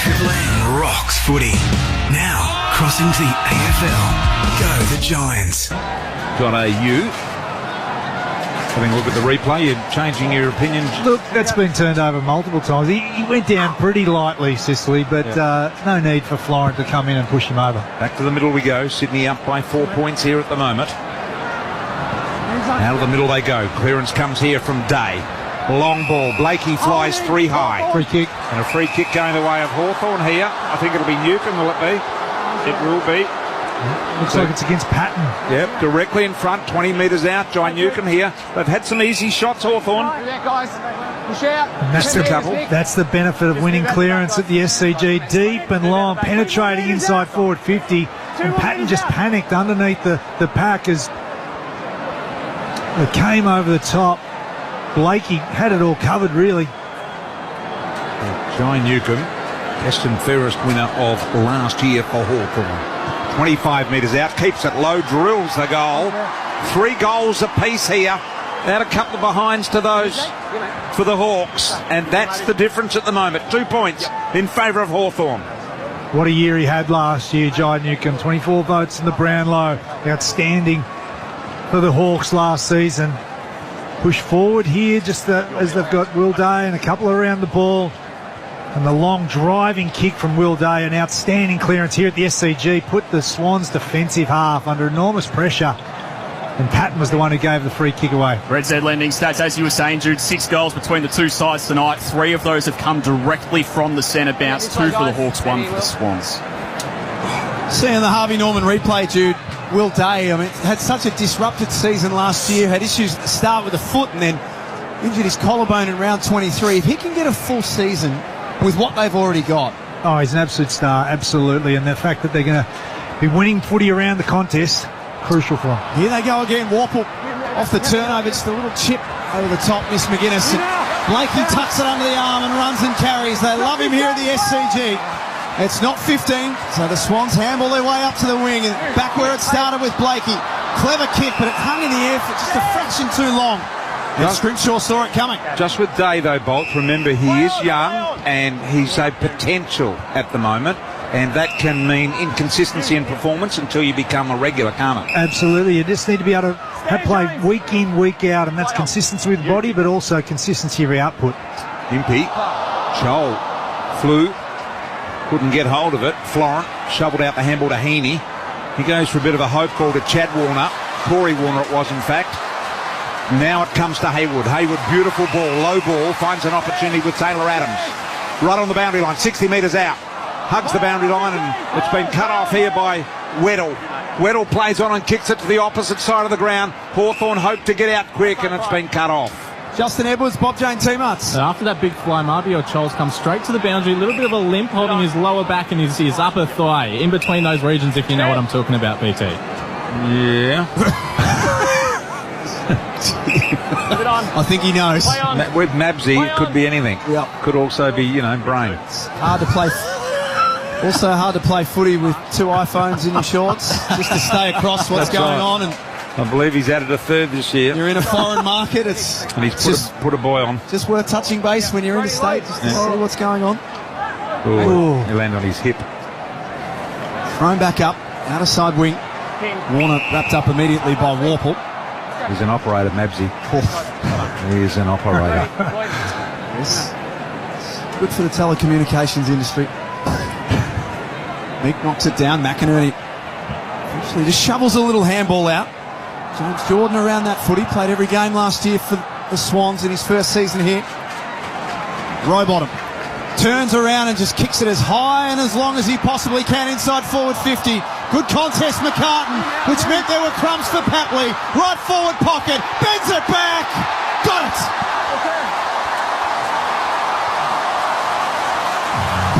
Triple M rocks footy. Now, crossing to the AFL. Go the Giants. Got a U. Having a look at the replay, you're changing your opinion. Look, that's been turned over multiple times. He went down pretty lightly, Sicily, but no need for Florent to come in and push him over. Back to the middle we go. Sydney up by 4 points here at the moment. Out of the middle they go. Clearance comes here from Day. Long ball. Blakey flies 3 high. Free kick. And a free kick going the way of Hawthorn here. I think it'll be Newcombe, will it be? It will be. Looks like it's against Patton. Yep, directly in front, 20 metres out. Jai Newcombe here. They've had some easy shots, Hawthorn. That's the benefit of winning clearance at the SCG. Deep and long, penetrating inside forward 50. And Patton just panicked underneath the pack as it came over the top. Blakey had it all covered, really. Jai Newcombe, best and fairest winner of last year for Hawthorn. 25 metres out, keeps it low, drills the goal. 3 goals apiece here. Add a couple of behinds to those for the Hawks, and that's the difference at the moment. 2 points in favour of Hawthorn. What a year he had last year, Jai Newcombe. 24 votes in the Brownlow. Outstanding for the Hawks last season. Push forward here just as they've got Will Day and a couple around the ball. And the long driving kick from Will Day, an outstanding clearance here at the SCG, put the Swans defensive half under enormous pressure. And Patton was the one who gave the free kick away. Red Z Lending stats, as you were saying, Jude, 6 goals between the two sides tonight. 3 of those have come directly from the centre bounce. 2 for the Hawks, 1 for the Swans. Seeing the Harvey Norman replay, Jude, Will Day, I mean, had such a disrupted season last year, had issues at the start with the foot and then injured his collarbone in round 23. If he can get a full season with what they've already got. Oh, he's an absolute star, absolutely. And the fact that they're going to be winning footy around the contest, crucial for them. Here they go again, Warple off the turnover. It's the little chip over the top, Miss McGuinness. And Blakey tucks it under the arm and runs and carries. They love him here at the SCG. It's not 15, so the Swans handball their way up to the wing and back where it started with Blakey. Clever kick, but it hung in the air for just a fraction too long. And Scrimshaw saw it coming. Just with Day, though, Bolt, remember he is young and he's a potential at the moment, and that can mean inconsistency in performance until you become a regular, can't it? Absolutely. You just need to be able to play week in, week out, and that's consistency with body, but also consistency of output. Impey, Joel flew, couldn't get hold of it. Florent shoveled out the handball to Heaney. He goes for a bit of a hope ball to Chad Warner. Corey Warner it was, in fact. Now it comes to Haywood. Haywood, beautiful ball, low ball, finds an opportunity with Taylor Adams. Right on the boundary line, 60 metres out. Hugs the boundary line, and it's been cut off here by Weddle. Weddle plays on and kicks it to the opposite side of the ground. Hawthorn hoped to get out quick, and it's been cut off. Justin Edwards, Bob Jane T-Mutts. After that big fly, Marbio Charles comes straight to the boundary, a little bit of a limp, holding his lower back and his upper thigh, in between those regions, if you know what I'm talking about, BT. Yeah. I think he knows. With Mabsy, it could be anything. Yep. Could also be, brain. It's hard to play. Also hard to play footy with 2 iPhones in your shorts, just to stay across what's going on. And I believe he's added a 3rd this year. You're in a foreign market. And he's put a boy on. Just worth touching base when you're in the state, just to see what's going on. Ooh. He landed on his hip. Thrown back up, outer side wing. Warner wrapped up immediately by Warple. He's an operator, Mabsy. He is an operator. Yes. Good for the telecommunications industry. Meek knocks it down. McInerney actually just shovels a little handball out. James Jordan around that footy. Played every game last year for the Swans in his first season here. Rowbottom turns around and just kicks it as high and as long as he possibly can inside forward 50. Good contest, McCartan, which meant there were crumbs for Papley. Right forward pocket, bends it back, got it!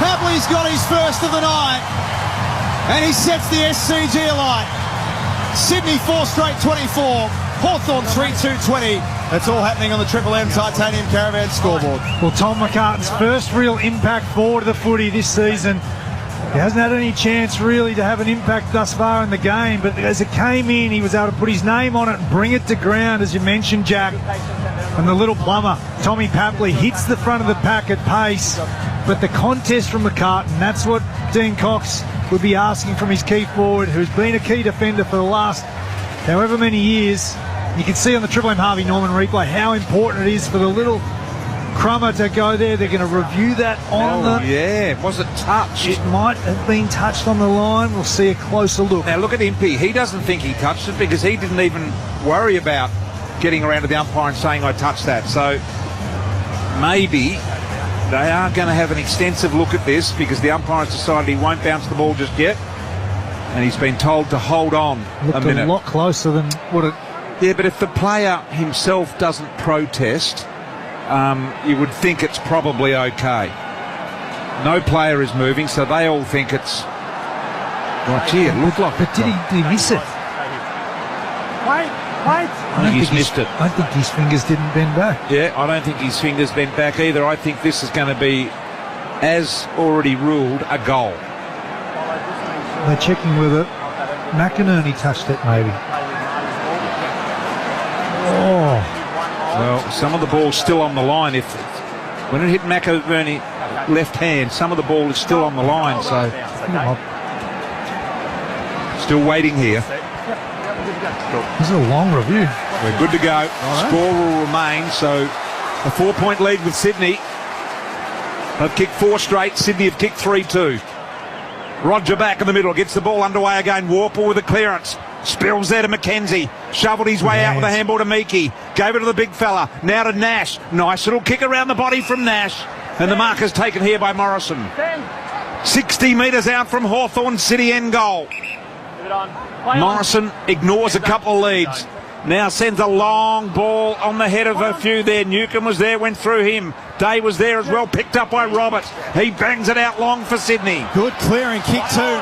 Papley's got his first of the night, and he sets the SCG alight. Sydney 4 straight 24, Hawthorn 3-2-20. It's all happening on the Triple M Titanium Caravan scoreboard. Well, Tom McCartan's first real impact forward of the footy this season. He hasn't had any chance really to have an impact thus far in the game, but as it came in, he was able to put his name on it and bring it to ground, as you mentioned, Jack. And the little plumber, Tommy Papley, hits the front of the pack at pace but the contest from McCartan, that's what Dean Cox would be asking from his key forward, who's been a key defender for the last however many years. You can see on the Triple M Harvey Norman replay how important it is for the little crummer to go there. They're going to review that on the... Yeah, was it touched? It might have been touched on the line. We'll see a closer look. Now look at Impey. He doesn't think he touched it because he didn't even worry about getting around to the umpire and saying I touched that. So maybe they are going to have an extensive look at this because the umpire's decided he won't bounce the ball just yet. And he's been told to hold on Looked a minute. a lot closer than what it... Yeah, but if the player himself doesn't protest, you would think it's probably okay. No player is moving, so they all think it's... Right, gee, it looked like... But did he miss it? I think he's missed it. I think his fingers didn't bend back. Yeah, I don't think his fingers bent back either. I think this is going to be, as already ruled, a goal. They're checking with it. McInerney touched it, maybe. Oh. Well, some of the ball's still on the line. When it hit McInerney left hand, some of the ball is still on the line, so still waiting here. This is a long review. We're good to go. Score will remain, so a 4-point lead with Sydney. They've kicked 4 straight. Sydney have kicked 3-2. Roger back in the middle, gets the ball underway again. Warple with a clearance. Spills there to McKenzie. Shoveled his way out with a handball to Meekie. Gave it to the big fella. Now to Nash. Nice little kick around the body from Nash. And the marker's taken here by Morrison. 60 metres out from Hawthorn City end goal. Morrison ignores a couple of leads. Now sends a long ball on the head of a few there. Newcombe was there, went through him. Day was there as well, picked up by Roberts. He bangs it out long for Sydney. Good clearing kick too.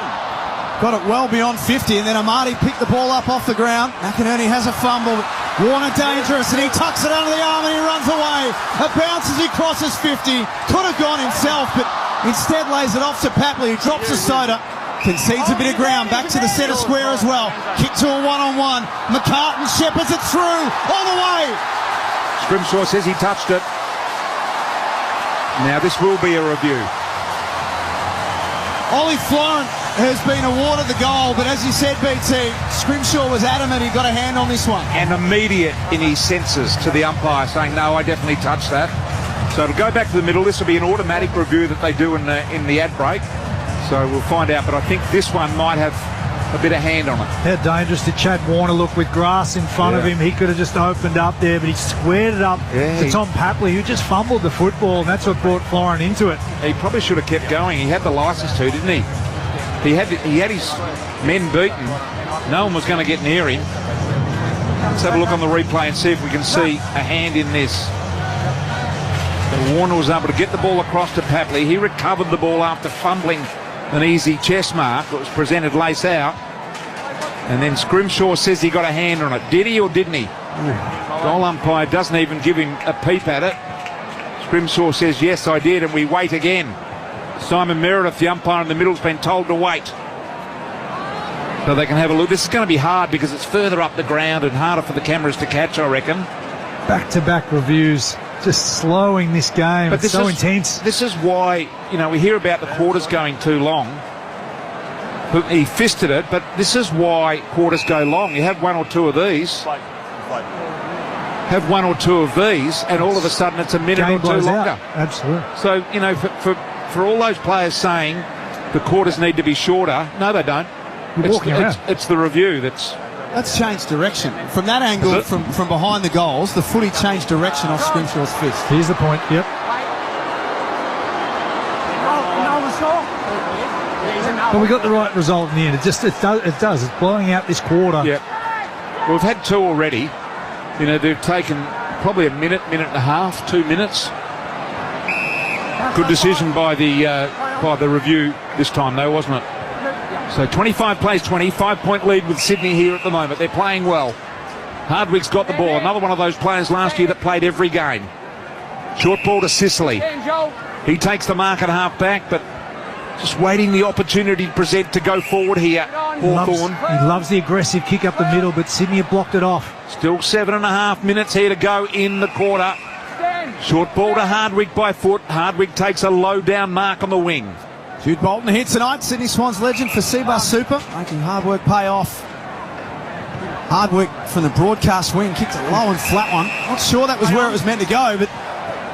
Got it well beyond 50, and then Amati picked the ball up off the ground. McInerney has a fumble. Warner dangerous, and he tucks it under the arm and he runs away. It bounces, he crosses 50. Could have gone himself, but instead lays it off to Papley, who drops the soda. Concedes a bit of ground, back to the centre square as well. Kick to a one-on-one. McCartan shepherds it through, all the way. Scrimshaw says he touched it. Now this will be a review. Ollie Florent has been awarded the goal, but as you said, BT, Scrimshaw was adamant he got a hand on this one. And immediate in his senses to the umpire, saying, no, I definitely touched that. So to go back to the middle, this will be an automatic review that they do in the ad break. So we'll find out, but I think this one might have a bit of hand on it. How dangerous did Chad Warner look with grass in front of him? He could have just opened up there, but he squared it up to Tom Papley, who just fumbled the football, and that's what brought Florent into it. He probably should have kept going. He had the licence to, didn't he? He had his men beaten. No one was going to get near him. Let's have a look on the replay and see if we can see a hand in this. But Warner was able to get the ball across to Papley. He recovered the ball after fumbling an easy chest mark that was presented lace out. And then Scrimshaw says he got a hand on it. Did he or didn't he? Goal umpire doesn't even give him a peep at it. Scrimshaw says, yes, I did, and we wait again. Simon Meredith, the umpire in the middle, has been told to wait. So they can have a look. This is going to be hard because it's further up the ground and harder for the cameras to catch, I reckon. Back-to-back reviews. Just slowing this game. But it's so intense. This is why, we hear about the quarters going too long. He fisted it, but this is why quarters go long. You have one or two of these. And all of a sudden it's a minute or two longer. Absolutely. So, for all those players saying the quarters need to be shorter, no, they don't. It's the review That's changed direction. From that angle, from behind the goals, the footy changed direction off Scrimshaw's fist. Here's the point, yep. But we got the right result in the end. It does. It's blowing out this quarter. Yep. Well, we've had 2 already. They've taken probably a minute and a half, 2 minutes. Good decision by the review this time, though, wasn't it? So 25 plays 20, 5-point lead with Sydney here at the moment. They're playing well. Hardwick's got the ball. Another one of those players last year that played every game. Short ball to Sicily. He takes the mark at half back, but just waiting the opportunity to present to go forward here. Hawthorn. He loves the aggressive kick up the middle, but Sydney have blocked it off. Still 7.5 minutes here to go in the quarter. Short ball to Hardwick by foot. Hardwick takes a low down mark on the wing. Jude Bolton here tonight, Sydney Swans legend for Seabar Super, making hard work pay off. Hardwick from the broadcast wing, kicked a low and flat one. Not sure that was where it was meant to go, but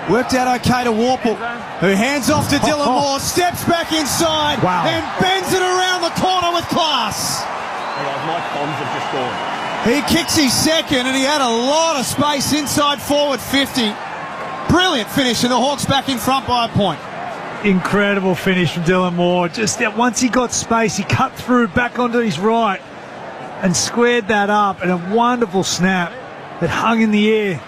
worked out okay to Warple, who hands off to Dylan Moore, steps back inside, and bends it around the corner with class. My bombs have just gone. He kicks his second, and he had a lot of space inside forward 50. Brilliant finish, and the Hawks back in front by a point. Incredible finish from Dylan Moore. Just that once he got space, he cut through back onto his right and squared that up, and a wonderful snap that hung in the air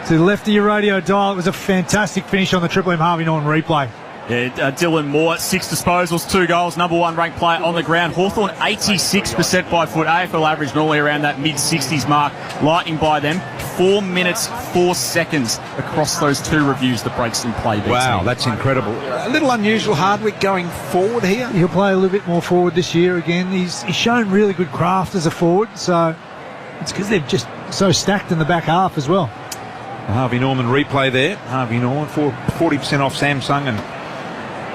to the left of your radio dial. It was a fantastic finish on the Triple M Harvey Norman replay. Yeah, Dylan Moore, 6 disposals, 2 goals, number 1 ranked player on the ground. Hawthorn 86% by foot. AFL average normally around that mid-60s mark. Lightning by them 4 minutes 4 seconds across those 2 reviews. The breaks in play. Wow, that's incredible. A little unusual, Hardwick going forward here. He'll play a little bit more forward this year again. He's shown really good craft as a forward, so it's because they're just so stacked in the back half as well. The Harvey Norman replay there. Harvey Norman for 40% off Samsung and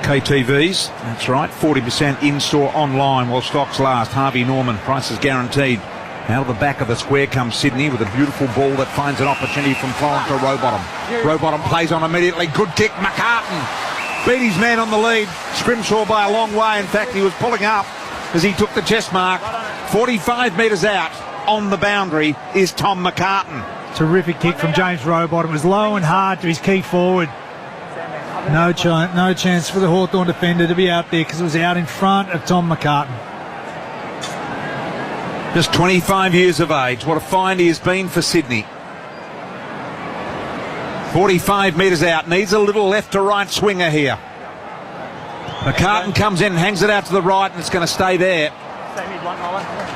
KTVs. That's right, 40% in-store online while stocks last. Harvey Norman, prices guaranteed. Out of the back of the square comes Sydney with a beautiful ball that finds an opportunity from Florence to Rowbottom. Rowbottom plays on immediately. Good kick, McCartan. Beat his man on the lead. Scrimshaw by a long way. In fact, he was pulling up as he took the chest mark. 45 metres out on the boundary is Tom McCartan. Terrific kick from James Rowbottom. It was low and hard to his key forward. No chance for the Hawthorn defender to be out there because it was out in front of Tom McCartan. Just 25 years of age. What a find he has been for Sydney. 45 metres out. Needs a little left to right swinger here. McCartan comes in and hangs it out to the right, and it's going to stay there.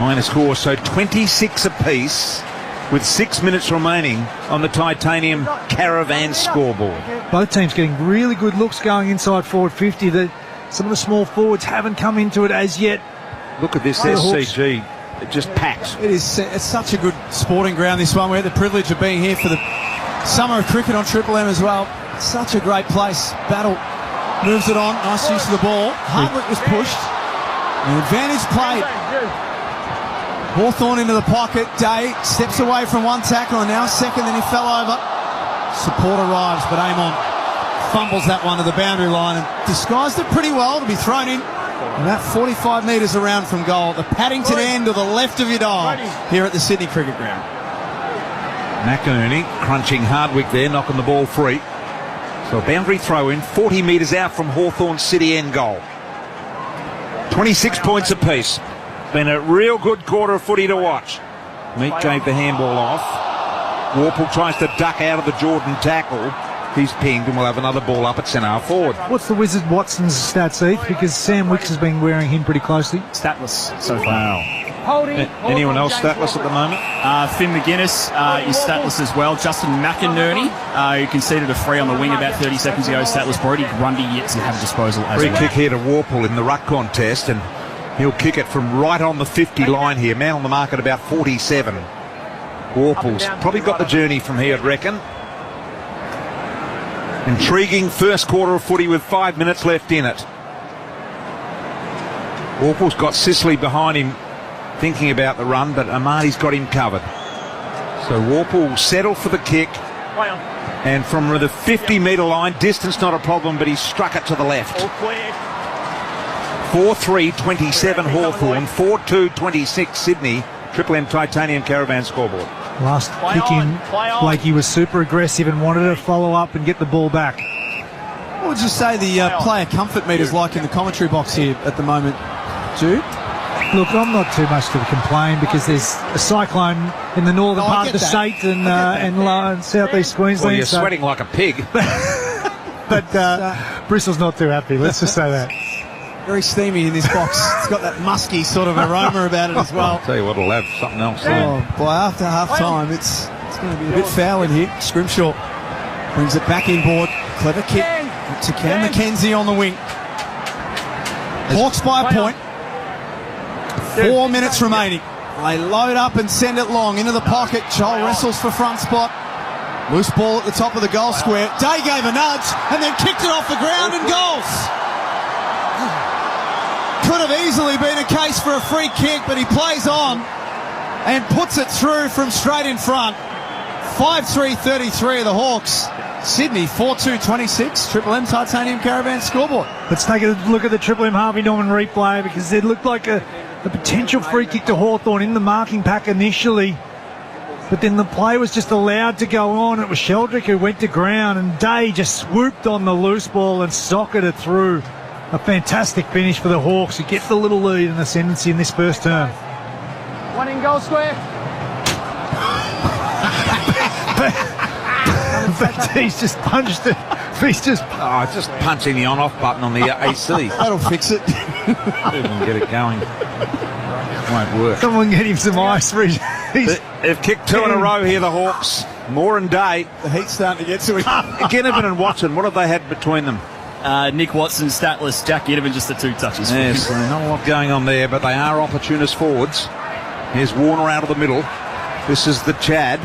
Minor score, so 26 apiece with 6 minutes remaining on the Titanium Caravan scoreboard. Both teams getting really good looks going inside forward 50. Some of the small forwards haven't come into it as yet. Look at this SCG. It just packs. It's such a good sporting ground, this one. We had the privilege of being here for the summer of cricket on Triple M as well. Such a great place. Battle moves it on. Nice use of the ball. Hardwick was pushed. An advantage played. Hawthorn into the pocket. Day steps away from one tackle and now second, then he fell over. Support arrives, but Amon fumbles that one to the boundary line and disguised it pretty well to be thrown in about 45 metres around from goal at the Paddington end or the left of your dial here at the Sydney Cricket Ground. McInerney crunching Hardwick there, knocking the ball free. So a boundary throw in, 40 metres out from Hawthorn City end goal. 26 points apiece. Been a real good quarter of footy to watch. Meek gave the handball off. Warple tries to duck out of the Jordan tackle. He's pinged and we'll have another ball up at centre ford. What's the Wizard Watson's stats, Heath? Because Sam Wicks has been wearing him pretty closely. Statless so far. Wow. Anyone else statless at the moment? Finn McGuinness is statless as well. Justin McInerney, who conceded a free on the wing about 30 seconds ago, statless. Brody Grundy yet to have a disposal as Free well. kick here to Warple in the ruck contest, and he'll kick it from right on the 50 line here. Man on the mark at about 47. Warple's probably got the journey from here, I'd reckon. Intriguing first quarter of footy with 5 minutes left in it. Warple's got Sicily behind him thinking about the run, but Amadi's got him covered. So Warple will settle for the kick. And from the 50-metre line, distance not a problem, but he struck it to the left. 4-3-27 Hawthorn, 4-2-26 Sydney. Triple M Titanium Caravan scoreboard. Last kick in, Blakey was super aggressive and wanted to follow up and get the ball back. What would you say the player comfort meter's like in the commentary box here at the moment, Jude? Look, I'm not too much to complain because there's a cyclone in the northern part of the state and southeast Queensland. Well, you're sweating like a pig. But Bristol's not too happy, let's just say that. Very steamy in this box. It's got that musky sort of aroma about it as well. I'll tell you what, it'll have something else soon. By after half-time, it's going to be a bit foul in here. Scrimshaw brings it back inboard. Clever kick to Cam McKenzie on the wing. Hawks by a point. 4 minutes remaining. They load up and send it long into the pocket. Joel wrestles for front spot. Loose ball at the top of the goal square. Day gave a nudge and then kicked it off the ground and goals. Could have easily been a case for a free kick, but he plays on and puts it through from straight in front. 5-3-33 of the Hawks. Sydney 4-2-26. Triple M Titanium Caravan scoreboard. Let's take a look at the Triple M Harvey Norman replay, because it looked like a potential free kick to Hawthorn in the marking pack initially. But then the play was just allowed to go on. It was Sheldrick who went to ground, and Day just swooped on the loose ball and socketed it through. A fantastic finish for the Hawks, who get the little lead in ascendancy in this first term. One in goal square. But he's just punched it. He's just just punching the on-off button on the AC. That'll fix it. Didn't get it going. Won't work. Someone get him some ice for his... They've kicked 2 in a row here, the Hawks. Moore and Day. The heat's starting to get to him. Ginnivan and Watson, what have they had between them? Nick Watson, statless. Jack Ginnivan, just the 2 touches. Yes, not a lot going on there, but they are opportunist forwards. Here's Warner out of the middle. This is the Chad.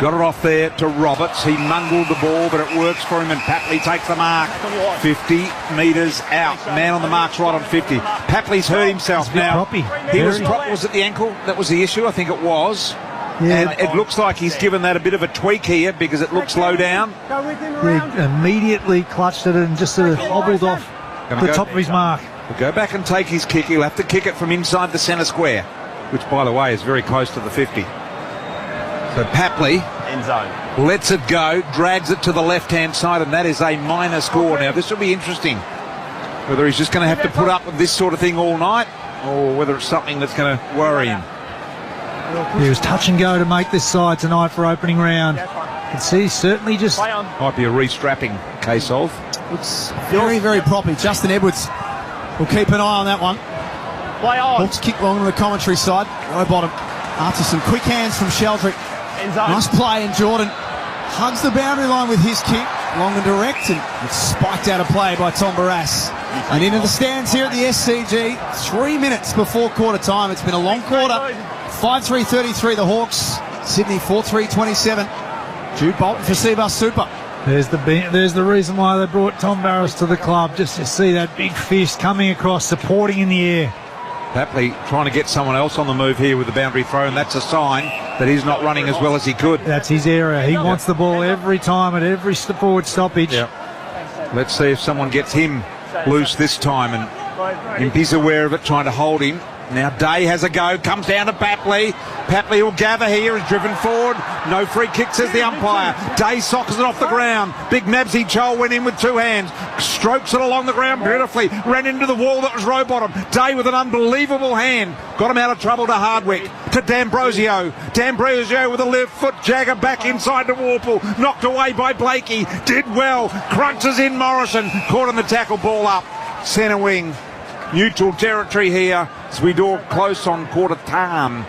Got it off there to Roberts. He mungled the ball, but it works for him, and Papley takes the mark. 50 metres out. Man on the mark's right on 50. Papley's hurt himself now. Was it the ankle that was the issue? I think it was. Yeah. And it looks like he's given that a bit of a tweak here, because it looks low down. He immediately clutched it and just sort of hobbled off the top of his mark. He'll go back and take his kick. He'll have to kick it from inside the centre square, which, by the way, is very close to the 50. So Papley End zone. Lets it go, drags it to the left-hand side, and that is a minor score. Now, this will be interesting, whether he's just going to have to put up with this sort of thing all night, or whether it's something that's going to worry him. He was touch and go to make this side tonight for opening round. You can see certainly just... Might be a restrapping case of. Looks very, very proppy. Justin Edwards will keep an eye on that one. Play on. Hawks kick long to the commentary side. Low bottom. After some quick hands from Sheldrick. Nice play, and Jordan hugs the boundary line with his kick. Long and direct, and it's spiked out of play by Tom Barras. And into the stands here at the SCG. 3 minutes before quarter time. It's been a long quarter. 5-3-33 the Hawks. Sydney 4-3-27. Jude Bolton for Seabus Super. There's the reason why they brought Tom Barras to the club, just to see that big fist coming across, supporting in the air. Tapley trying to get someone else on the move here with the boundary throw, and that's a sign that he's not running as well as he could. That's his area. He wants the ball every time at every forward stoppage. Yep. Let's see if someone gets him loose this time, and Impey's aware of it, trying to hold him. Now Day has a go, comes down to Papley. Papley will gather here, is driven forward. No free kick, says the umpire. Day sockers it off the ground. Big Mabsy Chol went in with two hands. Strokes it along the ground beautifully. Ran into the wall that was row bottom. Day with an unbelievable hand. Got him out of trouble to Hardwick. To D'Ambrosio. D'Ambrosio with a left foot jagger back inside to Warple. Knocked away by Blakey. Did well. Crunches in Morrison. Caught on the tackle, ball up. Centre wing. Neutral territory here as we draw close on quarter time.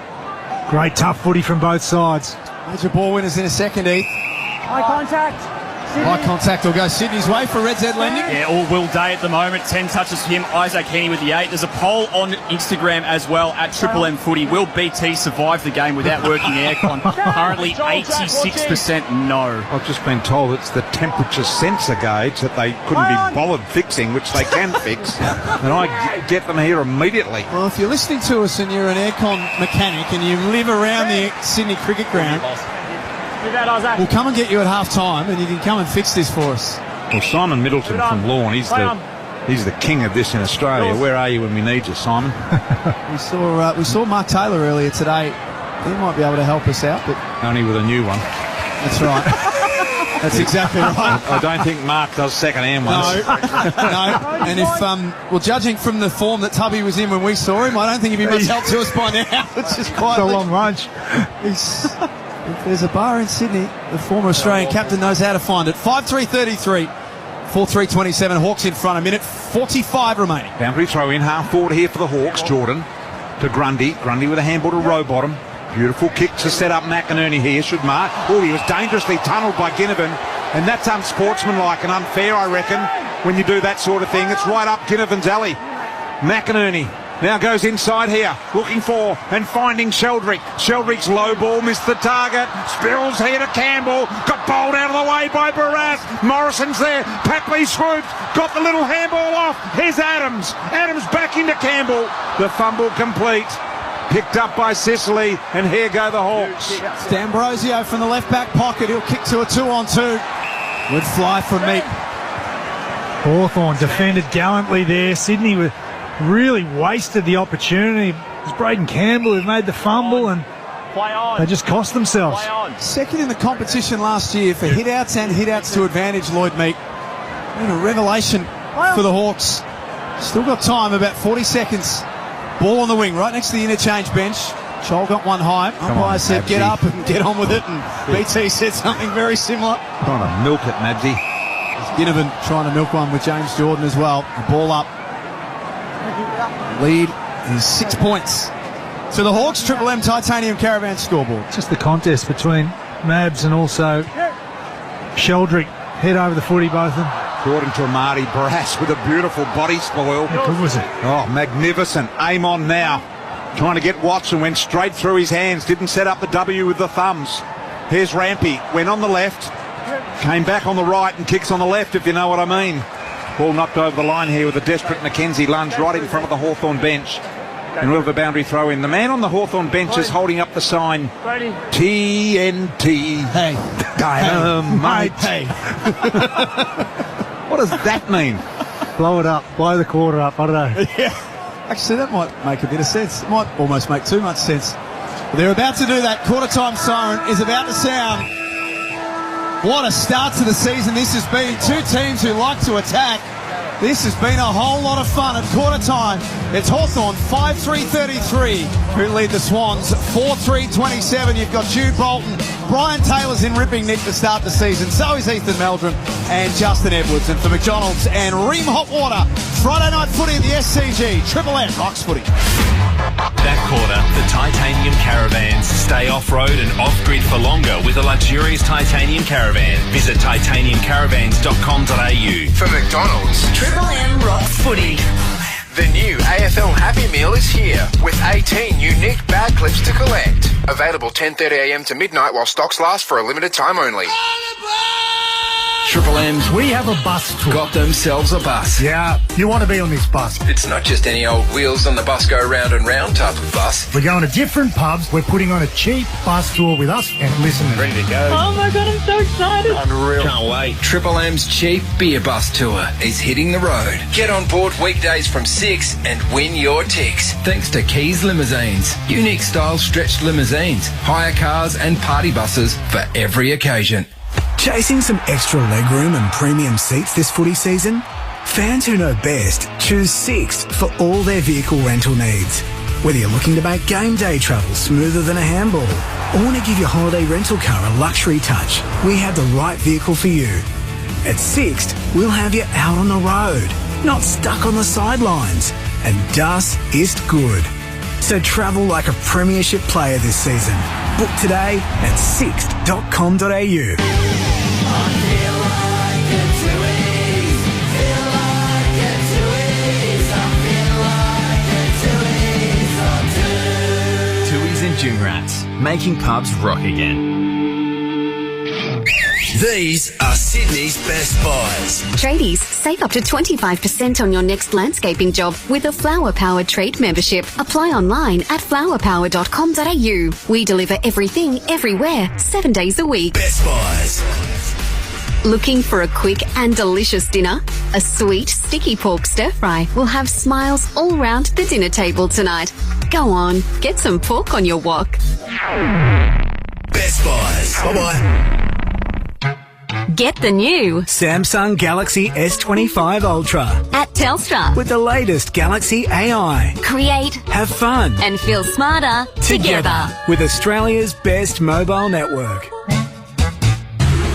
Great tough footy from both sides. Major ball winners in a second, Heath. High contact. High contact will go Sydney's way for Red Z Lending. Yeah, all Will Day at the moment. 10 touches for him. Isaac Heaney with the 8. There's a poll on Instagram as well at Triple M Footy. Will BT survive the game without working aircon? Currently 86% no. I've just been told it's the temperature sensor gauge that they couldn't be bothered fixing, which they can fix. And I get them here immediately. Well, if you're listening to us and you're an aircon mechanic and you live around the Sydney Cricket Ground, we'll come and get you at half time, and you can come and fix this for us. Well, Simon Middleton from Lawn, he's the king of this in Australia. Where are you when we need you, Simon? We saw Mark Taylor earlier today. He might be able to help us out, but only with a new one. That's right. That's exactly right. I don't think Mark does second-hand ones. No. And if judging from the form that Tubby was in when we saw him, I don't think he'd be much help to us by now. It's just quite a long lunch. If there's a bar in Sydney, the former Australian captain knows how to find it. 5-3-33, 4-3-27. Hawks in front. A minute 45 remaining. Boundary throw in, half forward here for the Hawks. Jordan to Grundy. Grundy with a handball to Rowbottom. Beautiful kick to set up McInerney here. Should mark. Oh, he was dangerously tunnelled by Ginnivan. And that's unsportsmanlike and unfair, I reckon, when you do that sort of thing. It's right up Ginnivan's alley. McInerney Now goes inside here, looking for and finding Sheldrick. Sheldrick's low ball missed the target. Spirals here to Campbell. Got bowled out of the way by Barras. Morrison's there. Papley swoops. Got the little handball off. Here's Adams. Adams back into Campbell. The fumble complete. Picked up by Sicily, and here go the Hawks. D'Ambrosio from the left back pocket. He'll kick to a 2-on-2. Good fly from Meek. Hawthorn defended gallantly there. Sydney really wasted the opportunity. It was Braden Campbell who made the fumble, and they just cost themselves. Second in the competition last year for hit-outs and hit-outs to advantage, Lloyd Meek. And a revelation for the Hawks. Still got time, about 40 seconds. Ball on the wing, right next to the interchange bench. Chol got one high. Umpire said, get up and get on with it. And BT said something very similar. Trying to milk it, Mabsy. Ginnivan trying to milk one with James Jordan as well. The ball up. Lead is 6 points to the Hawks. Triple M Titanium Caravan scoreboard. Just the contest between Mabs and also Sheldrick. Head over the footy, both of them. According to Marty Brass with a beautiful body spoil. How good was it? Oh, magnificent. Aim on now. Trying to get Watson. Went straight through his hands. Didn't set up the W with the thumbs. Here's Rampy. Went on the left. Came back on the right and kicks on the left, if you know what I mean. Ball knocked over the line here with a desperate Mackenzie lunge right in front of the Hawthorn bench. And we'll have a boundary throw in. The man on the Hawthorn bench is holding up the sign TNT. Hey. Dynamite. Hey. What does that mean? Blow it up. Blow the quarter up. I don't know. Yeah. Actually, that might make a bit of sense. It might almost make too much sense. But they're about to do that. Quarter time siren is about to sound. What a start to the season this has been. Two teams who like to attack. This has been a whole lot of fun at quarter time. It's Hawthorn 5-3-33 who lead the Swans 4-3-27. You've got Jude, Bolton, Brian Taylor's in ripping nick to start the season. So is Ethan Meldrum and Justin Edwards. And for McDonald's and Ream Hot Water, Friday night footy at the SCG. Triple M Rocks Footy. That quarter, the Titanium Caravans. Stay off-road and off-grid for longer with a luxurious Titanium Caravan. Visit titaniumcaravans.com.au. For McDonald's, Triple M Rocks Footy. the new AFL Happy Meal is here with 18 unique bag clips to collect. Available 10:30am to midnight while stocks last for a limited time only. Triple M's, We have a bus tour. got themselves a bus. Yeah, you want to be on this bus. It's not just any old wheels on the bus go round and round type of bus. We're going to different pubs. We're putting on a cheap bus tour with us and listeners. Ready to go. Oh my God, I'm so excited. Unreal. Can't wait. Triple M's cheap beer bus tour is hitting the road. Get on board weekdays from 6 and win your ticks. Thanks to Keys Limousines. Unique style stretched limousines, hire cars and party buses for every occasion. Chasing some extra legroom and premium seats this footy season? Fans who know best choose Sixt for all their vehicle rental needs. Whether you're looking to make game day travel smoother than a handball or want to give your holiday rental car a luxury touch, we have the right vehicle for you. At Sixt, we'll have you out on the road, not stuck on the sidelines. And das ist good. So travel like a premiership player this season. Book today at sixt.com.au. June Rats, making pubs rock again. These are Sydney's best buys. Tradies, save up to 25% on your next landscaping job with a Flower Power Trade membership. Apply online at flowerpower.com.au. We deliver everything, everywhere, 7 days a week. Best buys. Looking for a quick and delicious dinner? A sweet, sticky pork stir-fry will have smiles all round the dinner table tonight. Go on, get some pork on your wok. Best buys. Bye-bye. Get the new Samsung Galaxy S25 Ultra at Telstra with the latest Galaxy AI. Create, have fun and feel smarter together with Australia's best mobile network.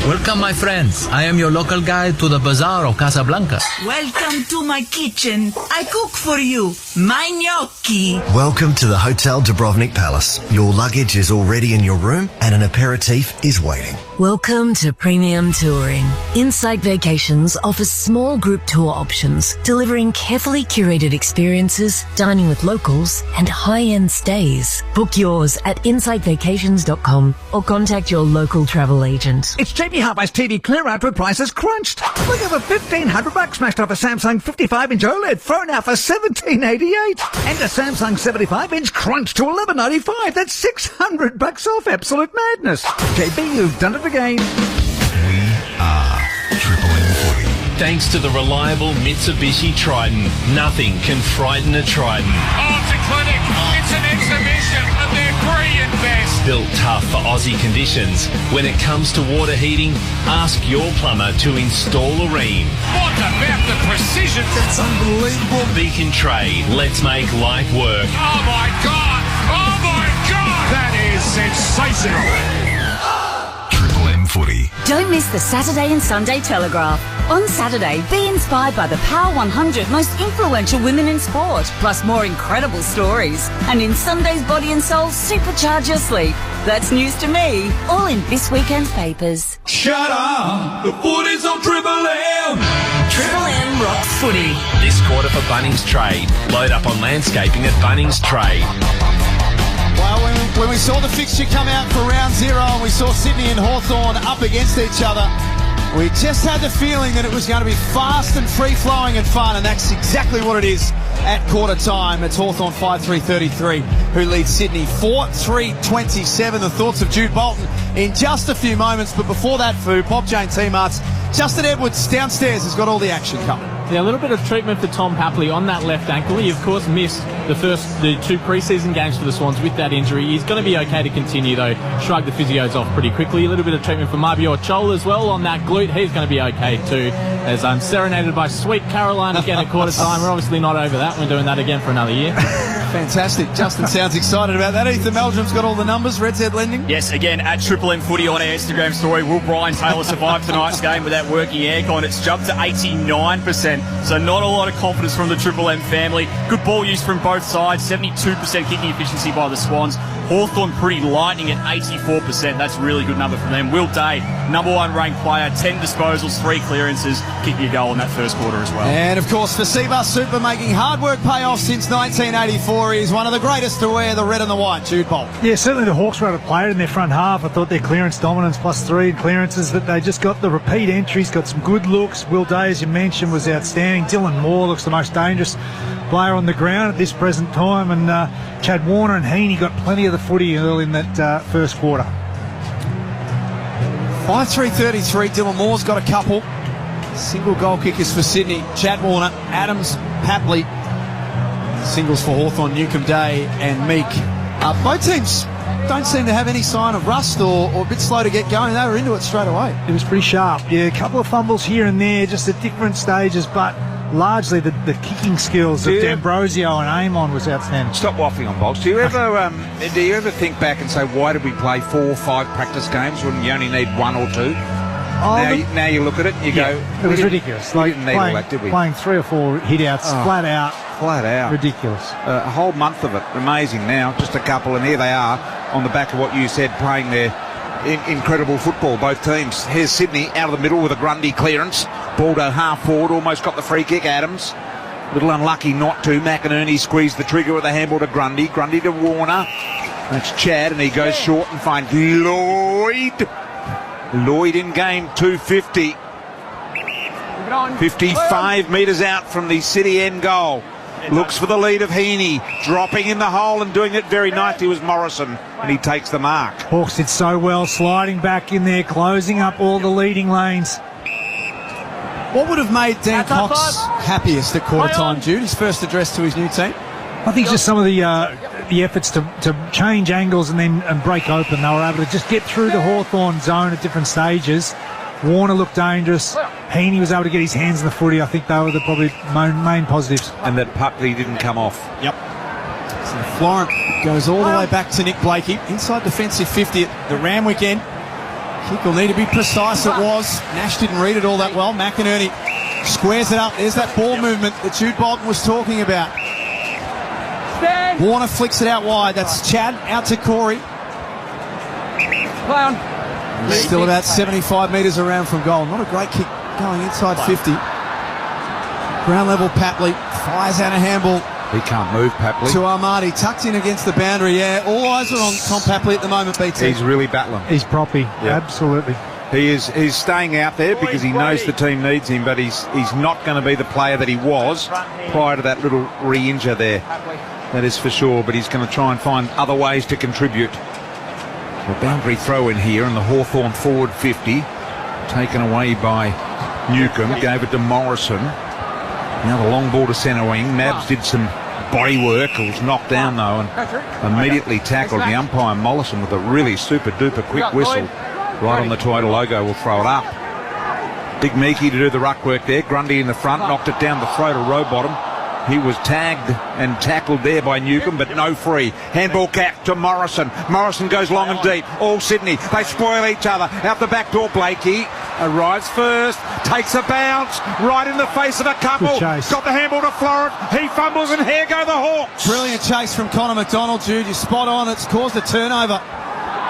Welcome, my friends. I am your local guide to the Bazaar of Casablanca. Welcome to my kitchen. I cook for you. My gnocchi. Welcome to the Hotel Dubrovnik Palace. Your luggage is already in your room and an aperitif is waiting. Welcome to Premium Touring. Insight Vacations offers small group tour options, delivering carefully curated experiences, dining with locals, and high-end stays. Book yours at insightvacations.com or contact your local travel agent. It's JB Hi-Fi's TV clear out with prices crunched. Look over $1,500 smashed off a Samsung 55-inch OLED phone now for $1,788. And a Samsung 75-inch crunched to $1,195. That's $600 off. Absolute madness. JB, you've done it again. We are Triple M Footy. Thanks to the reliable Mitsubishi Triton, nothing can frighten a Triton. Oh, it's a clinic. It's an exhibition of their brilliant best. Built tough for Aussie conditions. When it comes to water heating, ask your plumber to install a ream. What about the precision? That's unbelievable. Beacon Trade. Let's make life work. Oh, my God. Oh, my God. That is sensational. Triple M Footy. Don't miss the Saturday and Sunday Telegraph. On Saturday, be inspired by the Power 100 most influential women in sport, plus more incredible stories. And in Sunday's Body and Soul, supercharge your sleep. That's news to me. All in this weekend's papers. Shut up. The footy's on Triple M. Triple M rocks footy. This quarter for Bunnings Trade. Load up on landscaping at Bunnings Trade. Well, when we saw the fixture come out for round 0 and we saw Sydney and Hawthorn up against each other, we just had the feeling that it was going to be fast and free-flowing and fun, and that's exactly what it is at quarter time. It's Hawthorn 5-3-33 who leads Sydney 4-3-27. The thoughts of Jude Bolton in just a few moments, but before that, Bob Jane T-Marts, Justin Edwards downstairs has got all the action coming. Yeah, a little bit of treatment for Tom Papley on that left ankle. He, of course, missed the 2 pre-season games for the Swans with that injury. He's going to be okay to continue, though. Shrug the physios off pretty quickly. A little bit of treatment for Mabior Chol as well on that glute. He's going to be okay, too. As I'm serenaded by Sweet Caroline again at quarter time. We're obviously not over that. We're doing that again for another year. Fantastic. Justin sounds excited about that. Ethan Meldrum's got all the numbers. Red's Head Lending. Yes, again, at Triple M Footy on our Instagram story. Will Brian Taylor survive tonight's game without working aircon? It's jumped to 89%. So not a lot of confidence from the Triple M family. Good ball use from both sides. 72% kicking efficiency by the Swans. Hawthorn pretty lightning at 84%. That's a really good number from them. Will Day, number 1 ranked player, 10 disposals, 3 clearances, kicking a goal in that first quarter as well. And of course, for Seabus Super, making hard work pay off since 1984. He's one of the greatest to wear the red and the white, Jude Bolton. Yeah, certainly the Hawks were able to play it in their front half. I thought their clearance dominance +3 clearances, but they just got the repeat entries, got some good looks. Will Day, as you mentioned, was outstanding. Dylan Moore looks the most dangerous player on the ground at this present time, and Chad Warner and Heaney got plenty of the footy early in that first quarter. 5-3-33, Dylan Moore's got a couple. Single goal kickers for Sydney, Chad Warner, Adams, Papley. Singles for Hawthorn, Newcomb Day and Meek. Both teams don't seem to have any sign of rust or a bit slow to get going. They were into it straight away. It was pretty sharp. Yeah, a couple of fumbles here and there, just at different stages, but largely the kicking skills of D'Ambrosio and Amon was outstanding. Stop waffling on Bolts. Do you ever think back and say, why did we play 4 or 5 practice games when you only need 1 or 2? Now you look at it and you go, it was ridiculous. We didn't need all that, did we? Playing 3 or 4 hit-outs, flat out. Ridiculous. A whole month of it. Amazing now. Just a couple, and here they are on the back of what you said, playing their incredible football, both teams. Here's Sydney out of the middle with a Grundy clearance. Baldo half forward, almost got the free kick. Adams, little unlucky not to. McInerney squeezed the trigger with a handball to Grundy. Grundy to Warner. That's Chad, and he goes short and finds Lloyd. Lloyd in game 250. 55 metres out from the City end goal. Looks for the lead of Heaney, dropping in the hole and doing it very nicely was Morrison, and he takes the mark. Hawks did so well, sliding back in there, closing up all the leading lanes. What would have made Dan Cox happiest at quarter time, Jude? His first address to his new team? I think just some of the efforts to change angles and break open. They were able to just get through the Hawthorn zone at different stages. Warner looked dangerous. Heaney was able to get his hands in the footy. I think they were the probably main positives. And that Pupley didn't come off. Yep. So Florent goes all the way back to Nick Blakey. Inside defensive 50 at the Randwick end. Kick will need to be precise. It was. Nash didn't read it all that well. McInerney squares it up. There's that ball movement that Jude Bolton was talking about. Warner flicks it out wide. That's Chad out to Corey. Play on. Still about 75 metres around from goal. Not a great kick going inside 50. Ground level, Papley fires out a handball. He can't move, Papley. To Armadi, tucked in against the boundary. Yeah, all eyes are on Tom Papley at the moment, BT. He's really battling. He's proppy, absolutely. He's staying out there because he knows the team needs him, but he's not going to be the player that he was prior to that little re-injure there. That is for sure, but he's going to try and find other ways to contribute. A boundary throw in here, and the Hawthorn forward 50 taken away by Newcomb, gave it to Morrison. Now the long ball to centre wing. Mabs did some body work. It was knocked down though, and immediately tackled the umpire Mollison with a really super duper quick whistle right on the Toyota logo. Will throw it up. Big Meekie to do the ruck work there. Grundy in the front, knocked it down the throat of Rowbottom. He was tagged and tackled there by Newcomb, but no free. Handball cap to Morrison. Morrison goes long and deep. All Sydney. They spoil each other. Out the back door, Blakey arrives first. Takes a bounce. Right in the face of a couple. Got the handball to Florent. He fumbles and here go the Hawks. Brilliant chase from Connor McDonald, Jude. You're spot on. It's caused a turnover.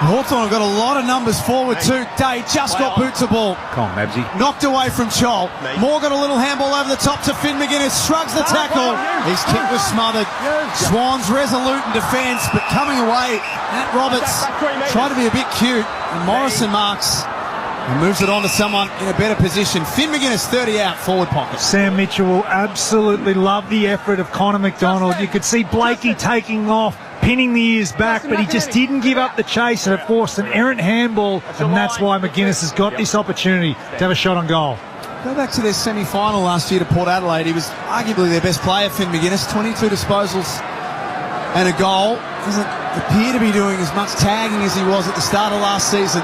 Hawthorn have got a lot of numbers forward too. Day just got boots a ball. Come on, Mabsy. Knocked away from Chol. Moore got a little handball over the top to Finn McGuinness. Shrugs the tackle. His kick was smothered. Swans resolute in defence, but coming away. Matt Roberts tried to be a bit cute. And Morrison marks and moves it on to someone in a better position. Finn McGuinness 30 out, forward pocket. Sam Mitchell will absolutely love the effort of Connor McDonald. You could see Blakey taking off, pinning the ears back, but he just didn't give up the chase, and it forced an errant handball, and that's why McGuinness has got this opportunity to have a shot on goal. Go back to their semi-final last year to Port Adelaide. He was arguably their best player, Finn McGuinness. 22 disposals and a goal. Doesn't appear to be doing as much tagging as he was at the start of last season.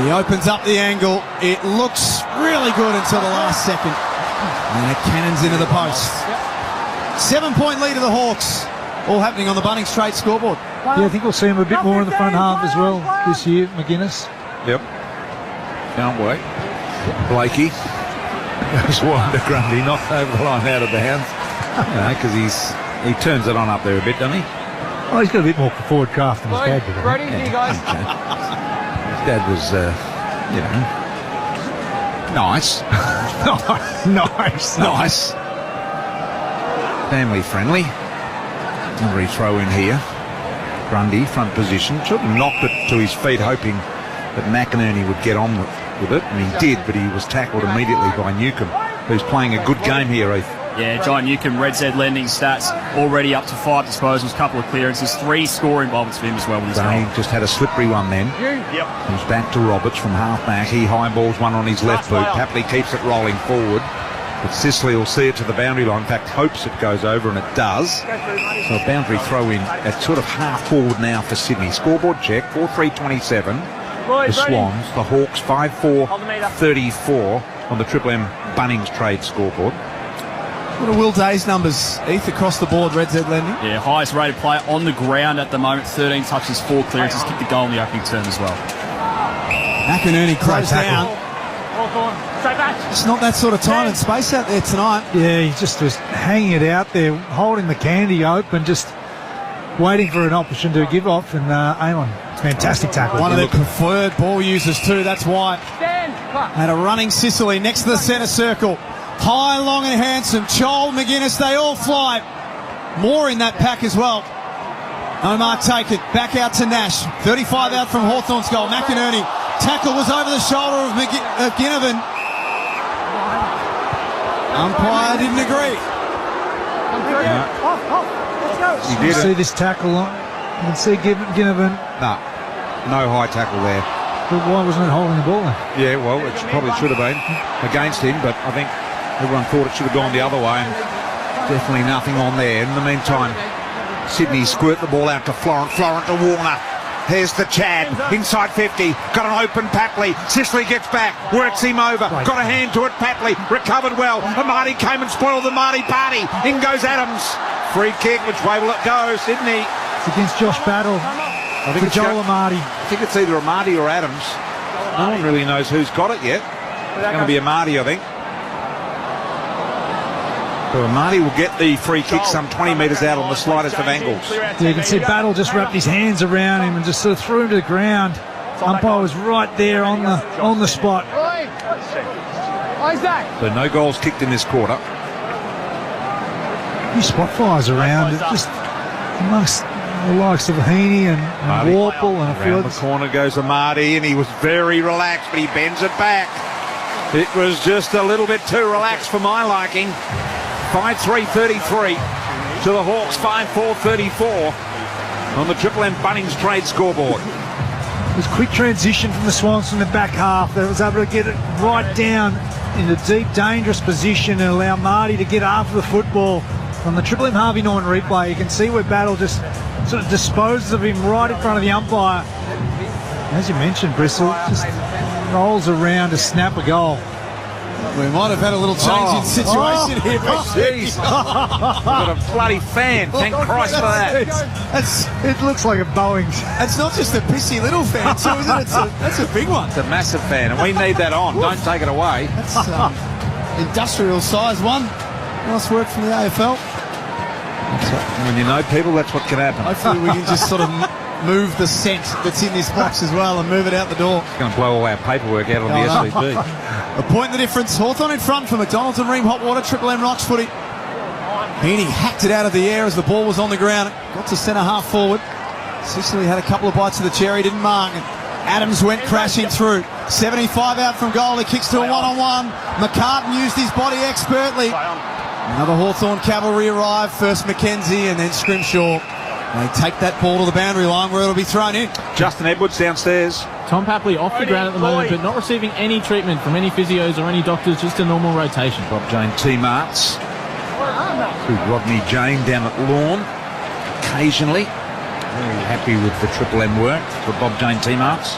He opens up the angle. It looks really good until the last second. And it cannons into the post. 7-point lead of the Hawks. All happening on the Bunnings Straight scoreboard. Yeah, I think we'll see him a bit more in the front half as well this year, McGuinness. Yep. Can't wait. Blakey goes wide to Grundy, knocked over the line out of bounds. Because he turns it on up there a bit, doesn't he? Oh, he's got a bit more forward craft than his dad did. Ready, you guys? His dad was, nice. Nice. Family friendly. Another throw in here. Grundy, front position. Sort of knocked it to his feet, hoping that McInerney would get on with it, and he did, but he was tackled immediately by Newcomb, who's playing a good game here, Heath. Yeah, John Newcomb, Red Z lending stats, already up to 5 disposals, couple of clearances, 3 scoring involvements for him as well with his goal. He just had a slippery one then. Yep. Comes back to Roberts from half-back. He highballs one on his left boot. Papley keeps it rolling forward. But Sicily will see it to the boundary line. In fact, hopes it goes over, and it does. So a boundary throw in at sort of half forward now for Sydney. Scoreboard check, 4-3-27. The Swans, the Hawks, 5-4-34 on the Triple M Bunnings trade scoreboard. What are Will Day's numbers, Heath, across the board, Red Z lending? Yeah, highest rated player on the ground at the moment. 13 touches, 4 clearances, kicked the goal in the opening term as well. McInerney closed down. It's not that sort of time and space out there tonight. Yeah, he just was hanging it out there, holding the candy open, just waiting for an option to give off, and Amon, fantastic tackle. One of their preferred ball users too, that's why. And a running Sicily next to the centre circle. High, long and handsome. Chol, McGuinness, they all fly. More in that pack as well. No mark taken. Back out to Nash. 35 out from Hawthorn's goal. McInerney. Tackle was over the shoulder of Ginnivan. Umpire didn't agree. You can see this tackle on. You can see Ginnivan. No high tackle there. But why wasn't it holding the ball then? Yeah, well, it probably should have been against him, but I think everyone thought it should have gone the other way, and definitely nothing on there. In the meantime, Sydney squirt the ball out to Florent to Warner. Here's the Chad, inside 50, got an open Papley. Sicily gets back, works him over, got a hand to it, Papley, recovered well. Amati came and spoiled the Marty party. In goes Adams. Free kick, which way will it go? Sydney. It's against Josh Battle. I think it's Joel Amati. I think it's either Amati or Adams. No one really knows who's got it yet. It's going to be Amati, I think. So Marty will get the free kick some 20 metres out on the slightest of angles. Yeah, you can see Battle just wrapped his hands around him and just sort of threw him to the ground. Umpire was right there on the spot. So no goals kicked in this quarter. A few spot fires around, just amongst the likes of Heaney and Warple and a few Around the corner goes Amadi, and he was very relaxed, but he bends it back. It was just a little bit too relaxed for my liking. 5-3-33 to the Hawks, 5-4-34 on the Triple M Bunnings trade scoreboard. It was quick transition from the Swans from the back half. They was able to get it right down in a deep, dangerous position and allow Marty to get after the football. On the Triple M Harvey Norman replay, you can see where Battle just sort of disposes of him right in front of the umpire. As you mentioned, Bristol just rolls around to snap a goal. We might have had a little change in situation here. Jeez. Got a bloody fan. Thank Christ for that. It looks like a Boeing. It's not just a pissy little fan, too, is it? That's a big one. It's a massive fan, and we need that on. Don't take it away. That's industrial size one. Nice work from the AFL. When you know people, that's what can happen. Hopefully we can just sort of move the scent that's in this box as well and move it out the door. It's going to blow all our paperwork out on the SCB. A point the difference. Hawthorn in front for McDonald's and Ream Hot Water. Triple M Rocks footy. Heaney hacked it out of the air as the ball was on the ground. Got to centre half forward. Sicily had a couple of bites of the cherry, didn't mark. Adams went crashing through. 75 out from goal. He kicks to a one-on-one. McCartan used his body expertly. Another Hawthorn cavalry arrive. First Mackenzie and then Scrimshaw. They take that ball to the boundary line where it'll be thrown in. Justin Edwards downstairs. Tom Papley off the ground at the moment, but not receiving any treatment from any physios or any doctors, just a normal rotation. Bob Jane T-Marts. Through Rodney Jane down at Lawn. Occasionally. Very happy with the Triple M work for Bob Jane T-Marts.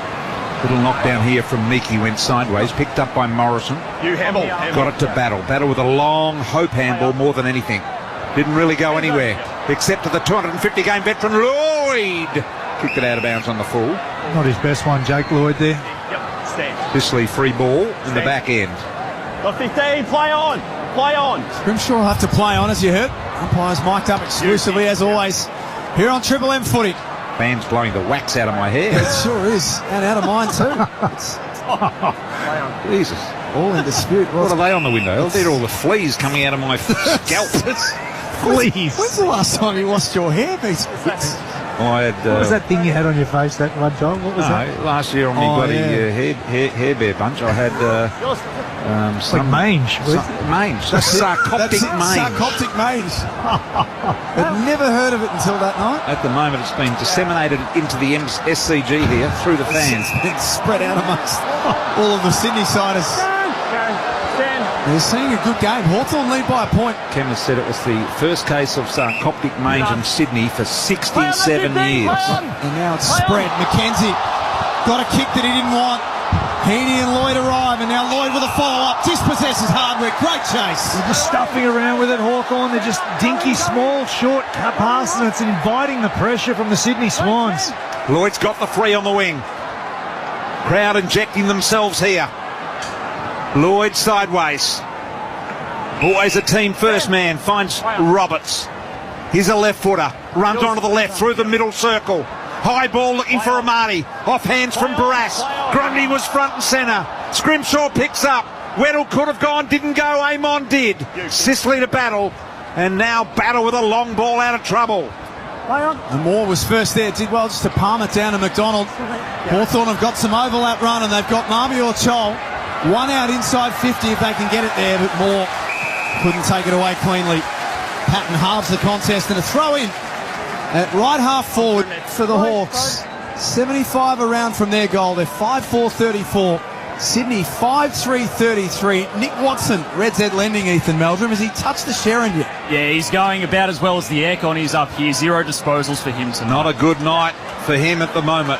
Little knockdown here from Meekie, went sideways, picked up by Morrison. Got it to Battle. Battle with a long hope handball more than anything. Didn't really go anywhere, except to the 250-game veteran Lloyd. Kicked it out of bounds on the full. Not his best one, Jake Lloyd there. Bisley free ball in the back end. Got 15, play on. Scrimshaw will have to play on, as you heard. Umpires mic'd up exclusively, as always, here on Triple M footy. Fan's blowing the wax out of my hair. It sure is, and out of mine too. Jesus. All in dispute. What are they on the window? They're all the fleas coming out of my scalp. Fleas. When's the last time you washed your hair, Pete? I had, what was that thing you had on your face that one time? What was that? Last year on my bloody hair bear bunch, I had some mange. Mange. Sarcoptic mange. Sarcoptic mange. I'd never heard of it until that night. At the moment, it's been disseminated into the SCG here through the fans. It's spread out amongst all of the Sydney-siders. They're seeing a good game. Hawthorn lead by a point. Kem has said it was the first case of sarcoptic mange in Sydney for 67 years. And now it's spread. Mackenzie got a kick that he didn't want. Heaney and Lloyd arrive, and now Lloyd with a follow-up. Dispossesses Hardwick. Great chase. They're just stuffing around with it, Hawthorn. They're just dinky, small, short passes, and it's inviting the pressure from the Sydney Swans. Lloyd's got the free on the wing. Crowd injecting themselves here. Lloyd sideways. Always a team first man. Finds Roberts. Here's a left footer. Runs onto the left through the middle circle. High ball looking for Amati. Off hands from Barras. Grundy was front and centre. Scrimshaw picks up. Weddle could have gone, didn't go. Amon did. Sicily to Battle. And now Battle with a long ball out of trouble. And Moore was first there. Did well just to palm it down to McDonald. Hawthorn have got some overlap run, and they've got Marby or Chol. One out inside 50 if they can get it there, but Moore couldn't take it away cleanly. Patton halves the contest and a throw in at right half forward for the Hawks. 75 around from their goal. They're 5-4-34. Sydney 5-3-33. Nick Watson, Reds Ed lending Ethan Meldrum. Has he touched the Sharon yet? Yeah, he's going about as well as the aircon is up here. 0 disposals for him tonight. Not a good night for him at the moment.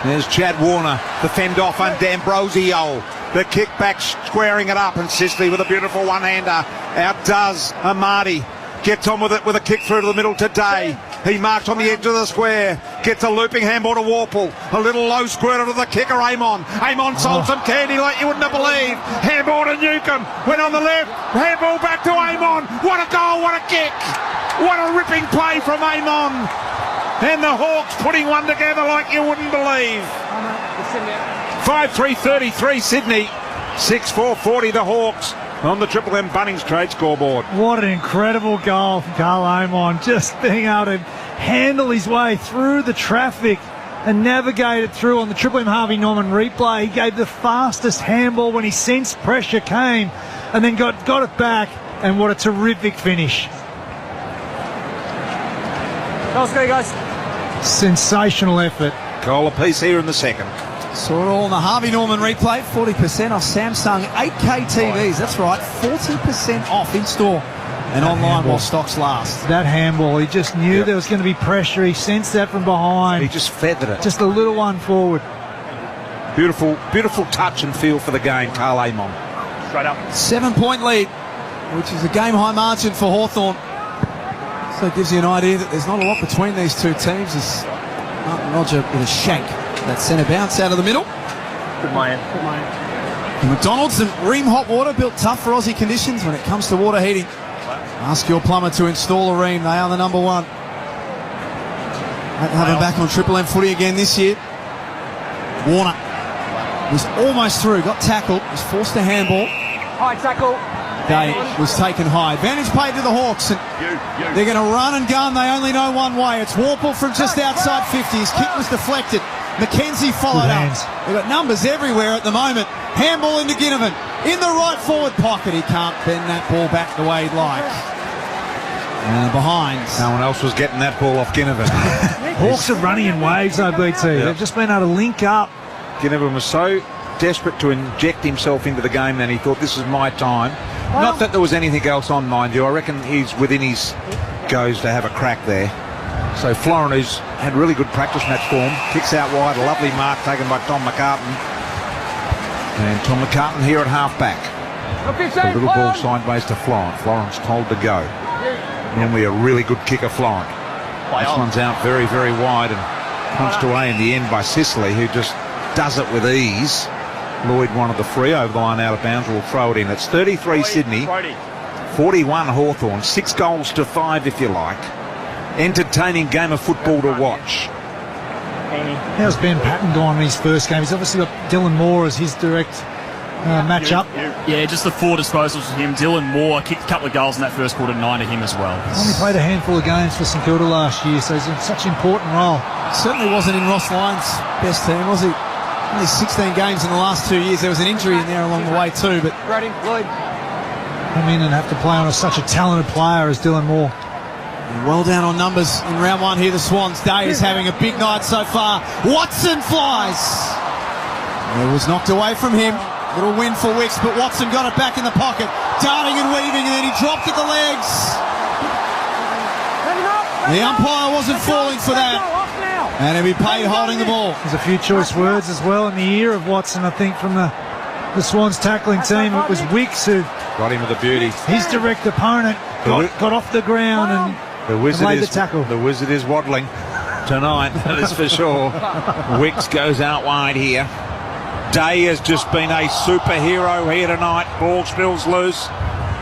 There's Chad Warner, the fend off on D'Ambrosio. The kick back, squaring it up, and Sicily with a beautiful one-hander. Outdoes Amadi. Gets on with it with a kick through to the middle today. He marks on the edge of the square. Gets a looping handball to Warple. A little low squirter to the kicker, Amon. Amon sold some candy like you wouldn't believe. Handball to Newcomb. Went on the left. Handball back to Amon. What a goal, what a kick. What a ripping play from Amon. And the Hawks putting one together like you wouldn't believe. 5-3-33 Sydney. 6-4-40 the Hawks on the Triple M Bunnings trade scoreboard. What an incredible goal from Carl Amon, just being able to handle his way through the traffic and navigate it through on the Triple M Harvey Norman replay. He gave the fastest handball when he sensed pressure came and then got it back, and what a terrific finish. Let's go, guys. Sensational effort. Goal apiece here in the second. Saw it all on the Harvey Norman replay. 40% off Samsung 8K TVs. That's right, 40% off in-store and online while stocks last. That handball, he just knew there was going to be pressure. He sensed that from behind. He just feathered it. Just a little one forward. Beautiful, beautiful touch and feel for the game, Carl Amon. Straight up. 7-point lead, which is a game-high margin for Hawthorn. So it gives you an idea that there's not a lot between these two teams. As Martin Roger with a shank. That centre bounce out of the middle. Good man. McDonald's and Ream Hot Water, built tough for Aussie conditions when it comes to water heating. Ask your plumber to install a Ream. They are the number one. Have him back on Triple M footy again this year. Warner was almost through, got tackled, was forced to handball. High tackle. Day was taken high. Advantage played to the Hawks, and they're going to run and gun. They only know one way. It's Warple from just outside 50. His kick was deflected. McKenzie followed up. They've got numbers everywhere at the moment. Handball into Ginnivan. In the right forward pocket. He can't bend that ball back the way he'd like. And behind. No one else was getting that ball off Ginnivan. Hawks are running in waves, OBT. They've just been able to link up. Ginnivan was so desperate to inject himself into the game then he thought, this is my time. Not that there was anything else on, mind you. I reckon he's within his goes to have a crack there. So Florin, who's had really good practice match form, kicks out wide. A lovely mark taken by Tom McCartan. And Tom McCartan here at half-back. A little ball sideways to Florin. Florin's told to go. Normally a really good kicker, Florin. This one's out very, very wide and punched away in the end by Sicily, who just does it with ease. Lloyd wanted the free over the line out of bounds. We'll throw it in. It's 33 Sydney, 41 Hawthorn. 6 goals to 5, if you like. Entertaining game of football to watch. How's Ben Patton gone in his first game? He's obviously got Dylan Moore as his direct match-up. Yeah, just the 4 disposals for him. Dylan Moore kicked a couple of goals in that first quarter, 9 to him as well. Only played a handful of games for St Kilda last year, so he's in such an important role. Certainly wasn't in Ross Lyon's best team, was he? Only 16 games in the last 2 years. There was an injury in there along the way too, but come in and have to play on such a talented player as Dylan Moore. Well down on numbers in round 1 here. The Swans. Day is having a big night so far. Watson flies. It was knocked away from him. Little win for Wicks, but Watson got it back in the pocket. Darting and weaving, and then he dropped at the legs. The umpire wasn't falling for that. And he'll be paid holding the ball. There's a few choice words as well in the ear of Watson, I think, from the Swans tackling team. It was Wicks who got him with the beauty. His direct opponent got off the ground and laid the tackle. The Wizard is waddling tonight, that is for sure. Wicks goes out wide here. Day has just been a superhero here tonight. Ball spills loose.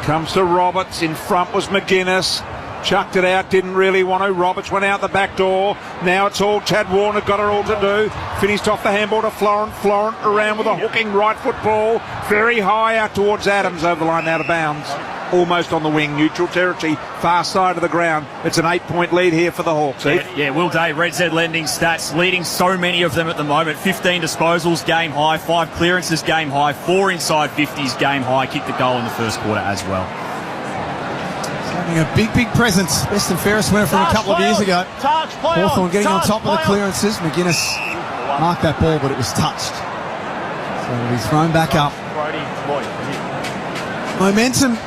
Comes to Roberts. In front was McGuinness. Chucked it out, didn't really want to. Roberts went out the back door. Now it's all Chad Warner got it all to do. Finished off the handball to Florent. Florent around with a hooking right foot ball. Very high out towards Adams, over the line out of bounds. Almost on the wing, neutral territory, far side of the ground. It's an 8-point lead here for the Hawks. Yeah, Will Day, Red Z lending stats, leading so many of them at the moment. 15 disposals, game high. 5 clearances, game high. 4 inside 50s, game high. Kicked the goal in the first quarter as well. Having a big presence. Best and fairest winner from a couple of years ago. Hawthorn getting on top of the clearances. McGuinness marked that ball, but it was touched. So it'll be thrown back up. Momentum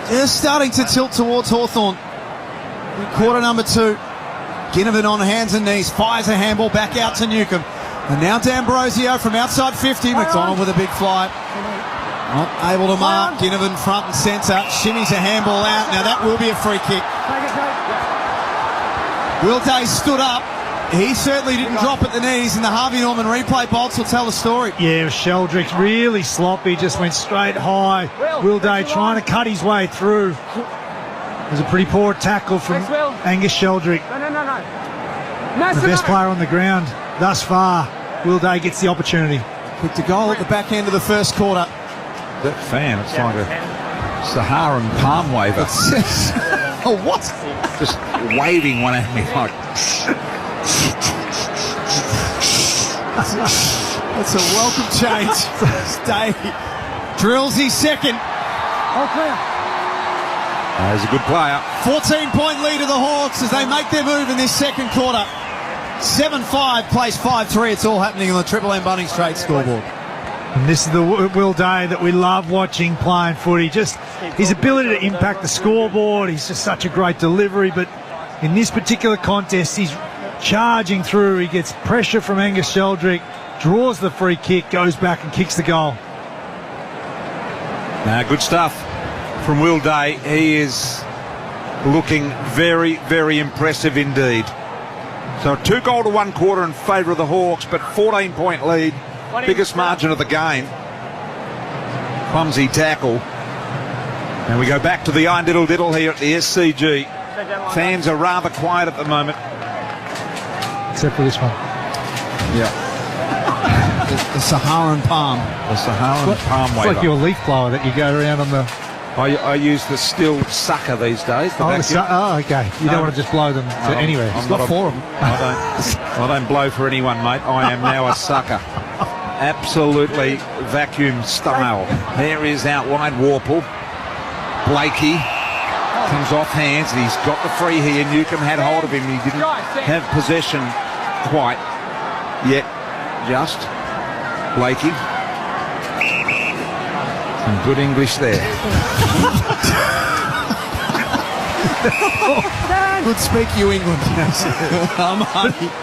just starting to tilt towards Hawthorn. Quarter number 2. Ginnivan on hands and knees. Fires a handball back out to Newcomb. And now D'Ambrosio from outside 50. McDonald with a big fly. Not able to mark. Ginnivan front and centre. Shimmies a handball out. Now that will be a free kick. Will Day stood up. He certainly didn't drop at the knees, and the Harvey Norman replay bolts will tell the story. Yeah, Sheldrick really sloppy, just went straight high. Will Day trying to cut his way through. It was a pretty poor tackle from Angus Sheldrick. No. The best player on the ground thus far. Will Day gets the opportunity. Kicked a goal at the back end of the first quarter. That fan, it's like a Saharan palm waver. Oh, what? Just waving one at me like... That's a welcome change. Day drills his second. All clear. He's a good player. 14-point lead of the Hawks as they make their move in this second quarter. 7-5 plays 5-3. It's all happening on the Triple M Bunnings Trade scoreboard. And this is the Will Day that we love watching playing footy. Just his ability to impact the scoreboard. He's just such a great delivery. But in this particular contest, he's charging through. He gets pressure from Angus Sheldrick, draws the free kick, goes back and kicks the goal. Good stuff from Will Day. He is looking very, very impressive indeed. So 2-goal to 1 quarter in favour of the Hawks, but 14-point lead. Biggest margin of the game. Clumsy tackle. And we go back to the Iron Diddle Diddle here at the SCG. Fans are rather quiet at the moment. Except for this one. Yeah. The Saharan palm. The Saharan palm waver. It's like your leaf blower that you go around on the... I use the still sucker these days. Okay. You don't want to just blow them to anywhere. I'm not for them. I don't blow for anyone, mate. I am now a sucker. Absolutely vacuum style. There is out wide Warple. Blakey comes off hands and he's got the free here. Newcomb had hold of him. He didn't have possession quite yet. Just Blakey. Some good English there. Good speak, you England.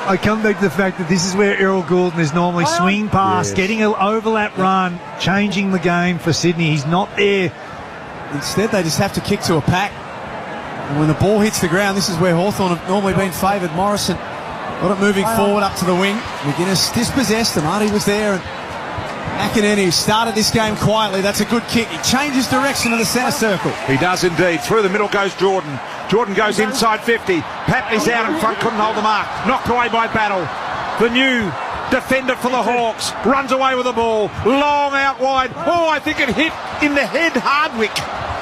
I come back to the fact that this is where Errol Goulden is normally swing pass, getting an overlap run, changing the game for Sydney. He's not there. Instead, they just have to kick to a pack. And when the ball hits the ground, this is where Hawthorn have normally been favoured. Morrison got it moving forward up to the wing. McGuinness dispossessed. Marty was there. And McInerney started this game quietly. That's a good kick. He changes direction to the centre circle. He does indeed. Through the middle goes Jordan. Jordan goes inside 50. Papley's out in front, couldn't hold the mark. Knocked away by Battle. The new defender for the Hawks runs away with the ball. Long out wide. Oh, I think it hit in the head Hardwick.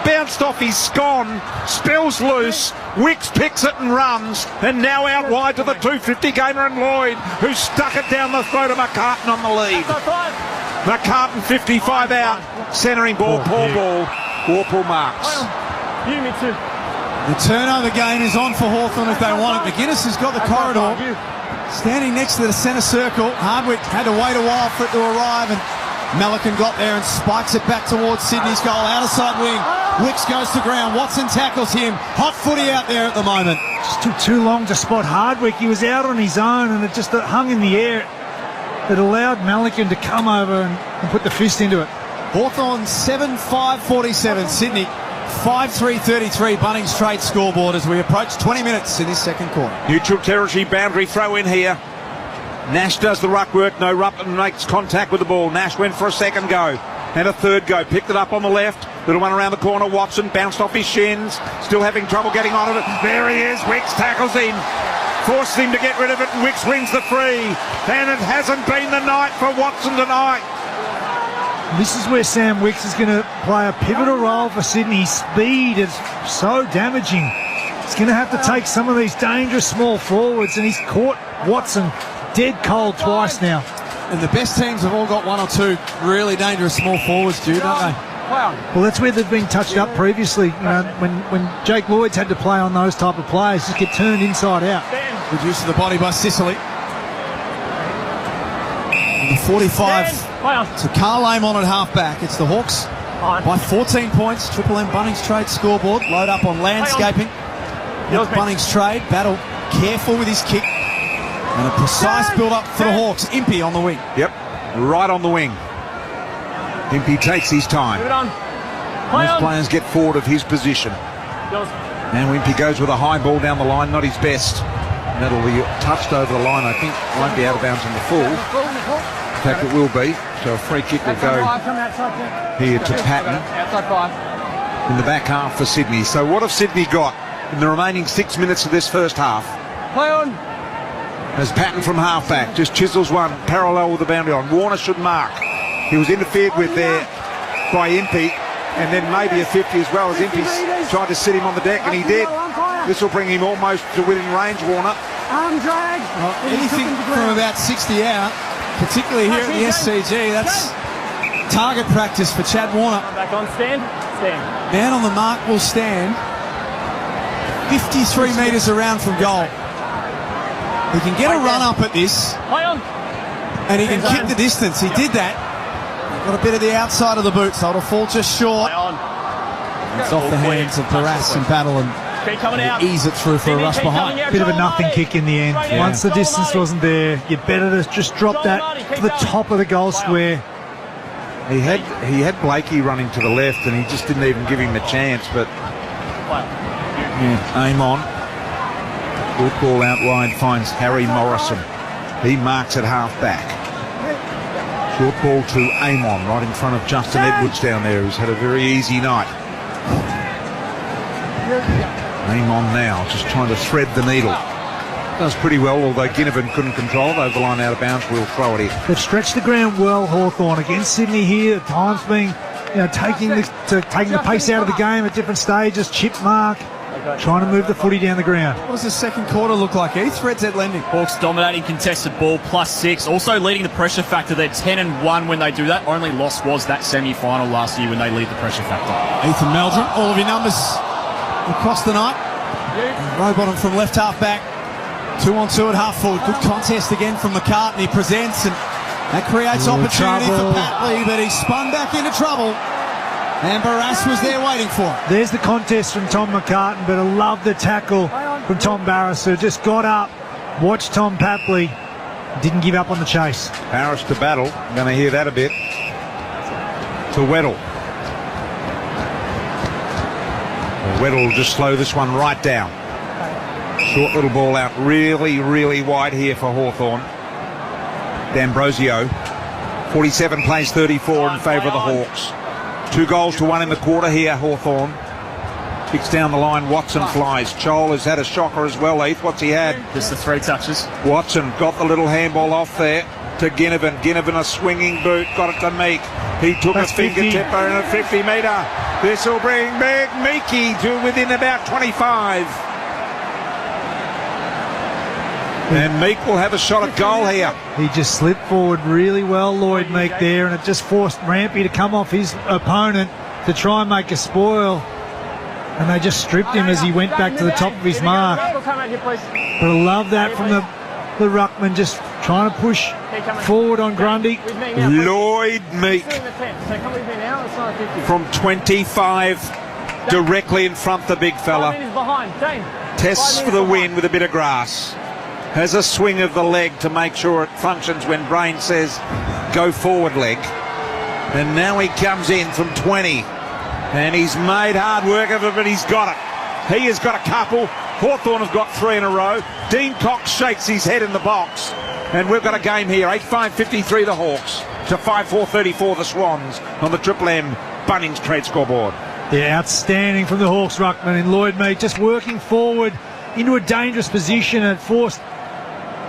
Bounced off his scone. Spills loose. Wicks picks it and runs. And now out wide to the 250 gamer and Lloyd, who stuck it down the throat of McCartan on the lead. McCartan 55 out. Centering ball, poor ball. Warple marks. You, me too. The turnover game is on for Hawthorn if they want it. McGuinness has got the corridor. Standing next to the centre circle. Hardwick had to wait a while for it to arrive, and Melican got there and spikes it back towards Sydney's goal. Outer side wing. Wicks goes to ground. Watson tackles him. Hot footy out there at the moment. Just took too long to spot Hardwick. He was out on his own and it just hung in the air. It allowed Melican to come over and put the fist into it. Hawthorn 7-5-47. Sydney 5-3-33. Bunnings Trade scoreboard as we approach 20 minutes in this second quarter. Neutral territory boundary throw in here. Nash does the ruck work. No Ruppen makes contact with the ball. Nash went for a second go and a third go. Picked it up on the left. Little one around the corner. Watson bounced off his shins. Still having trouble getting onto it. There he is. Wicks tackles him. Forces him to get rid of it, and Wicks wins the free. And it hasn't been the night for Watson tonight. This is where Sam Wicks is going to play a pivotal role for Sydney. Speed is so damaging. He's going to have to take some of these dangerous small forwards, and he's caught Watson dead cold twice now. And the best teams have all got one or two really dangerous small forwards, Jude, don't they? Well, that's where they've been touched up previously. You know, when Jake Lloyd's had to play on those type of players, just get turned inside out. Good use of the body by Sicily. And the 45 to Carl Amon at half-back. It's the Hawks by 14 points. Triple M Bunnings Trade scoreboard. Load up on landscaping. Bunnings Trade. Battle careful with his kick. And a precise build-up for the Hawks. Impey on the wing. Yep, right on the wing. Impey takes his time. Most players get forward of his position. And Impey goes with a high ball down the line, not his best. That'll be touched over the line, I think. Won't be out of bounds in the full. In fact, it will be. So a free kick will go here to Patton in the back half for Sydney. So what have Sydney got in the remaining 6 minutes of this first half? Play on. As Patton from halfback just chisels one parallel with the boundary line. Warner should mark. He was interfered with there by Impey, and then maybe a 50 as well, as Impey tried to sit him on the deck, and he did. This will bring him almost to within range, Warner. Arm drag. Anything from about 60 out, particularly here at the SCG, that's target practice for Chad Warner. Back on, stand. Man on the mark will stand 53 metres around from goal. He can get a run up at this, and he can kick the distance. He did that. Got a bit of the outside of the boot, so it'll fall just short. It's off the hands of Barras and Battle, and ease it through for a rush behind. Bit of a nothing kick in the end. Once the distance wasn't there, you better to just drop that to the top of the goal square. He had Blakey running to the left, and he just didn't even give him a chance. But aim on. Good ball out wide finds Harry Morrison. He marks at half back. Short ball to Amon right in front of Justin Edwards down there, who's had a very easy night. Amon now just trying to thread the needle. Does pretty well, although Ginnivan couldn't control it over the line out of bounds. We'll throw it in. They've stretched the ground well, Hawthorn, against Sydney here. At times being, taking the pace out of the game at different stages. Chip mark, trying to move the footy down the ground. What does the second quarter look like, Heath? Red Z lending. Hawks dominating contested ball, +6. Also leading the pressure factor. They're 10-1 when they do that. Only loss was that semi-final last year when they lead the pressure factor. Ethan Meldrum, all of your numbers across the night. Rowbottom from left half back. 2-on-2 at half forward. Good contest again from McCartan. He presents, and that creates opportunity for Patley, but he's spun back into trouble. And Barras was there waiting for him. There's the contest from Tom McCartan, but I love the tackle from Tom Barras, who just got up, watched Tom Papley, didn't give up on the chase. Barras to Battle. I'm going to hear that a bit. To Weddle. Weddle will just slow this one right down. Short little ball out, really, really wide here for Hawthorn. D'Ambrosio, 47 plays 34 in favour of the Hawks. 2-1 in the quarter here, Hawthorn. Kicks down the line, Watson flies. Chol has had a shocker as well, Heath. What's he had? Just the 3 touches. Watson got the little handball off there to Ginnivan. Ginnivan a swinging boot, got it to Meek. He took a fingertip over a 50 metre. This will bring Big Meekie to within about 25. And Meek will have a shot at goal here. He just slipped forward really well, Lloyd Meek there, and it just forced Rampy to come off his opponent to try and make a spoil. And they just stripped him as he went back to the top of his mark. But I love that from the ruckman, just trying to push forward on Grundy. Lloyd Meek from 25 directly in front the big fella. Tests for the win with a bit of grass. Has a swing of the leg to make sure it functions when Brain says go forward leg. And now he comes in from 20. And he's made hard work of it, but he's got it. He has got a couple. Hawthorn have got 3 in a row. Dean Cox shakes his head in the box. And we've got a game here. 8-5-53 the Hawks to 5-4-34 the Swans on the Triple M Bunnings trade scoreboard. Yeah, outstanding from the Hawks ruckman, and Lloyd Meek just working forward into a dangerous position and forced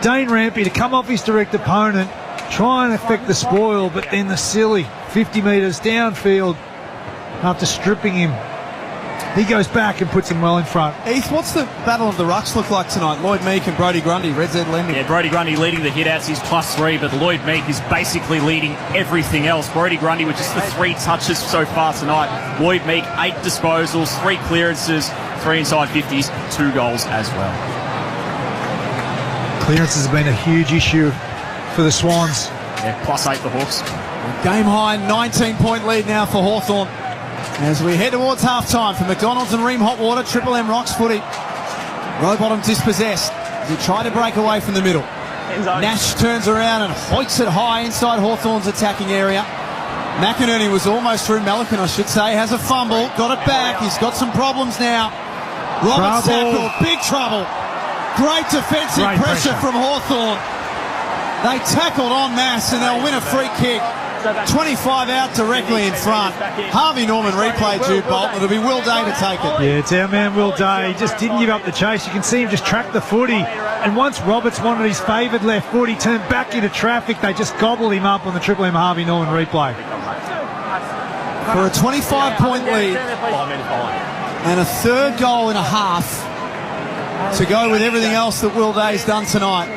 Dane Rampy to come off his direct opponent, try and affect the spoil, but then the silly 50 metres downfield after stripping him. He goes back and puts him well in front. Heath, what's the battle of the rucks look like tonight? Lloyd Meek and Brodie Grundy, Red Z lending. Yeah, Brodie Grundy leading the hit-outs, he's +3, but Lloyd Meek is basically leading everything else. Brodie Grundy with just the 3 touches so far tonight. Lloyd Meek, 8 disposals, 3 clearances, 3 inside 50s, 2 goals as well. Clearance has been a huge issue for the Swans. Yeah, +8 the Hawks. Game high, 19-point lead now for Hawthorn. As we head towards half-time for McDonald's and Ream Hot Water, Triple M Rocks footy. Rowbottom dispossessed as he tried to break away from the middle. Nash turns around and hoiks it high inside Hawthorn's attacking area. McInerney was almost through. Melican, I should say, has a fumble, got it back. He's got some problems now. Roberts tackled, big trouble. Great defensive Great pressure pressure. from Hawthorn. They tackled en masse and they'll win a free kick. 25 out directly in front. Harvey Norman replay, Jude Bolton. It'll be Will Day to take it. Yeah, it's our man Will Day. He just didn't give up the chase. You can see him just track the footy. And once Roberts wanted his favoured left foot, he turned back into traffic. They just gobbled him up on the Triple M Harvey Norman replay. For a 25-point lead and a third goal and a half to go with everything else that Will Day's done tonight.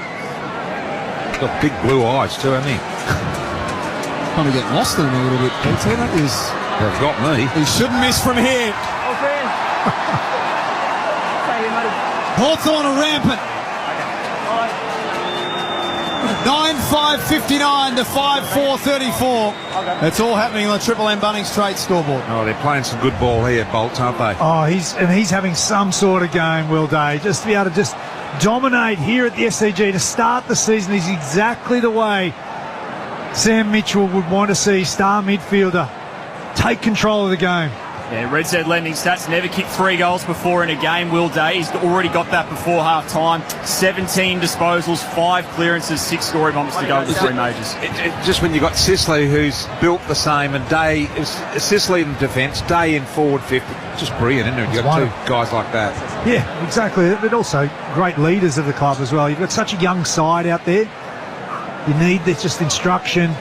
Got big blue eyes too, hasn't he? Kind of get lost in him a little bit, Peter. They've got me. He shouldn't miss from here. Hawthorn are rampant. 9-5-59 to 5-4-34. It's all happening on the Triple M Bunnings trade scoreboard. Oh, they're playing some good ball here, Bolts, aren't they? Oh, he's having some sort of game, Will Day. Just to be able to just dominate here at the SCG to start the season is exactly the way Sam Mitchell would want to see star midfielder take control of the game. Yeah, Red Z lending stats, never kicked 3 goals before in a game, Will Day. He's already got that before half-time. 17 disposals, 5 clearances, 6 scoring bombs to go with the 3 majors. Just when you got Sisley, who's built the same, and Day, Sisley in defence, Day in forward 50. Just brilliant, isn't it? You've got 2 guys like that. Yeah, exactly. But also great leaders of the club as well. You've got such a young side out there. You need this just instruction.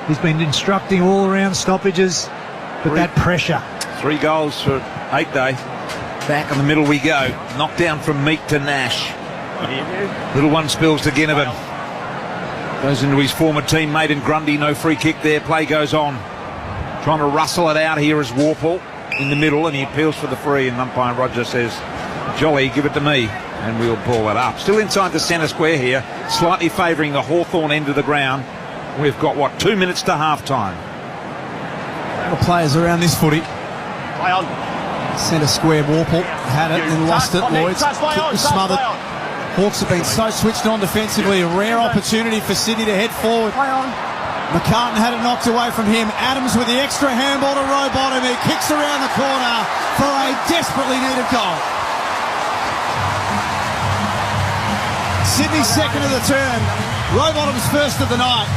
He's been instructing all around stoppages, but that pressure. 3 goals for 8 Day. Back in the middle we go. Knocked down from Meek to Nash. Little one spills to Ginnivan. Goes into his former teammate in Grundy. No free kick there. Play goes on. Trying to rustle it out here is Warple in the middle, and he appeals for the free, and umpire Roger says, "Jolly, give it to me." And we'll ball it up. Still inside the centre square here. Slightly favouring the Hawthorn end of the ground. We've got, 2 minutes to half-time. The players around this footy. Play on. Centre square, Warple had it and lost it. Lloyd's kick was smothered. Hawks have been so switched on defensively. A rare opportunity for Sydney to head forward. McCartan had it knocked away from him. Adams with the extra handball to Rowbottom. He kicks around the corner for a desperately needed goal. Sydney's second of the turn. Rowbottom's first of the night.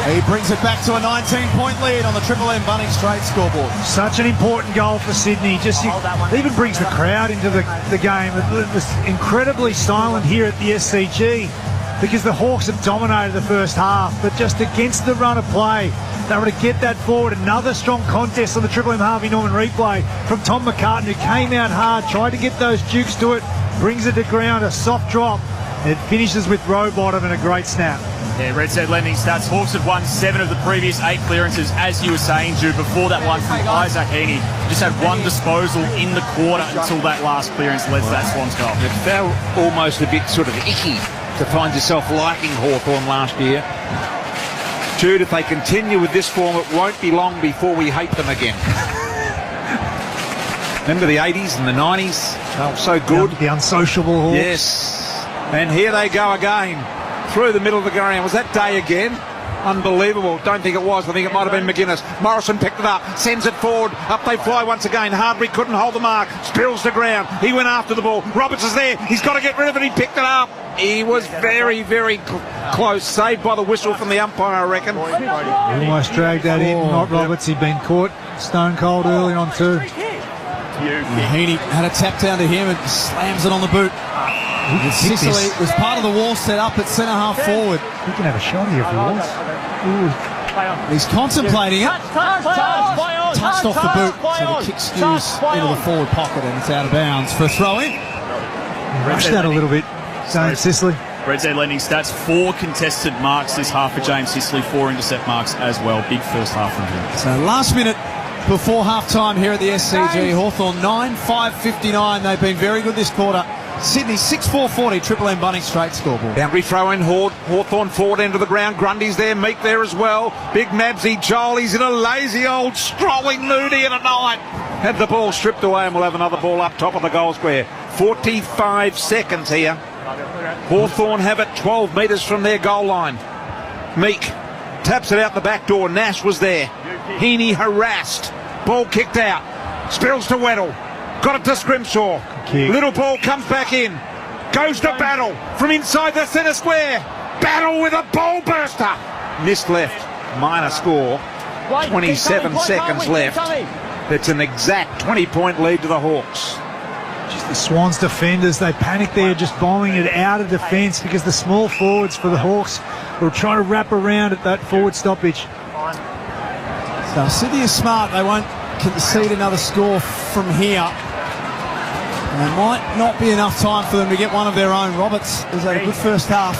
He brings it back to a 19-point lead on the Triple M Bunnings trade scoreboard. Such an important goal for Sydney. Even brings the crowd into the game. It was incredibly silent here at the SCG because the Hawks have dominated the first half, but just against the run of play, they were to get that forward. Another strong contest on the Triple M Harvey Norman replay from Tom McCartan, who came out hard, tried to get those dukes to it, brings it to ground, a soft drop. It finishes with Rowbottom and a great snap. Yeah, Red Z lending stats. Hawks had won 7 of the previous 8 clearances, as you were saying, Jude. Before that one from Isaac Heaney, just had 1 disposal in the quarter until that last clearance led to that Swans goal. It felt almost a bit sort of icky to find yourself liking Hawthorn last year. Jude, if they continue with this form, it won't be long before we hate them again. Remember the 80s and the 90s? They were so good. The unsociable Hawks. Yes. And here they go again. Through the middle of the ground. Was that Day again? Unbelievable. Don't think it was. I think it might have been McGuinness. Morrison picked it up, sends it forward. Up they fly once again. Hardbury couldn't hold the mark. Spills to ground. He went after the ball. Roberts is there. He's got to get rid of it. He picked it up. He was very, very close. Saved by the whistle from the umpire, I reckon. Almost dragged that in. Not Roberts. He'd been caught stone cold early on too. Heaney had a tap down to him and slams it on the boot. Sicily was part of the wall set up at centre half forward. He can have a shot here if he wants. He's contemplating it. Touched off the boot, so the kick skews into the forward pocket and it's out of bounds for a throw in. Rushed that a little bit, saying Sicily. Red Z lending stats. 4 contested marks this half for James Sicily, 4 intercept marks as well. Big first half from him. So last minute before half time here at the SCG. Hawthorn 9-5-59. They've been very good this quarter. Sydney 6-4-40, Triple M Bunnings straight scoreboard. Boundary throw in, Hawthorn forward end of the ground. Grundy's there, Meek there as well. Big Mabsy, Joel, he's in a lazy old strolling moody in a night. Had the ball stripped away and we'll have another ball up top of the goal square. 45 seconds here. Hawthorn have it 12 metres from their goal line. Meek taps it out the back door. Nash was there. Heaney harassed. Ball kicked out. Spills to Weddle. Got it to Scrimshaw. Little ball comes back in. Goes to Battle from inside the centre square. Battle with a ball burster. Missed left. Minor score. 27 seconds left. It's an exact 20-point lead to the Hawks. Just the Swans defenders, they panic there, just bombing it out of defence because the small forwards for the Hawks will try to wrap around at that forward stoppage. So Sydney is smart. They won't concede another score from here. And there might not be enough time for them to get one of their own. Roberts has had a good first half.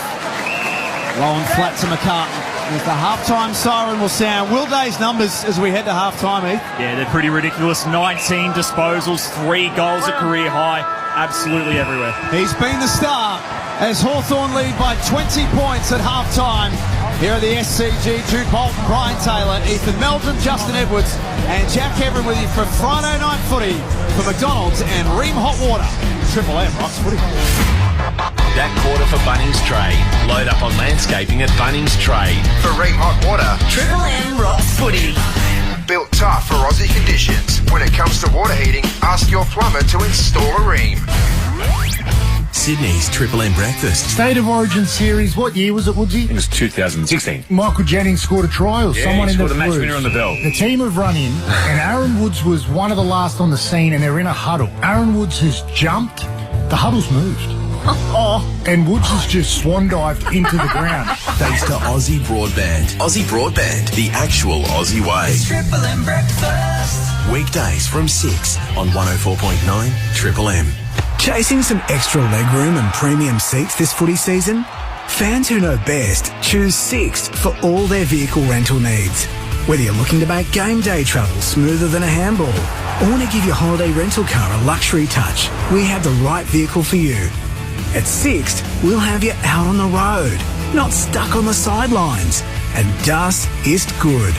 Low and flat to McCartan. As the halftime siren will sound. Will Day's numbers as we head to halftime, Heath? Yeah, they're pretty ridiculous. 19 disposals, 3 goals at career high. Absolutely everywhere. He's been the star as Hawthorn lead by 20 points at halftime. Here are the SCG, Jude, Bolton, Brian Taylor, Ethan Meldrum, Justin Edwards and Jack Heverin with you for Friday Night Footy for McDonald's and Ream Hot Water. Triple M Rocks Footy. That quarter for Bunnings Trade. Load up on landscaping at Bunnings Trade. For Ream Hot Water, Triple M Rocks Footy. built tough for Aussie conditions. When it comes to water heating, ask your plumber to install a Ream. Sydney's Triple M breakfast. State of Origin series, what year was it, Woodsy? It was 2016. Michael Jennings scored a try, or someone in the scored a match Blues. winner on the bell. The team have run in, and Aaron Woods was one of the last on the scene, and they're in a huddle. Aaron Woods has jumped, the huddle's moved. And Woods has just swan dived into the ground. Thanks to Aussie Broadband. Aussie Broadband, the actual Aussie way. Triple M breakfast. Weekdays from 6 on 104.9 Triple M. Chasing some extra legroom and premium seats this footy season? Fans who know best choose Sixt for all their vehicle rental needs. Whether you're looking to make game day travel smoother than a handball or want to give your holiday rental car a luxury touch, we have the right vehicle for you. At Sixt, we'll have you out on the road, not stuck on the sidelines. And das ist good.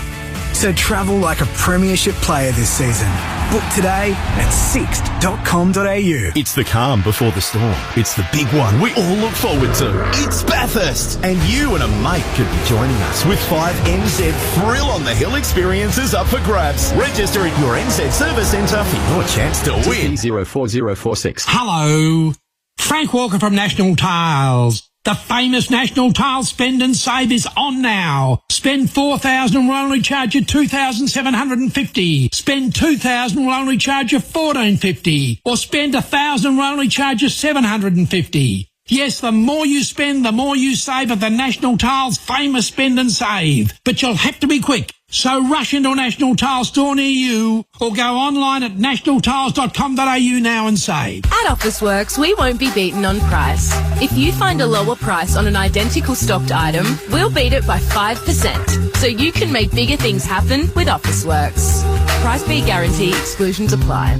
So travel like a premiership player this season. Book today at sixt.com.au. It's the calm before the storm. It's the big one we all look forward to. It's Bathurst. And you and a mate could be joining us with 5 NZ Thrill on the Hill experiences up for grabs. Register at your NZ Service Centre for your chance to win. 04046. Hello. Frank Walker from National Tiles. The famous National Tiles Spend and Save is on now. Spend $4,000 and we'll only charge you $2,750. Spend $2,000 and we'll only charge you $1,450. Or spend $1,000 and we'll only charge you $750. Yes, the more you spend, the more you save at the National Tiles famous Spend and Save. But you'll have to be quick. So rush into a National Tiles store near you or go online at nationaltiles.com.au now and save. At Officeworks, we won't be beaten on price. If you find a lower price on an identical stocked item, we'll beat it by 5%. So you can make bigger things happen with Officeworks. Price beat guarantee, exclusions apply.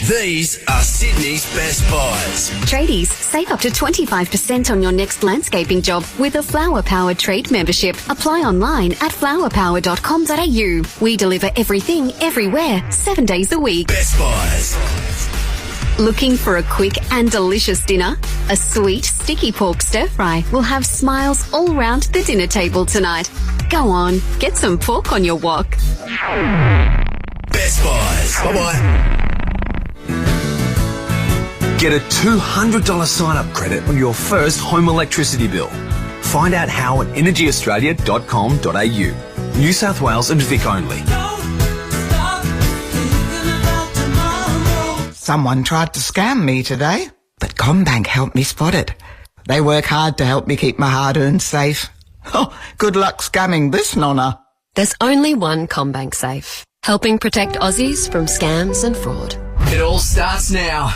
These are Sydney's best buys. Tradies, save up to 25% on your next landscaping job with a flower-powered trade membership. Apply online at flowerpower.com.au. We deliver everything, everywhere, 7 days a week. Best buys. Looking for a quick and delicious dinner? A sweet, sticky pork stir-fry will have smiles all round the dinner table tonight. Go on, get some pork on your wok. Best buys. Bye-bye. Get a $200 sign-up credit on your first home electricity bill. Find out how at energyaustralia.com.au. New South Wales and Vic only. Someone tried to scam me today, but CommBank helped me spot it. They work hard to help me keep my hard-earned safe. Oh, good luck scamming this nonna. There's only one CommBank safe, helping protect Aussies from scams and fraud. It all starts now.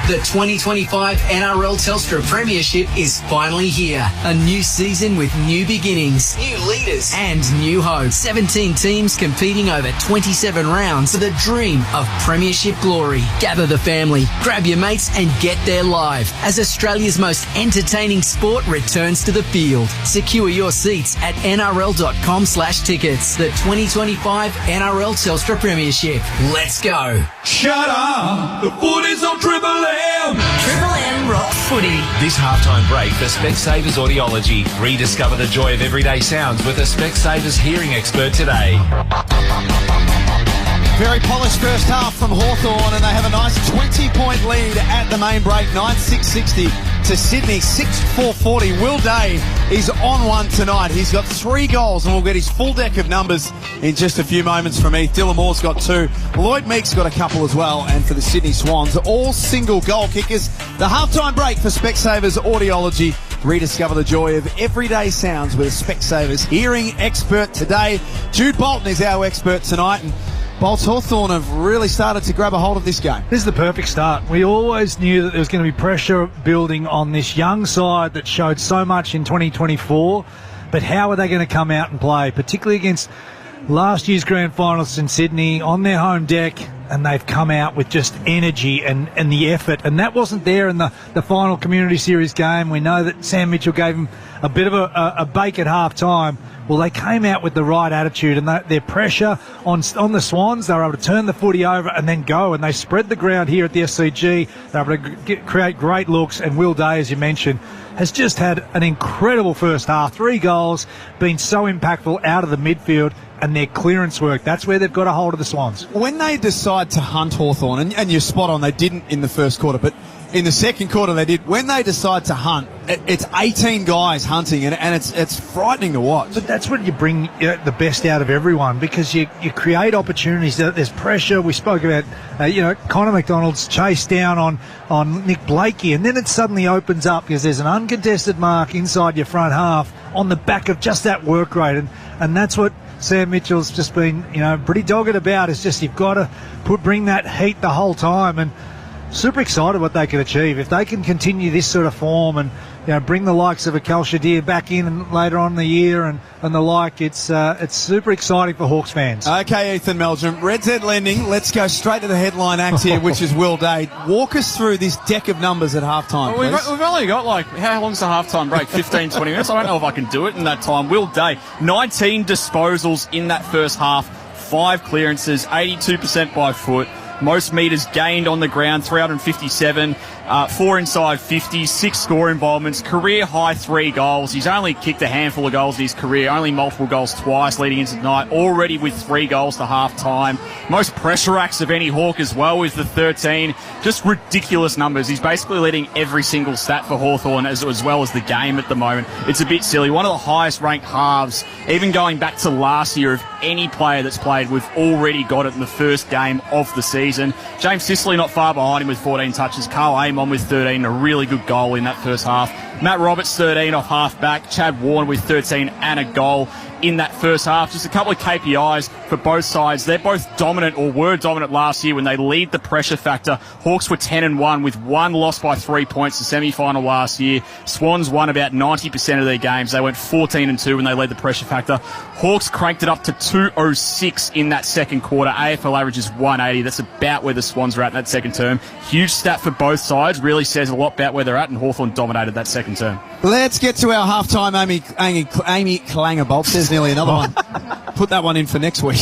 The 2025 NRL Telstra Premiership is finally here. A new season with new beginnings, new leaders and new hope. 17 teams competing over 27 rounds for the dream of Premiership glory. Gather the family, grab your mates and get there live as Australia's most entertaining sport returns to the field. Secure your seats at nrl.com/tickets. The 2025 NRL Telstra Premiership. Let's go. Shut up! The footy's on Triple M! Triple M Rocks Footy. This halftime break for Specsavers Audiology. Rediscover the joy of everyday sounds with a Specsavers hearing expert today. Very polished first half from Hawthorn, and they have a nice 20-point lead at the main break, 9-6-60 to Sydney, 6-4-40. Will Day is on one tonight. He's got 3 goals, and we'll get his full deck of numbers in just a few moments from Heath. Dylan Moore's got 2. Lloyd Meek's got a couple as well, and for the Sydney Swans, all single goal kickers. The halftime break for Specsavers Audiology. Rediscover the joy of everyday sounds with a Specsavers hearing expert today. Jude Bolton is our expert tonight, and Bolts Hawthorn have really started to grab a hold of this game. This is the perfect start. We always knew that there was going to be pressure building on this young side that showed so much in 2024, but how are they going to come out and play, particularly against last year's grand finalists in Sydney on their home deck? And they've come out with just energy and the effort. And that wasn't there in the final Community Series game. We know that Sam Mitchell gave them a bit of a bake at half-time. Well, they came out with the right attitude, and their pressure on the Swans, they were able to turn the footy over and then go, and they spread the ground here at the SCG. They were able to create great looks, and Will Day, as you mentioned, has just had an incredible first half. 3 goals, been so impactful out of the midfield, and their clearance work, that's where they've got a hold of the Swans. When they decide to hunt Hawthorn, and you're spot on, they didn't in the first quarter, but in the second quarter they did. When they decide to hunt, it's 18 guys hunting, and it's frightening to watch. But that's when you bring the best out of everyone, because you create opportunities. There's pressure. We spoke about Connor McDonald's chase down on Nick Blakey, and then it suddenly opens up because there's an uncontested mark inside your front half on the back of just that work rate, and that's what Sam Mitchell's just been pretty dogged about. Is just you've got to bring that heat the whole time, and super excited what they can achieve if they can continue this sort of form and bring the likes of a Cal Shadir back in later on in the year and the like. It's super exciting for Hawks fans. Okay, Ethan Meldrum, Red Z Lending. Let's go straight to the headline act here, which is Will Day. Walk us through this deck of numbers at halftime. Well, we've only got how long's the halftime break? 15, 20 minutes. I don't know if I can do it in that time. Will Day, 19 disposals in that first half, 5 clearances, 82% by foot. Most metres gained on the ground, 357, 4 inside 50, 6 score involvements, career high 3 goals. He's only kicked a handful of goals in his career, only multiple goals twice leading into tonight, already with 3 goals to half time. Most pressure acts of any Hawk as well with the 13. Just ridiculous numbers. He's basically leading every single stat for Hawthorn as well as the game at the moment. It's a bit silly. One of the highest ranked halves, even going back to last year, of any player that's played. We've already got it in the first game of the season. James Sicily not far behind him with 14 touches. Carl Amon with 13, a really good goal in that first half. Matt Roberts 13 off half back. Chad Warner with 13 and a goal in that first half. Just a couple of KPIs for both sides. They're both dominant, or were dominant last year when they lead the pressure factor. Hawks were 10-1 with 1 loss by 3 points, the semi-final last year. Swans won about 90% of their games. They went 14-2 when they led the pressure factor. Hawks cranked it up to 206 in that second quarter. AFL average is 180. That's about where the Swans were at in that second term. Huge stat for both sides. Really says a lot about where they're at, and Hawthorn dominated that second term. Let's get to our halftime Amy Clanger Bolts. There's nearly another one. Put that one in for next week.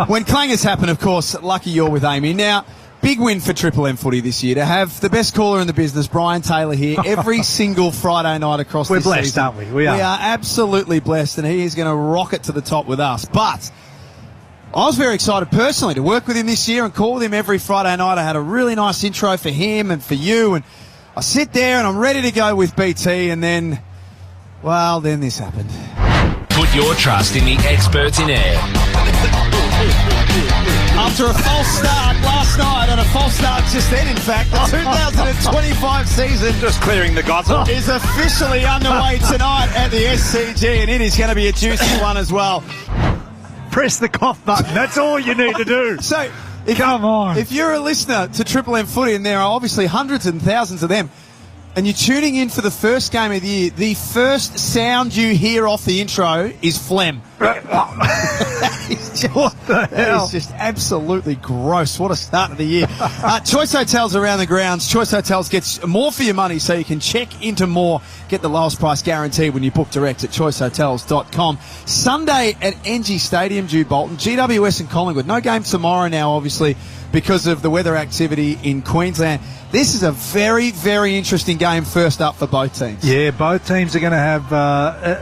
When clangers happen, of course, lucky you're with Amy. Now, big win for Triple M footy this year to have the best caller in the business, Brian Taylor, here every single Friday night across this season. We're blessed, aren't we? We are absolutely blessed, and he is going to rocket to the top with us. But I was very excited personally to work with him this year and call with him every Friday night. I had a really nice intro for him and for you, and I sit there and I'm ready to go with BT, and then this happened. Put your trust in the experts in air. After a false start last night and a false start just then, in fact, the 2025 season, just clearing the guzzle, is officially underway tonight at the SCG, and it is going to be a juicy one as well. Press the cough button. That's all you need to do. So, come on. If you're a listener to Triple M footy, and there are obviously hundreds and thousands of them, and you're tuning in for the first game of the year, the first sound you hear off the intro is phlegm. What the hell? It's just absolutely gross. What a start of the year. Choice Hotels around the grounds. Choice Hotels gets more for your money, so you can check into more. Get the lowest price guaranteed when you book direct at choicehotels.com. Sunday at NG Stadium, Jude Bolton. GWS and Collingwood. No game tomorrow now, obviously, because of the weather activity in Queensland. This is a very, very interesting game first up for both teams. Yeah, both teams are going to have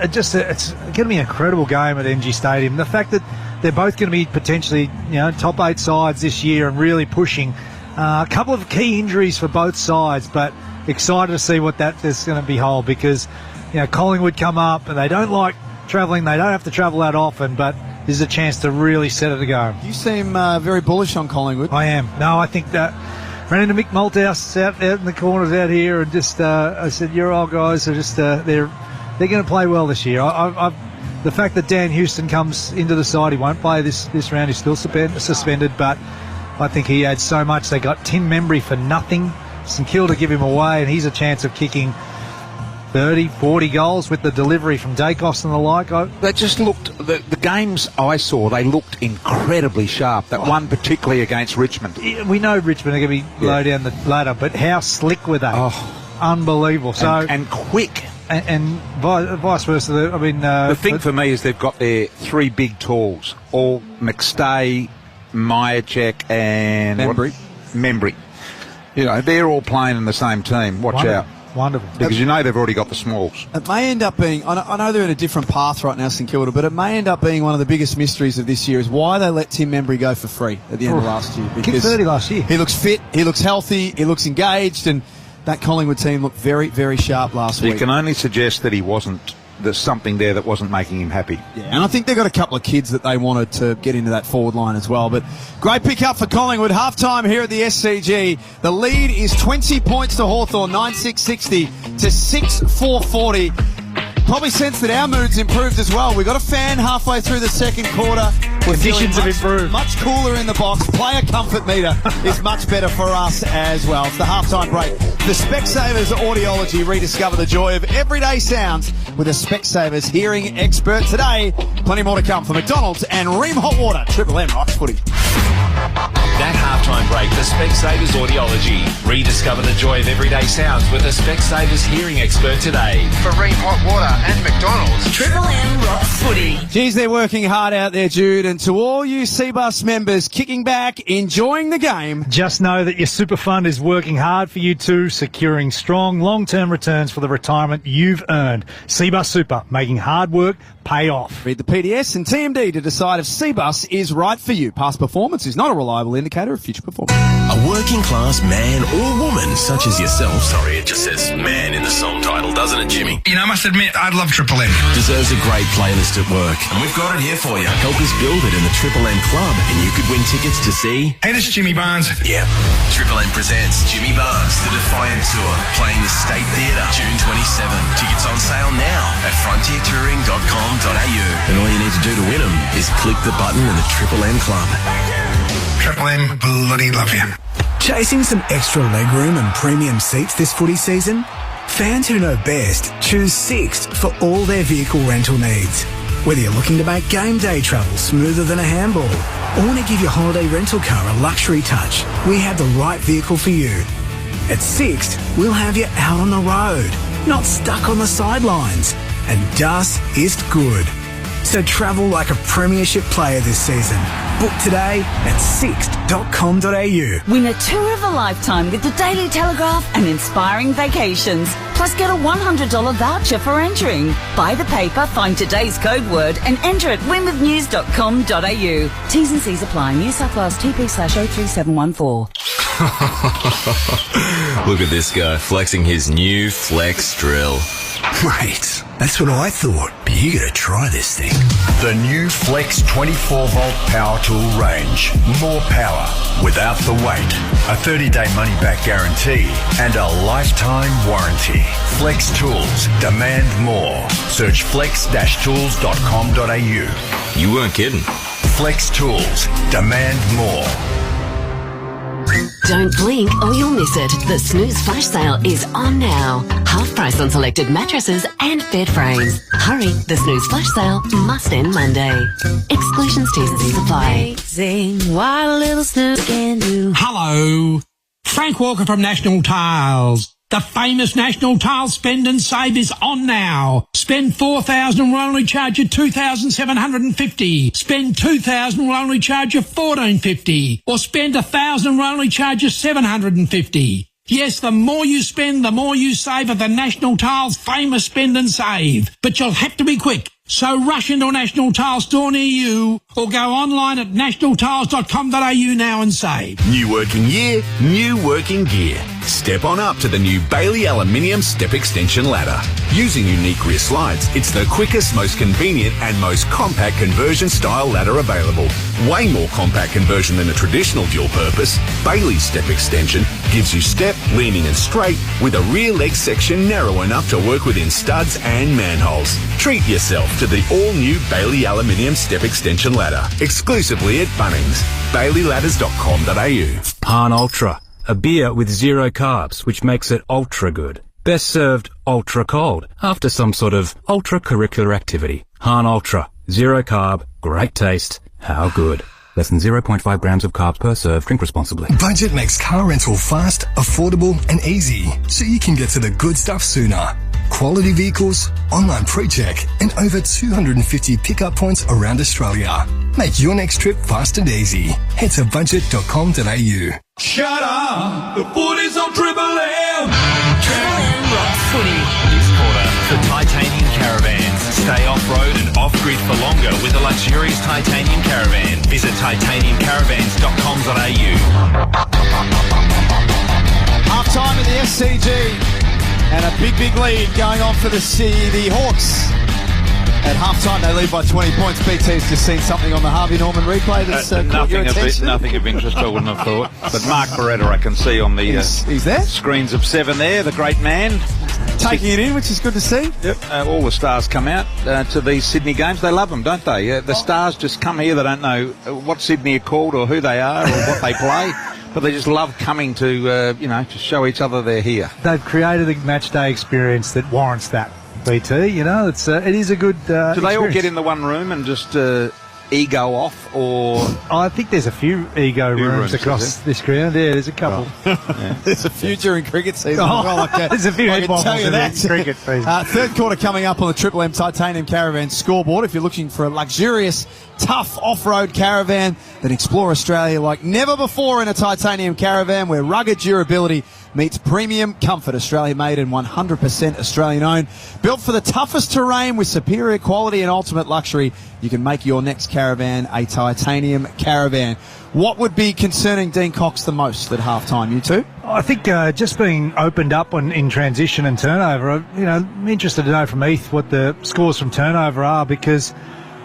it's going to be an incredible game at NG Stadium. The fact that they're both going to be potentially, top 8 sides this year and really pushing. A couple of key injuries for both sides, but excited to see what that is going to behold because, Collingwood come up and they don't like travelling. They don't have to travel that often, but this is a chance to really set it a go. You seem very bullish on Collingwood. I am. No, I think that ran into Mick Malthouse out in the corners out here and just I said, your old guys are just they're going to play well this year. The fact that Dan Houston comes into the side, he won't play this round. He's still suspended, but I think he adds so much. They got Tim Membry for nothing. St Kilda give him away, and he's a chance of kicking 30, 40 goals with the delivery from Dacos and the like. They just looked, the games I saw, they looked incredibly sharp. That one particularly against Richmond. We know Richmond are going to be low down the ladder, but how slick were they? Unbelievable. And quick. And vice versa. The thing for me is they've got their 3 big talls, all McStay, Myercheck and Membry. They're all playing in the same team. Watch out. Wonderful. Because they've already got the smalls. It may end up being, I know they're in a different path right now, St Kilda, but it may end up being one of the biggest mysteries of this year is why they let Tim Membry go for free at the end of last year. Kicked 30 last year. He looks fit, he looks healthy, he looks engaged, and that Collingwood team looked very, very sharp last week. You can only suggest that there's something there that wasn't making him happy. Yeah, and I think they've got a couple of kids that they wanted to get into that forward line as well. But great pick up for Collingwood. Half-time here at the SCG. The lead is 20 points to Hawthorn, 9-6-60 to 6-4-40. Probably sense that our mood's improved as well. We got a fan halfway through the second quarter. Conditions have improved. Much cooler in the box. Player comfort meter is much better for us as well. It's the halftime break. The Specsavers Audiology. Rediscover the joy of everyday sounds with a Specsavers hearing expert today. Plenty more to come for McDonald's and Ream Hot Water. Triple M Rocks Footy. That halftime break, the Specsavers Audiology. Rediscover the joy of everyday sounds with a Specsavers hearing expert today. For Ream Hot Water and McDonald's. Triple M Rocks Footy. Geez, they're working hard out there, Jude. And to all you CBUS members kicking back, enjoying the game, just know that your super fund is working hard for you too, securing strong long-term returns for the retirement you've earned. CBUS Super, making hard work pay off. Read the PDS and TMD to decide if CBUS is right for you. Past performance is not a reliable indicator of future performance. A working class man or woman such as yourself, sorry, it just says man in the song title, doesn't it, Jimmy? I must admit, I love Triple M. Deserves a great playlist at work. And we've got it here for you. Help us build it in the Triple M Club and you could win tickets to see... Hey, this is Jimmy Barnes. Yep. Triple M presents Jimmy Barnes, the Defiant Tour, playing the State Theatre, June 27. Tickets on sale now at frontiertouring.com.au. And all you need to do to win them is click the button in the Triple M Club. Triple M, bloody love you. Chasing some extra legroom and premium seats this footy season? Fans who know best choose Sixt for all their vehicle rental needs. Whether you're looking to make game day travel smoother than a handball or want to give your holiday rental car a luxury touch, we have the right vehicle for you. At Sixt, we'll have you out on the road, not stuck on the sidelines. And das ist good. So travel like a premiership player this season. Book today at sixt.com.au. Win a tour of a lifetime with the Daily Telegraph and Inspiring Vacations. Plus get a $100 voucher for entering. Buy the paper, find today's code word and enter at winwithnews.com.au. T's and C's apply. New South Wales TP/03714. Look at this guy flexing his new Flex drill. Mate, that's what I thought, but you gotta try this thing. The new Flex 24-volt power tool range. More power without the weight. A 30-day money-back guarantee and a lifetime warranty. Flex Tools. Demand more. Search flex-tools.com.au. You weren't kidding. Flex Tools. Demand more. Don't blink or you'll miss it. The Snooze Flash Sale is on now. Half price on selected mattresses and bed frames. Hurry, the Snooze Flash Sale must end Monday. Exclusions, T's and C's apply. Amazing what a little snooze can do. Hello. Frank Walker from National Tiles. The famous National Tiles Spend and Save is on now. Spend $4,000 and we'll only charge you $2,750. Spend $2,000 and we'll only charge you $1,450. Or spend $1,000 and we'll only charge you $750. Yes, the more you spend, the more you save at the National Tiles famous Spend and Save. But you'll have to be quick, So rush into a National Tile store near you or go online at nationaltiles.com.au now and save. New working year, new working gear. Step on up to the new Bailey Aluminium Step Extension Ladder. Using unique rear slides, it's the quickest, most convenient and most compact conversion style ladder available. Way more compact conversion than a traditional dual purpose. Bailey's Step Extension gives you step, leaning and straight with a rear leg section narrow enough to work within studs and manholes. Treat yourself to the all-new Bailey Aluminium Step Extension Ladder, exclusively at Bunnings. BaileyLadders.com.au. Han Ultra, a beer with 0 carbs, which makes it ultra good. Best served ultra cold, after some sort of ultra-curricular activity. Han Ultra, 0 carb, great taste, how good. Less than 0.5 grams of carbs per serve. Drink responsibly. Budget makes car rental fast, affordable and easy, so you can get to the good stuff sooner. Quality vehicles, online pre-check and over 250 pickup points around Australia. Make your next trip fast and easy. Head to budget.com.au. Shut up! The footy's on Triple M! Triple M Rocks Footy. This quarter for Titanium Caravans. Stay off-road and off-grid for longer with a luxurious Titanium Caravan. Visit titaniumcaravans.com.au. Half-time at the SCG. And a big lead going on for the Hawks. At half-time, they lead by 20 points. BT's just seen something on the Harvey Norman replay that's caught your attention. Nothing of interest, I wouldn't have thought. But Mark Beretta, I can see on the he's there? Screens of 7 there, the great man. Taking it in, which is good to see. Yep, all the stars come out to these Sydney games. They love them, don't they? The stars just come here. They don't know what Sydney are called or who they are or what they play. But they just love coming to, to show each other they're here. They've created a match day experience that warrants that, BT. It is a good Do they experience. all get in the one room and just ego off, or...? I think there's a few ego rooms across this ground. Yeah, there's a couple. There's a few during cricket season. There's a few I head can tell bobbles you in that. the cricket season. Third quarter coming up on the Triple M Titanium Caravan scoreboard. If you're looking for a luxurious, tough off-road caravan, then explore Australia like never before in a Titanium Caravan, where rugged durability meets premium comfort. Australia made and 100% Australian owned. Built for the toughest terrain with superior quality and ultimate luxury, you can make your next caravan a Titanium Caravan. What would be concerning Dean Cox the most at halftime, you two? I think just being opened up in transition and turnover. I'm interested to know from Heath what the scores from turnover are, because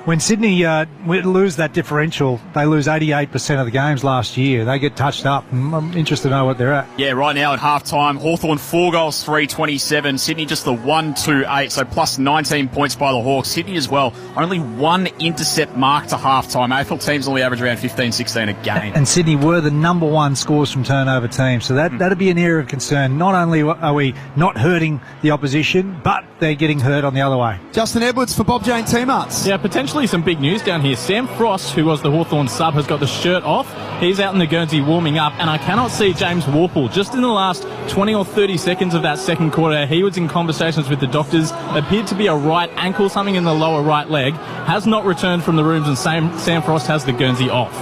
when Sydney lose that differential, they lose 88% of the games last year. They get touched up. I'm interested to know what they're at. Yeah, right now at half-time, Hawthorn 4 goals, 3-27. Sydney just the 1-2-8, so plus 19 points by the Hawks. Sydney as well, only one intercept mark to half-time. AFL teams only average around 15-16 a game. And Sydney were the number one scores from turnover team, so that'd be an area of concern. Not only are we not hurting the opposition, but they're getting hurt on the other way. Justin Edwards for Bob Jane T-Marts. Yeah, potentially some big news down here. Sam Frost, who was the Hawthorn sub, has got the shirt off. He's out in the Guernsey warming up, and I cannot see James Warple. Just in the last 20 or 30 seconds of that second quarter, he was in conversations with the doctors. Appeared to be a right ankle, something in the lower right leg. Has not returned from the rooms, and Sam Frost has the Guernsey off.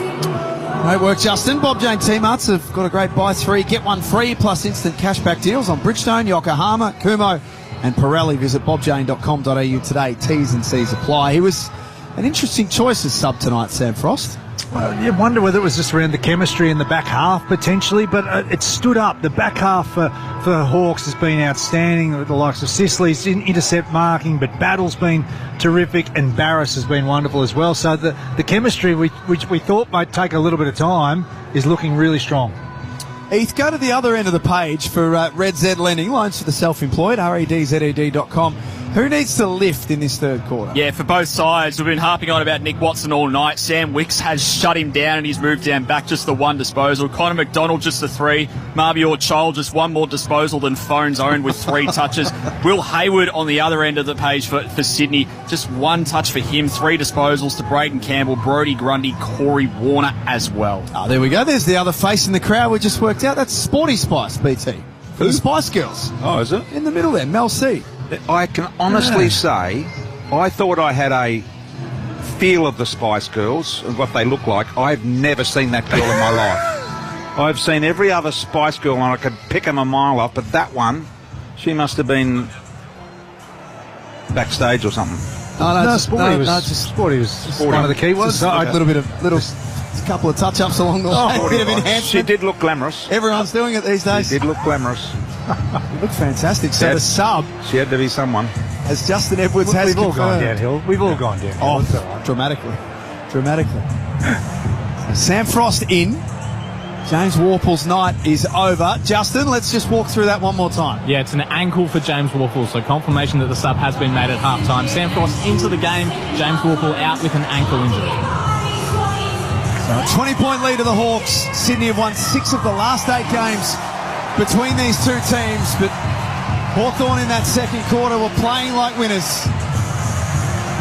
Great work, Justin. Bob Jane T-Marts have got a great buy 3, get 1 free, plus instant cashback deals on Bridgestone, Yokohama, Kumo and Pirelli. Visit bobjane.com.au today. T's and C's apply. He was an interesting choice as sub tonight, Sam Frost. Well, you wonder whether it was just around the chemistry in the back half, potentially, but it stood up. The back half for Hawks has been outstanding, with the likes of Sicily's intercept marking, but Battle's been terrific, and Barris has been wonderful as well. So the chemistry, which we thought might take a little bit of time, is looking really strong. Heath, go to the other end of the page for Red Z Lending, loans for the self-employed, redzed.com. Who needs to lift in this third quarter? Yeah, for both sides. We've been harping on about Nick Watson all night. Sam Wicks has shut him down and he's moved down back, just the 1 disposal. Connor McDonald just the 3. Marbior Child just 1 more disposal than Phone's own with 3 touches. Will Hayward on the other end of the page for Sydney. Just 1 touch for him. 3 disposals to Braden Campbell, Brodie Grundy, Corey Warner as well. Oh, there we go. There's the other face in the crowd we just worked out. That's Sporty Spice, BT. For the Spice Girls. Oh, is it? In the middle there, Mel C. I can honestly say, I thought I had a feel of the Spice Girls and what they look like. I've never seen that girl in my life. I've seen every other Spice Girl and I could pick them a mile off, but that one, she must have been backstage or something. Sporty was one of the key ones. A couple of touch-ups along the way. A bit of enhancement. She did look glamorous. Everyone's doing it these days. She did look glamorous. Looked fantastic. So the sub, she had to be someone. as Justin Edwards has We've all confirmed. gone downhill. We've all gone downhill. Dramatically. Sam Frost in. James Warple's night is over. Justin, let's just walk through that one more time. Yeah, it's an ankle for James Warple, so confirmation that the sub has been made at half-time. Sam Frost into the game, James Warple out with an ankle injury. So a 20-point lead to the Hawks. Sydney have won 6 of the last 8 games between these two teams, but Hawthorn in that second quarter were playing like winners.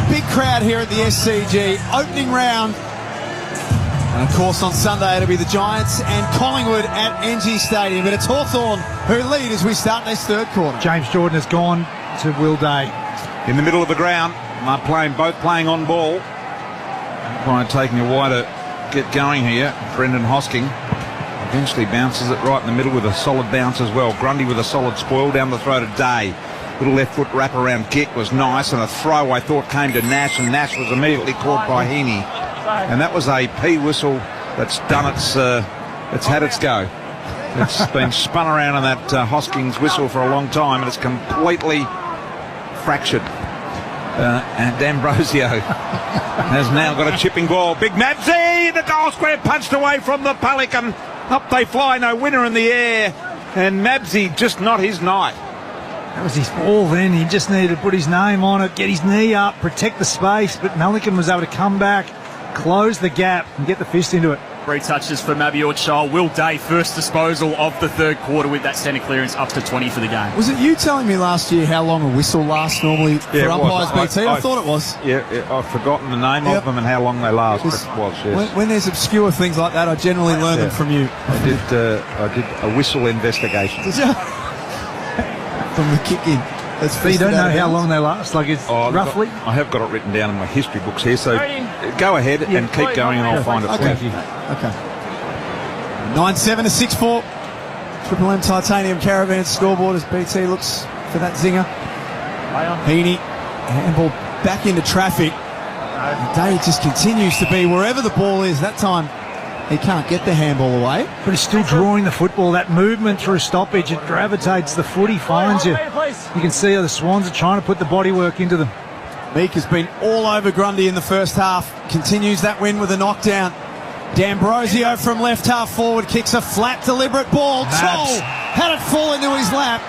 Big crowd here at the SCG, opening round. And of course on Sunday it'll be the Giants and Collingwood at NG Stadium. But it's Hawthorn who lead as we start this third quarter. James Jordan has gone to Will Day. In the middle of the ground, both playing on ball. Umpire taking a while to get going here. Brendan Hosking eventually bounces it right in the middle with a solid bounce as well. Grundy with a solid spoil down the throat of Day. Little left foot wraparound kick was nice, and a throw I thought came to Nash, and Nash was immediately caught by Heaney. And that was a P whistle that's done it's had its go. It's been spun around in that Hoskins whistle for a long time, and it's completely fractured. And D'Ambrosio has now got a chipping ball. Big Mabsy, the goal square punched away from the Pelican. Up they fly, no winner in the air. And Mabsy, just not his night. That was his ball then. He just needed to put his name on it, get his knee up, protect the space. But Melican was able to come back, close the gap and get the fist into it. 3 touches for Mabior Chol. Will Day, first disposal of the third quarter with that centre clearance up to 20 for the game. Was it you telling me last year how long a whistle lasts normally for umpires, BT? I thought it was. Yeah, I've forgotten the name of them and how long they last. But it was, yes. When there's obscure things like that, I generally learn them from you. I did a whistle investigation. From the kick-in. But you don't know how long they last, like it's roughly? I have got it written down in my history books here, so go ahead and keep going and I'll find it for you. Okay. 9-7 to 6-4. Triple M Titanium Caravan scoreboard as BT looks for that zinger. Heaney, handball back into traffic. Day just continues to be wherever the ball is. That time he can't get the handball away. But he's still drawing the football. That movement through stoppage, it gravitates the foot, he finds you. You can see how the Swans are trying to put the bodywork into them. Meek has been all over Grundy in the first half. Continues that win with a knockdown. D'Ambrosio from left half forward kicks a flat, deliberate ball. Chol had it fall into his lap.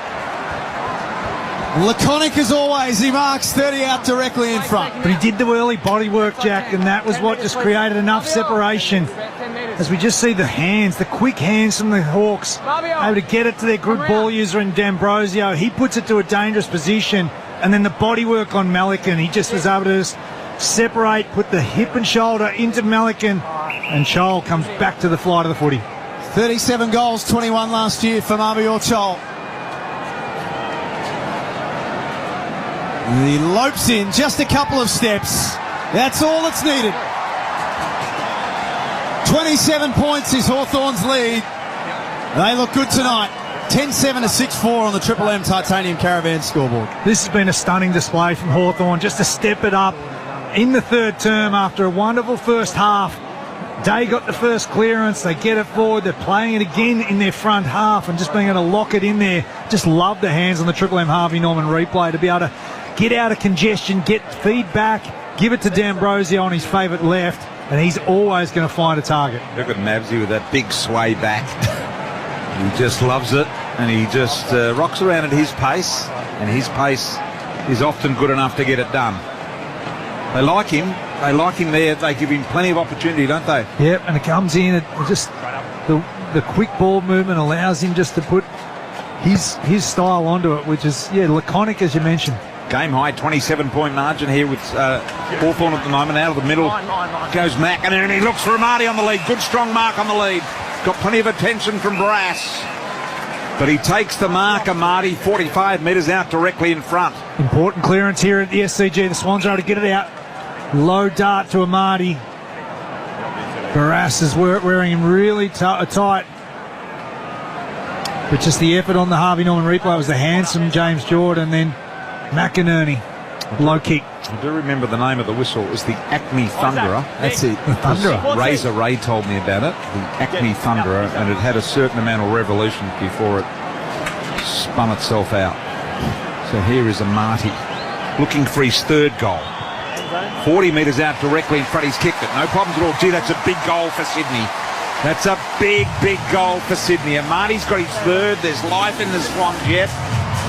Laconic as always, he marks 30 out directly in front. But he did the early bodywork, Jack, and that was what just created enough separation. As we just see the hands, the quick hands from the Hawks, able to get it to their good ball user in D'Ambrosio. He puts it to a dangerous position, and then the bodywork on Melican. He just was able to just separate, put the hip and shoulder into Melican, and Chol comes back to the flight of the footy. 37 goals, 21 last year for Mabior Chol. He lopes in just a couple of steps. That's all that's needed. 27 points is Hawthorn's lead. They look good tonight. 10-7 to 6-4 on the Triple M Titanium Caravan scoreboard. This has been a stunning display from Hawthorn, just to step it up in the third term after a wonderful first half. Day got the first clearance, they get it forward, they're playing it again in their front half and just being able to lock it in there. Just love the hands on the Triple M Harvey Norman replay to be able to get out of congestion, get feedback, give it to D'Ambrosio on his favourite left, and he's always going to find a target. Look at Mabsy with that big sway back. He just loves it, and he just rocks around at his pace, and his pace is often good enough to get it done. They like him. They like him there. They give him plenty of opportunity, don't they? Yep, and it comes in. It just the quick ball movement allows him just to put his style onto it, which is laconic as you mentioned. Game high 27-point margin here with Hawthorn at the moment. Out of the middle goes Mack, and he looks for Amati on the lead. Good strong mark on the lead. Got plenty of attention from Brass, but he takes the mark. Amati 45 metres out directly in front. Important clearance here at the SCG. The Swans are able to get it out. Low dart to Amati. Barras is wearing him really tight. But just the effort on the Harvey Norman replay was the hands from James Jordan, then McInerney. Low kick. I do remember the name of the whistle. It was the Acme Thunderer. That's it. The Thunderer. Razor Ray told me about it. The Acme Thunderer, and it had a certain amount of revolution before it spun itself out. So here is a Marty looking for his third goal. 40 metres out directly in front. He's kicked it. No problems at all. Gee, that's a big goal for Sydney. That's a big, big goal for Sydney. And Marty's got his third. There's life in the Swans yet.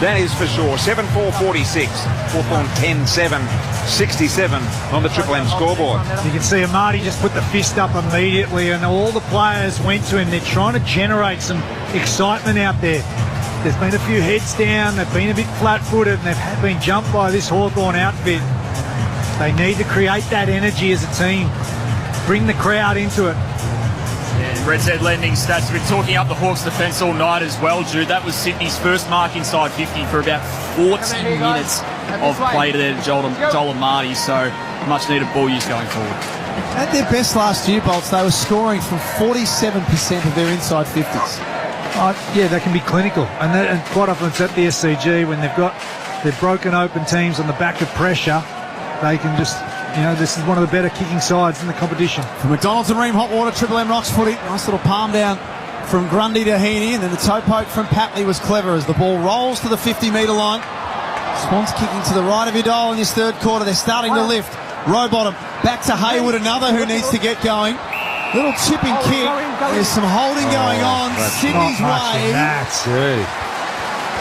That is for sure. 7-4-46. Hawthorn 10-7. 67 on the Triple M scoreboard. You can see Marty just put the fist up immediately, and all the players went to him. They're trying to generate some excitement out there. There's been a few heads down. They've been a bit flat-footed, and they've been jumped by this Hawthorn outfit. They need to create that energy as a team. Bring the crowd into it. Yeah, Red Zed Lending stats. We've been talking up the Hawks' defence all night as well, Jude. That was Sydney's first mark inside 50 for about 40 minutes of play to their Joel and Marty. So much needed ball use going forward. At their best last year, Bolts, they were scoring from 47% of their inside 50s. Yeah, they can be clinical, and quite often it's at the SCG when they've broken open teams on the back of pressure. They can just, this is one of the better kicking sides in the competition. From McDonald's and Ream Hot Water, Triple M Rocks footy. Nice little palm down from Grundy to Heaney, and then the toe poke from Papley was clever as the ball rolls to the 50-metre line. Swans kicking to the right of your dial in this third quarter. They're starting to lift. Rowbottom back to Hayward, another who needs to get going. Little chipping kick. There's some holding going on. Sydney's way.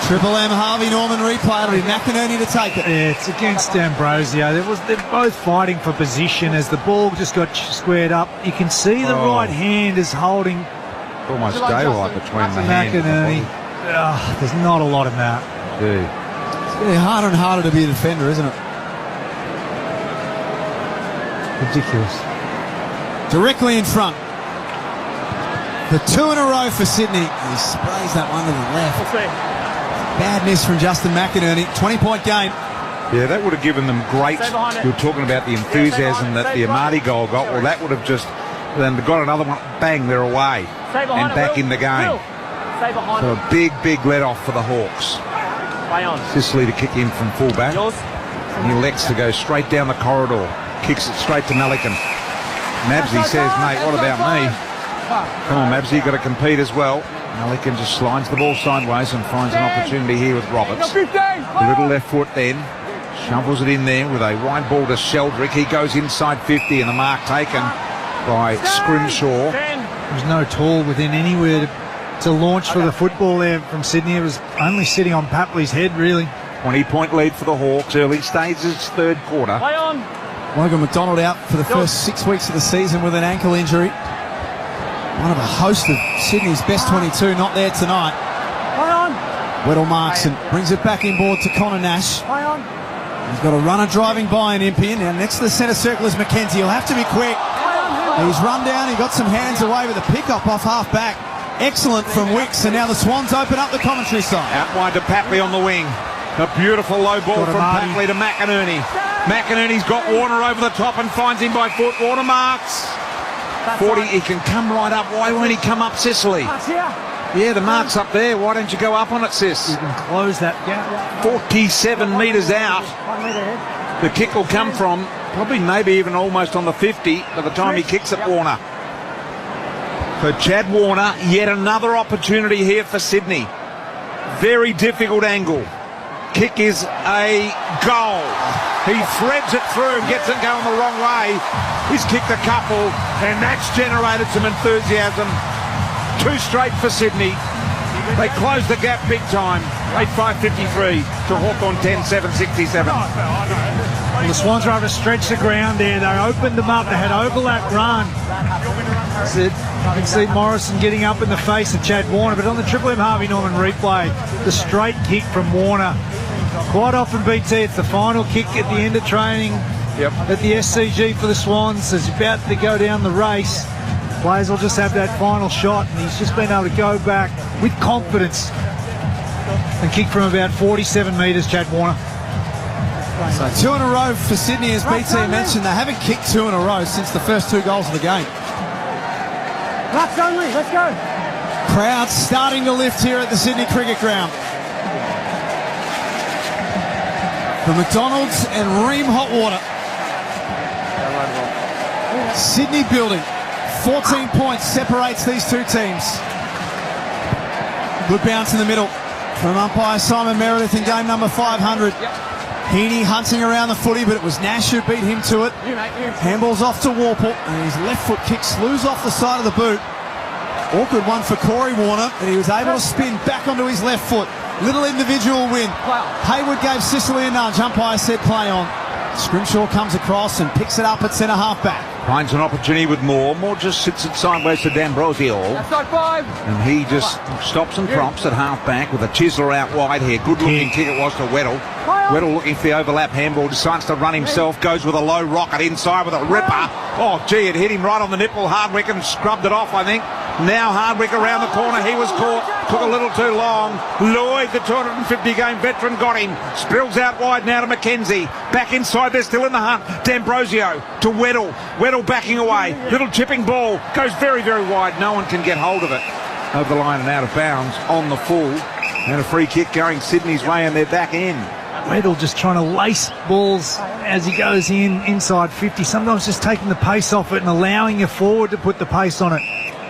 Triple M Harvey Norman replay. It'll be McInerney to take it. Yeah, it's against Ambrosio. They're both fighting for position as the ball just got squared up. You can see the right hand is holding. Almost daylight between the hand McInerney. There's not a lot of that. Dude. It's getting harder and harder to be a defender, isn't it? Ridiculous. Directly in front. The two in a row for Sydney. He sprays that one to the left. Bad miss from Justin McInerney. 20-point game. Yeah, that would have given them great. You were talking about the enthusiasm that the Amati goal got. Well, that would have just then got another one. Bang, they're away and back in the game. So a big, big let off for the Hawks. Sicily to kick in from fullback. And he elects to go straight down the corridor. Kicks it straight to Melican. Mabsy says, mate, what about me? Come on, Mabsy, you've got to compete as well. Melican just slides the ball sideways and finds an opportunity here with Roberts. A little left foot then. Shovels it in there with a wide ball to Sheldrick. He goes inside 50 and the mark taken by Scrimshaw. There's no tall within anywhere to launch for the football there from Sydney. It was only sitting on Papley's head, really. 20-point lead for the Hawks. Early stages, third quarter. Logan McDonald out for the first 6 weeks of the season with an ankle injury. One of a host of Sydney's best 22 not there tonight. Weddle marks and brings it back inboard to Connor Nash. He's got a runner driving by an Impian. Now next to the centre circle is McKenzie. He'll have to be quick. He's run down. He got some hands away with a pick-up off half-back. Excellent from Wicks. And now the Swans open up the commentary side. Out wide to Papley on the wing. A beautiful low ball from Papley to McInerney. McInerney's got Warner over the top and finds him by foot. Warner marks. 40, he can come right up. Why won't he come up, Sicily? Yeah, the mark's up there. Why don't you go up on it, Sis? You can close that gap. 47 metres out. The kick will come from probably maybe even almost on the 50 by the time he kicks at Warner. For Chad Warner, yet another opportunity here for Sydney. Very difficult angle. Kick is a goal. He threads it through and gets it going the wrong way. He's kicked a couple, and that's generated some enthusiasm. Two straight for Sydney. They close the gap big time. 8-5-53 to Hawthorn 10-7-67. Well, the Swans are able to stretch the ground there. They opened them up. They had overlap run. You can see Morrison getting up in the face of Chad Warner, but on the Triple M Harvey Norman replay, the straight kick from Warner. Quite often, BT, it's the final kick at the end of training at the SCG for the Swans. As he's about to go down the race, players will just have that final shot, and he's just been able to go back with confidence and kick from about 47 metres, Chad Warner. So 2 in a row for Sydney, as BT mentioned. They haven't kicked 2 in a row since the first 2 goals of the game. Laps only, let's go. Crowd starting to lift here at the Sydney Cricket Ground. for McDonald's and Ream Hot Water. Sydney building. 14 points separates these two teams. Good bounce in the middle from umpire Simon Meredith in game number 500. Heaney hunting around the footy, but it was Nash who beat him to it. Handball's off to Warple, and his left foot kick slews off the side of the boot. Awkward one for Corey Warner, and he was able to spin back onto his left foot. Little individual win. Hayward gave Sicily a nudge. Umpire said play on. Scrimshaw comes across and picks it up at centre half back. Finds an opportunity with Moore. Moore just sits it sideways to D'Ambrosio. And he just stops and prompts at half back with a chiseler out wide here. Good looking kick it was to Weddle. Weddle looking for the overlap handball. Decides to run himself. Goes with a low rocket inside with a ripper. Oh, gee, it hit him right on the nipple. Hardwick and scrubbed it off, I think. Now Hardwick around the corner. He was caught. Took a little too long. Lloyd, the 250-game veteran, got him. Spills out wide now to McKenzie. Back inside. They're still in the hunt. D'Ambrosio to Weddle. Weddle backing away. Little chipping ball. Goes very, very wide. No one can get hold of it. Over the line and out of bounds on the full. And a free kick going Sydney's way and they're back in. Weddle just trying to lace balls as he goes inside 50. Sometimes just taking the pace off it and allowing your forward to put the pace on it.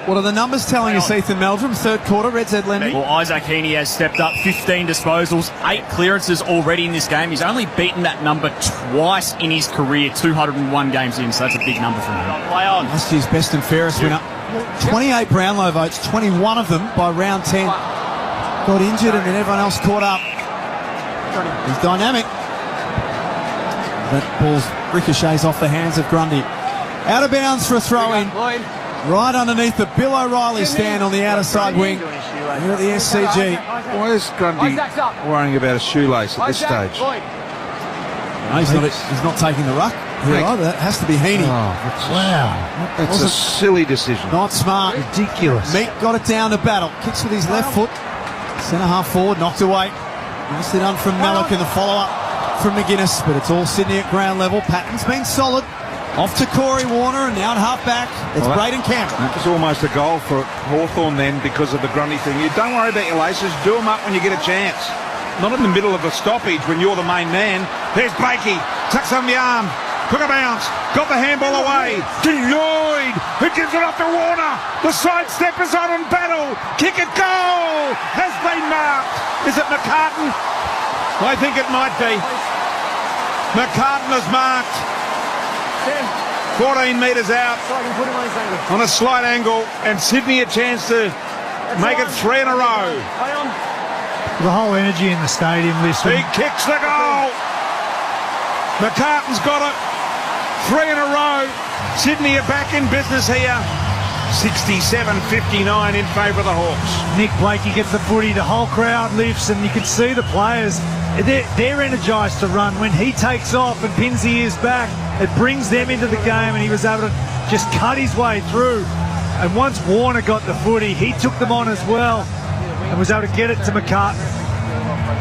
What are the numbers telling us, Ethan Meldrum? Third quarter, Red Z Lenny. Well, Isaac Heaney has stepped up, 15 disposals, 8 clearances already in this game. He's only beaten that number twice in his career, 201 games in, so that's a big number for him. Play on. Last year's best and fairest winner. 28 Brownlow votes, 21 of them by round 10. Got injured and then everyone else caught up. He's dynamic. That ball's ricochets off the hands of Grundy. Out of bounds for a throw-in. Right underneath the Bill O'Reilly stand on the outer side wing. Here at the SCG. Why is Grundy worrying about a shoelace at this stage? No, he's not taking the ruck here either. That has to be Heaney. Wow. That's a silly decision. Not smart. Ridiculous. Meek got it down to Battle. Kicks with his left foot. Centre half forward, knocked away. Nicely done from Mallock in the follow-up from McGuinness, but it's all Sydney at ground level. Patton's been solid. Off to Corey Warner and now at half back. It's Braden Campbell. That was almost a goal for Hawthorn then because of the Grundy thing. You don't worry about your laces. Do them up when you get a chance. Not in the middle of a stoppage when you're the main man. There's Blakey. Tucks on the arm. Took a bounce. Got the handball away. To Lloyd, who gives it off to Warner. The sidestep is on and Battle. Kick it, goal. Has been marked. Is it McCartan? I think it might be. McCartan is marked. 14 metres out on a slight angle, and Sydney a chance to make it 3 in a row. The whole energy in the stadium lifts. He kicks the goal. McCartan's got it. 3 in a row. Sydney are back in business here. 67-59 in favour of the Hawks. Nick Blakey gets the footy. The whole crowd lifts, and you can see the players. They're energised to run. When he takes off and pins the ears back, it brings them into the game, and he was able to just cut his way through. And once Warner got the footy, he took them on as well and was able to get it to McCartan.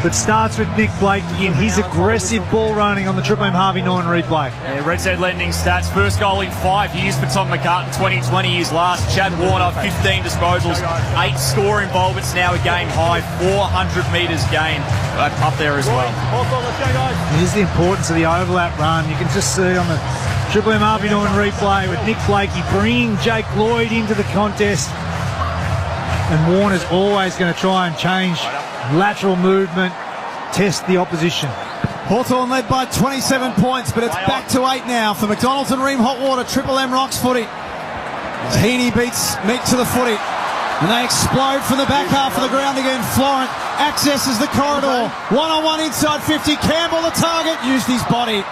But starts with Nick Blakey and his aggressive ball running on the Triple M Harvey Norman replay. Yeah, Red Z Lending stats. First goal in 5 years for Tom McCartan, 2020 his last. Chad Warner, 15 disposals, 8 score involvements, now a game high, 400 metres gained. Up there as well. Here's the importance of the overlap run. You can just see on the Triple M Harvey Norman replay with Nick Blakey bringing Jake Lloyd into the contest. And Warner's always going to try and change lateral movement, test the opposition. Hawthorn led by 27 points, but it's back to 8 now for McDonald's and Ream Hot Water. Triple M rocks footy. As Heaney beats Meek to the footy. And they explode from the back half of the ground again. Florent accesses the corridor. One-on-one inside 50. Campbell, the target, used his body.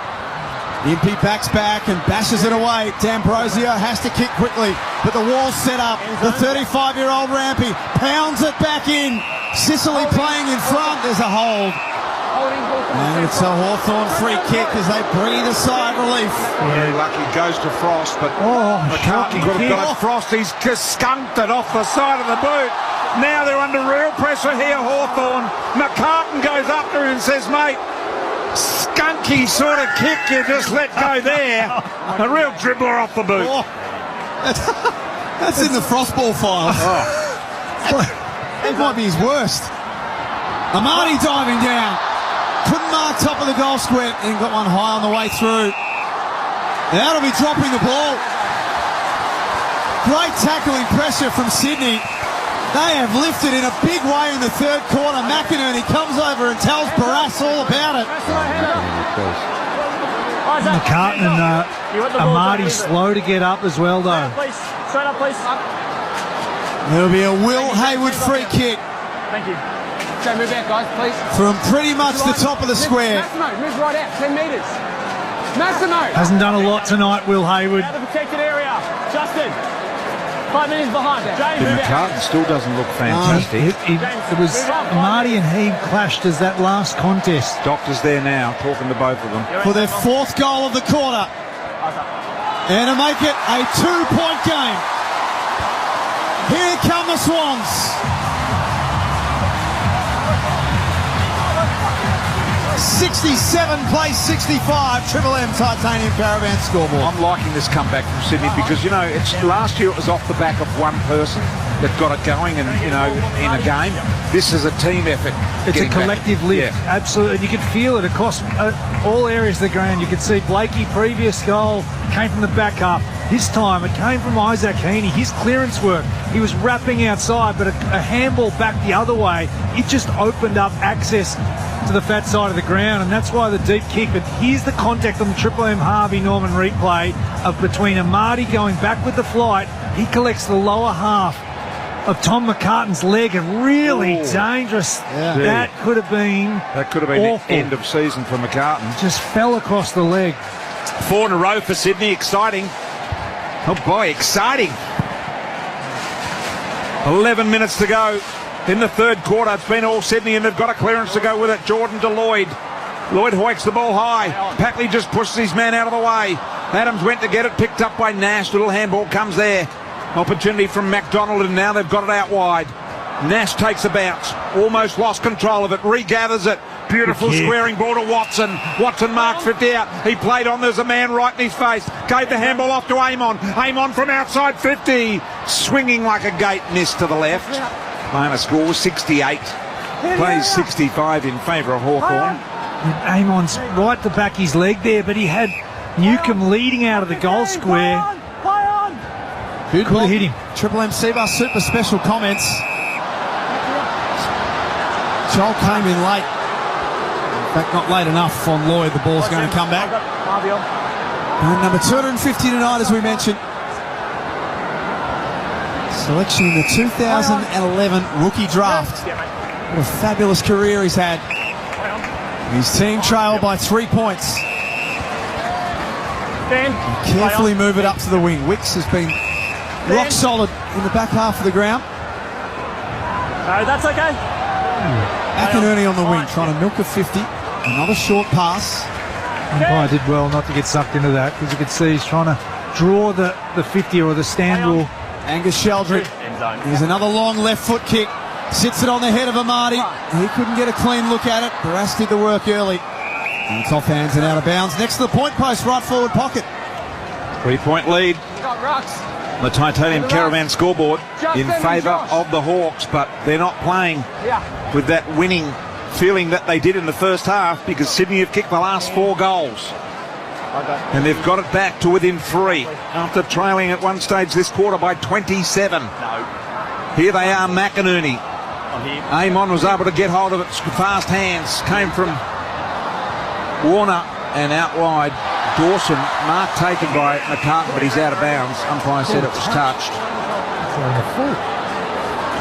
Impey backs back and bashes it away. D'Ambrosio has to kick quickly, but the wall's set up. The 35-year-old Rampy pounds it back in. Sicily playing in front. There's a hold. And it's a Hawthorn free kick as they breathe a sigh of relief. Very lucky, goes to Frost, but McCartan could have got it. Frost, he's skunked it off the side of the boot. Now they're under real pressure here, Hawthorn. McCartan goes up to him and says, mate, skunky sort of kick you just let go there. A real dribbler off the boot. Oh, that's in the Frostball file. That might be his worst. Amani diving down. Couldn't mark top of the goal square and got one high on the way through. That'll be dropping the ball. Great tackling pressure from Sydney. They have lifted in a big way in the third quarter. McInerney comes over and tells Barras all about it. McCartan and Amadi slow to get up as well, though. Straight up, please. There'll be a Will Hayward free kick. Thank you. Okay, move out, guys, please. From pretty much the top of the square. Massimo, move right out, 10 metres. Massimo! Hasn't done a lot tonight, Will Hayward. Out of the protected area. Justin, 5 metres behind. James, move out. McCartan still doesn't look fantastic. It was Amadi and he clashed as that last contest. Doctor's there now, talking to both of them. For their fourth goal of the quarter. And to make it a 2-point game. Here come the Swans. 67 plays 65, Triple M Titanium Caravan scoreboard. I'm liking this comeback from Sydney because, it's last year it was off the back of one person that got it going and, in a game. This is a team effort. It's a collective lift, absolutely. And you could feel it across all areas of the ground. You could see Blakey, previous goal, came from the back half. This time it came from Isaac Heaney. His clearance work, he was wrapping outside, but a handball back the other way, it just opened up access to the fat side of the ground, and that's why the deep kick. But here's the contact on the Triple M Harvey Norman replay of between Amadi going back with the flight. He collects the lower half of Tom McCartan's leg, and really dangerous. Yeah. That could have been awful. The end of season for McCartan. Just fell across the leg. 4 in a row for Sydney. Exciting. Oh boy, exciting. 11 minutes to go. In the third quarter, it's been all Sydney, and they've got a clearance to go with it. Jordan to Lloyd. Lloyd hoiks the ball high. Packley just pushes his man out of the way. Adams went to get it, picked up by Nash. Little handball comes there. Opportunity from McDonald, and now they've got it out wide. Nash takes a bounce. Almost lost control of it. Regathers it. Beautiful squaring ball to Watson. Watson marked 50 out. He played on. There's a man right in his face. Gave the handball off to Amon. Amon from outside 50. Swinging like a gate. Missed to the left. Final score 68. Plays 65 in favour of Hawthorn. Amon's right to back his leg there, but he had Newcomb leading out of the goal square. Could have hit him. Triple M Seabar super special comments. Joel came in late. In fact, not late enough on Lloyd. The ball's going to come back. And number 250 tonight, as we mentioned. Selection in the 2011 rookie draft. What a fabulous career he's had. His team trailed by 3 points. Carefully move it up to the wing. Wicks has been rock solid in the back half of the ground. No, that's okay. McInerney on the wing, trying to milk a 50. Another short pass. Umpire did well not to get sucked into that, because you could see he's trying to draw the 50 or the stand rule. Angus Sheldrick. There's another long left foot kick. Sits it on the head of Amadi. He couldn't get a clean look at it. Barras did the work early. And it's off hands and out of bounds. Next to the point post, right forward pocket. 3-point lead. The Titanium Caravan scoreboard in favour of the Hawks, but they're not playing with that winning feeling that they did in the first half, because Sydney have kicked the last 4 goals. And they've got it back to within 3 after trailing at one stage this quarter by 27. Here they are, McInerney. Amon was able to get hold of it. Fast hands came from Warner and out wide. Dawson, mark taken by McCartan, but he's out of bounds. Umpire said it was touched.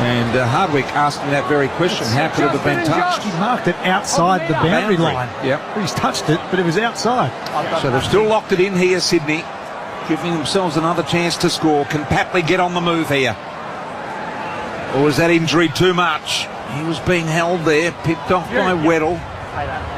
And Hardwick asking that very question, how could it have been touched? He marked it outside the boundary line. Yep. He's touched it, but it was outside. So they've still locked it in here, Sydney, giving themselves another chance to score. Can Papley get on the move here? Or is that injury too much? He was being held there, picked off by Weddle.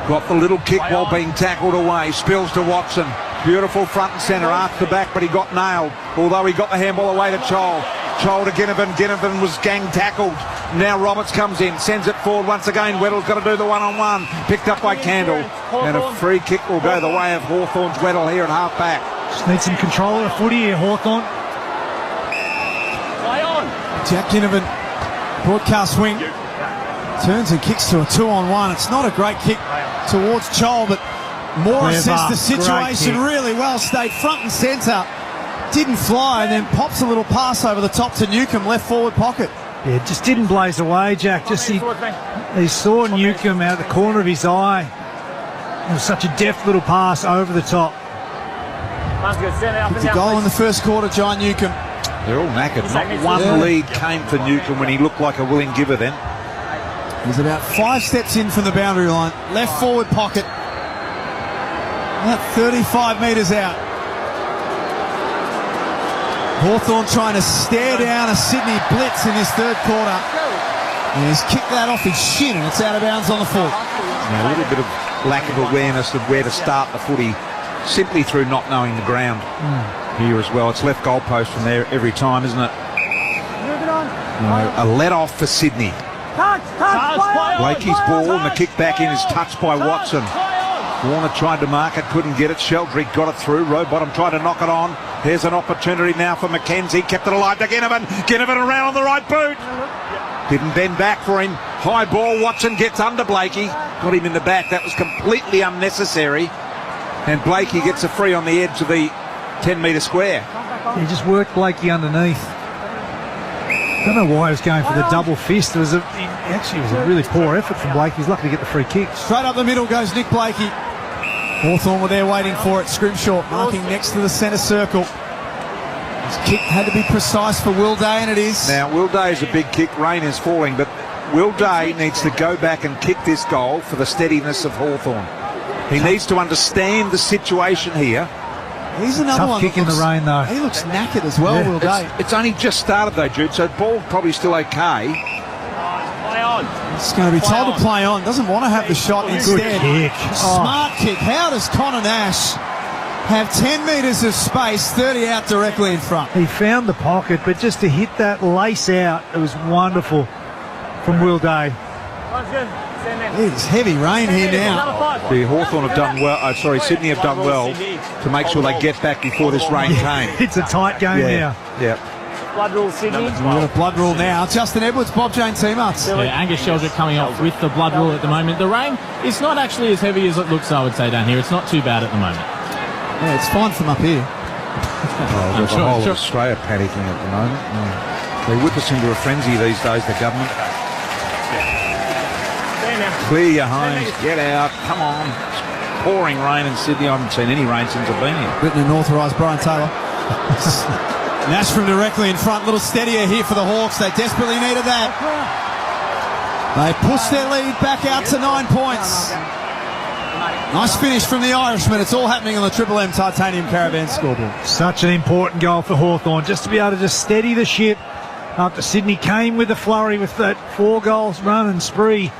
Got the little kick while being tackled away. Spills to Watson. Beautiful front and centre, after the back, but he got nailed. Although he got the handball away to Chol. Chol to Ginnivan. Ginnivan was gang tackled. Now Roberts comes in, sends it forward once again. Weddle's got to do the one-on-one. Picked up by Candle. And a free kick will go the way of Hawthorn's Weddle here at half-back. Just need some control of the footy here, Hawthorn. Jack Ginnivan, broadcast swing. Turns and kicks to a 2-on-1. It's not a great kick towards Chol, but Moore assessed the situation really well, stayed front and centre, didn't fly, and then pops a little pass over the top to Newcombe, left forward pocket. Yeah, just didn't blaze away, Jack. Just he saw Newcombe out the corner of his eye. It was such a deft little pass over the top. It's a goal in the first quarter, John Newcombe. They're all knackered. Not one lead came for Newcombe when he looked like a willing giver then. He's about 5 steps in from the boundary line. Left forward pocket. About 35 metres out. Hawthorn trying to stare down a Sydney blitz in his third quarter. And he's kicked that off his shin and it's out of bounds on the full. Now, a little bit of lack of awareness of where to start the footy simply through not knowing the ground here as well. It's left goalpost from there every time, isn't it? A let-off for Sydney. Blakey's ball and the kick back in is touched by Watson. Warner tried to mark it, couldn't get it. Sheldrick got it through. Rowbottom tried to knock it on. Here's an opportunity now for McKenzie. Kept it alive to Ginnivan. Ginnivan around on the right boot. Didn't bend back for him. High ball. Watson gets under Blakey. Got him in the back. That was completely unnecessary. And Blakey gets a free on the edge of the 10-metre square. He just worked Blakey underneath. Don't know why he was going for the double fist. It was a really poor effort from Blakey. He's lucky to get the free kick. Straight up the middle goes Nick Blakey. Hawthorn were there waiting for it. Scrimshaw marking next to the centre circle. His kick had to be precise for Will Day, and it is. Now, Will Day is a big kick. Rain is falling, but Will Day needs to go back and kick this goal for the steadiness of Hawthorn. He needs to understand the situation here. He's another tough one. Kick in the rain, though. He looks knackered as well, Will Day. It's only just started, though, Jude, so the ball probably still okay. Play on. He's going to be told to play on. Doesn't want to have the shot instead. Good kick. Smart kick. How does Connor Nash have 10 metres of space, 30 out directly in front? He found the pocket, but just to hit that lace out, it was wonderful from Will Day. It's heavy rain here now. The Hawthorn have done well. Sydney have done well to make sure they get back before this rain came. It's a tight game now. Yeah. Blood rule, Sydney. We've got a blood rule now. Justin Edwards, Bob Jane teammates. Yeah, Angus Sheldrick coming off with the blood rule at the moment. The rain is not actually as heavy as it looks, I would say, down here. It's not too bad at the moment. Yeah, it's fine from up here. There's a whole of Australia panicking at the moment. They whip us into a frenzy these days, the government. Clear your homes, get out, come on. It's pouring rain in Sydney. I haven't seen any rain since I've been here. Written and authorised Brian Taylor. Nash from directly in front, little steadier here for the Hawks. They desperately needed that. They pushed their lead back out to 9 points. Nice finish from the Irishman. It's all happening on the Triple M Titanium Caravan scoreboard. Such an important goal for Hawthorn, just to be able to just steady the ship after Sydney came with a flurry with that 4 goals run and spree.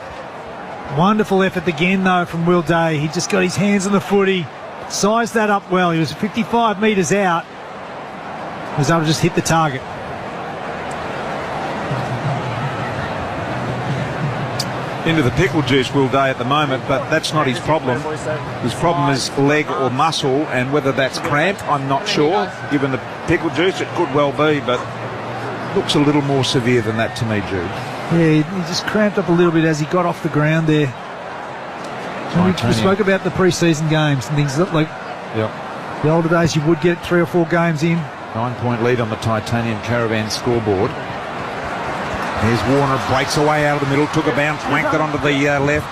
Wonderful effort again, though, from Will Day. He just got his hands on the footy, sized that up well. He was 55 metres out. He was able to just hit the target. Into the pickle juice, Will Day, at the moment, but that's not his problem. His problem is leg or muscle, and whether that's cramp, I'm not sure. Given the pickle juice, it could well be, but looks a little more severe than that to me, Jude. Yeah, he just cramped up a little bit as he got off the ground there. We spoke about the pre-season games and things like the older days. You would get 3 or 4 games in. 9-point lead on the Titanium Caravan scoreboard. Here's Warner, breaks away out of the middle, took a bounce, wanked it onto the left,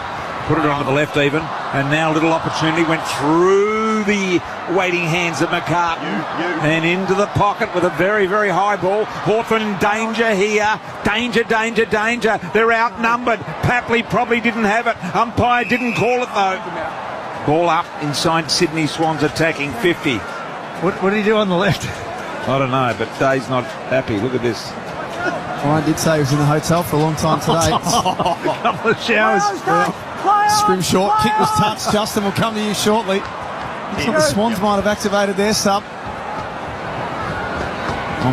put it onto the left even, and now a little opportunity, went through the waiting hands of McCartan and into the pocket with a very, very high ball. Hawthorn in danger here. Danger, danger, danger. They're outnumbered. Papley probably didn't have it. Umpire didn't call it though. Ball up inside Sydney Swans attacking 50. What did he do on the left? I don't know, but Day's not happy. Look at this. Ryan did say he was in the hotel for a long time today. A couple of showers. Scrimshaw, kick was touched. Justin will come to you shortly. Looks like the Swans might have activated their sub.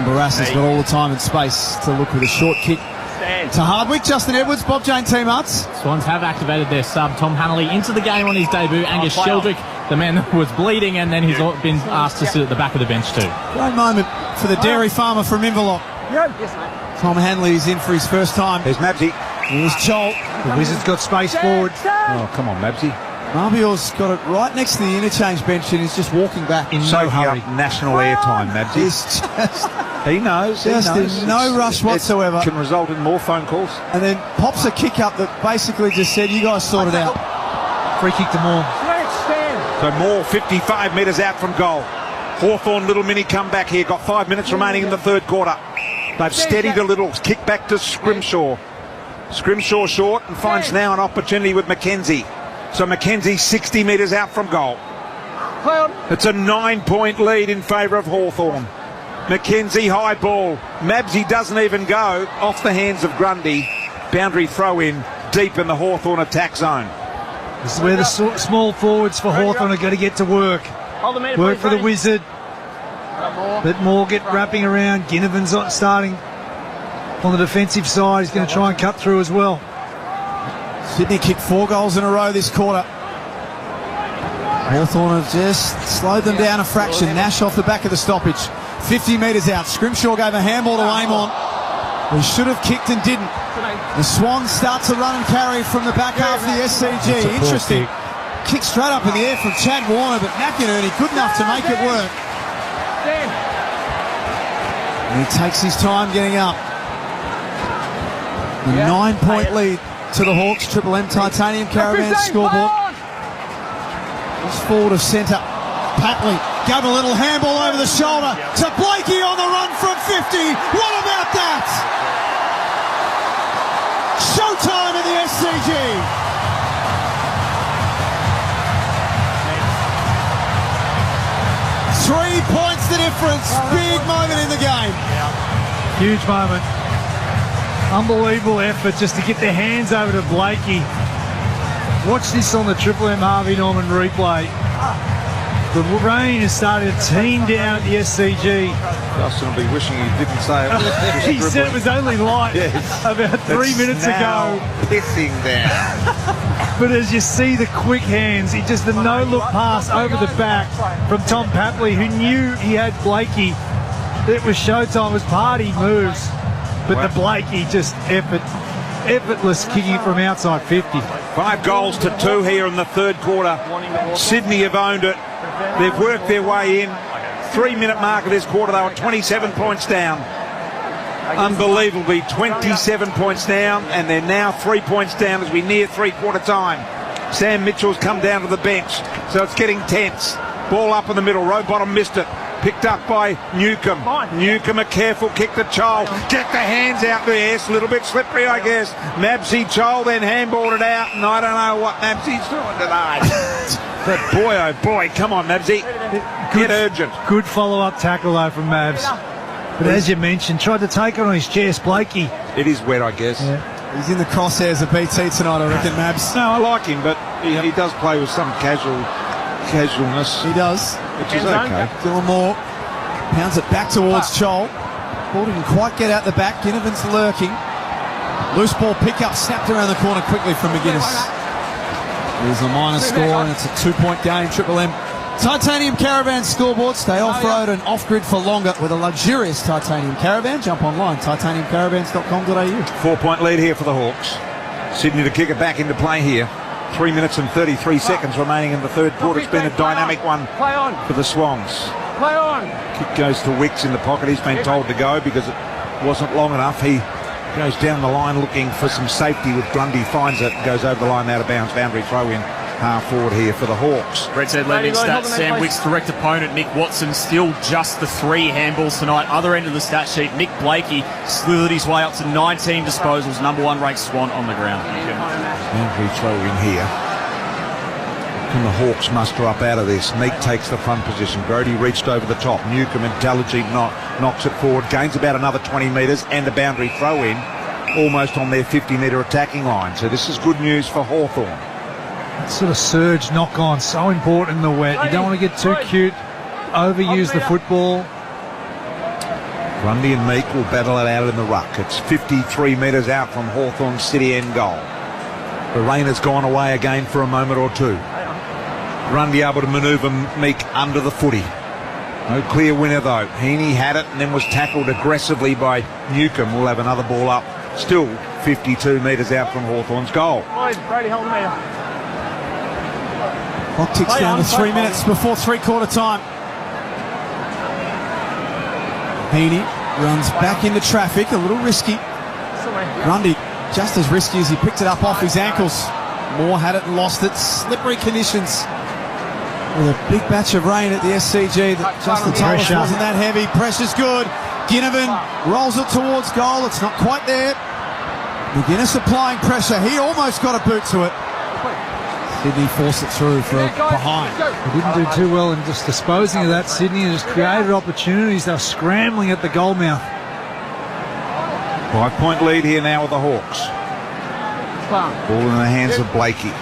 Barras has got all the time and space to look with a short kick to Hardwick. Justin Edwards, Bob Jane teammates. Swans have activated their sub, Tom Hanley, into the game on his debut. Angus Sheldrick, the man that was bleeding, and then he's been asked to sit at the back of the bench too. Great moment for the dairy farmer from Inverloch. Tom Hanley is in for his first time. There's Mabsy. Here's Joel. The Wizards got space forward. Oh, come on, Mabsy. Marbior's got it right next to the interchange bench and he's just walking back. In no hurry. National airtime, Mabsy. He's just... He knows. Just in no rush whatsoever. It can result in more phone calls. And then pops a kick up that basically just said, you guys sort it out. Free kick to Moore. So Moore 55 metres out from goal. Hawthorn little mini comeback here. Got 5 minutes remaining in the third quarter. They've steadied a little. Kick back to Scrimshaw. Scrimshaw short and finds now an opportunity with Mackenzie. So Mackenzie 60 metres out from goal. It's a 9-point lead in favour of Hawthorn. Mackenzie high ball. Mabsy doesn't even go. Off the hands of Grundy. Boundary throw in deep in the Hawthorn attack zone. This is where the small forwards for Hawthorn are going to get to work. Work for the Wizard. Let Moore get wrapping around. Ginnivan's not starting on the defensive side. He's going to try and cut through as well. Sydney kicked 4 goals in a row this quarter. Hawthorn have just slowed them down a fraction. Nash off the back of the stoppage. 50 metres out. Scrimshaw gave a handball to Amon. He should have kicked and didn't. The Swans start to run and carry from the back half of the SCG. Interesting. Kick straight up in the air from Chad Warner, but McInerney good enough to make it work. And he takes his time getting up. A 9-point lead to the Hawks. Triple M Titanium Caravan scoreboard. Just forward of centre. Patley gave a little handball over the shoulder to Blakey on the run from 50. What about that? Showtime in the SCG. Three points the difference. Big moment in the game. Huge moment. Unbelievable effort just to get their hands over to Blakey. Watch this on the Triple M Harvey Norman replay. The rain has started to team down at the SCG. Justin will be wishing he didn't say it. He said it was only light about 3 minutes ago. Pissing down. But as you see the quick hands, he just the no-look pass over the back from Tom Papley, who knew he had Blakey. It was showtime. It was party moves. But the Blakey just effortless kicking from outside 50. 5 goals to 2 here in the third quarter. Sydney have owned it. They've worked their way in. 3-minute mark of this quarter, they were 27 points down. Unbelievably, 27 points down, and they're now 3 points down as we near three-quarter time. Sam Mitchell's come down to the bench, so it's getting tense. Ball up in the middle. Rowbottom missed it. Picked up by Newcomb. Newcomb, a careful kick to Chol. Get the hands out there. It's a little bit slippery, I guess. Mabsy, Chol then handballed it out, and I don't know what Mabsy's doing today. But boy, oh boy, come on, Mabsy. Get urgent. Good follow-up tackle, though, from Mabs. But as you mentioned, tried to take it on his chest, Blakey. It is wet, I guess. Yeah. He's in the crosshairs of BT tonight, I reckon, Mabs. No, I like him, but he does play with some casualness. He does. Which is okay. Dylan Moore pounds it back towards Chol. Ball didn't quite get out the back. Ginnivan's lurking. Loose ball pick-up, snapped around the corner quickly from McGuinness. There's a minor score, and it's a 2-point game. Triple M Titanium Caravan scoreboard. Stay off-road and off-grid for longer with a luxurious Titanium Caravan. Jump online, titaniumcaravans.com.au. 4-point lead here for the Hawks. Sydney to kick it back into play here. 3 minutes and 33 seconds remaining in the third quarter. It's been a dynamic one for the Swans. Play on. Kick goes to Wicks in the pocket. He's been told to go because it wasn't long enough. He goes down the line looking for some safety with Grundy. Finds it, goes over the line out of bounds. Boundary throw in. Half forward here for the Hawks. Red said leading stats, Sam Wick's direct opponent, Nick Watson, still just the 3 handballs tonight. Other end of the stat sheet, Nick Blakey slithered his way up to 19 disposals, number 1 ranked Swan on the ground. Boundary throw in here. Can the Hawks muster up out of this? Meek takes the front position. Brody reached over the top. Newcomb, intelligent, knocks it forward, gains about another 20 metres, and a boundary throw in, almost on their 50-metre attacking line. So this is good news for Hawthorn. That sort of surge knock-on, so important in the wet. You don't want to get too cute, overuse the football. Grundy and Meek will battle it out in the ruck. It's 53 metres out from Hawthorn City end goal. The rain has gone away again for a moment or two. Grundy able to manoeuvre Meek under the footy. No clear winner though. Heaney had it and then was tackled aggressively by Newcomb. We'll have another ball up. Still 52 metres out from Hawthorn's goal. Brady, hold the meter. Clock ticks down to 3 minutes before three-quarter time. Heaney runs back into traffic, a little risky. Grundy, just as risky as he picked it up off his ankles. Moore had it and lost it. Slippery conditions. With a big batch of rain at the SCG that Justin Thomas wasn't that heavy. Pressure's good. Ginnivan rolls it towards goal. It's not quite there. McGuinness applying pressure. He almost got a boot to it. Sydney forced it through for behind. They didn't do too well in just disposing of that. Sydney just created opportunities. They were scrambling at the goal mouth. 5-point lead here now with the Hawks. Ball in the hands of Blakey.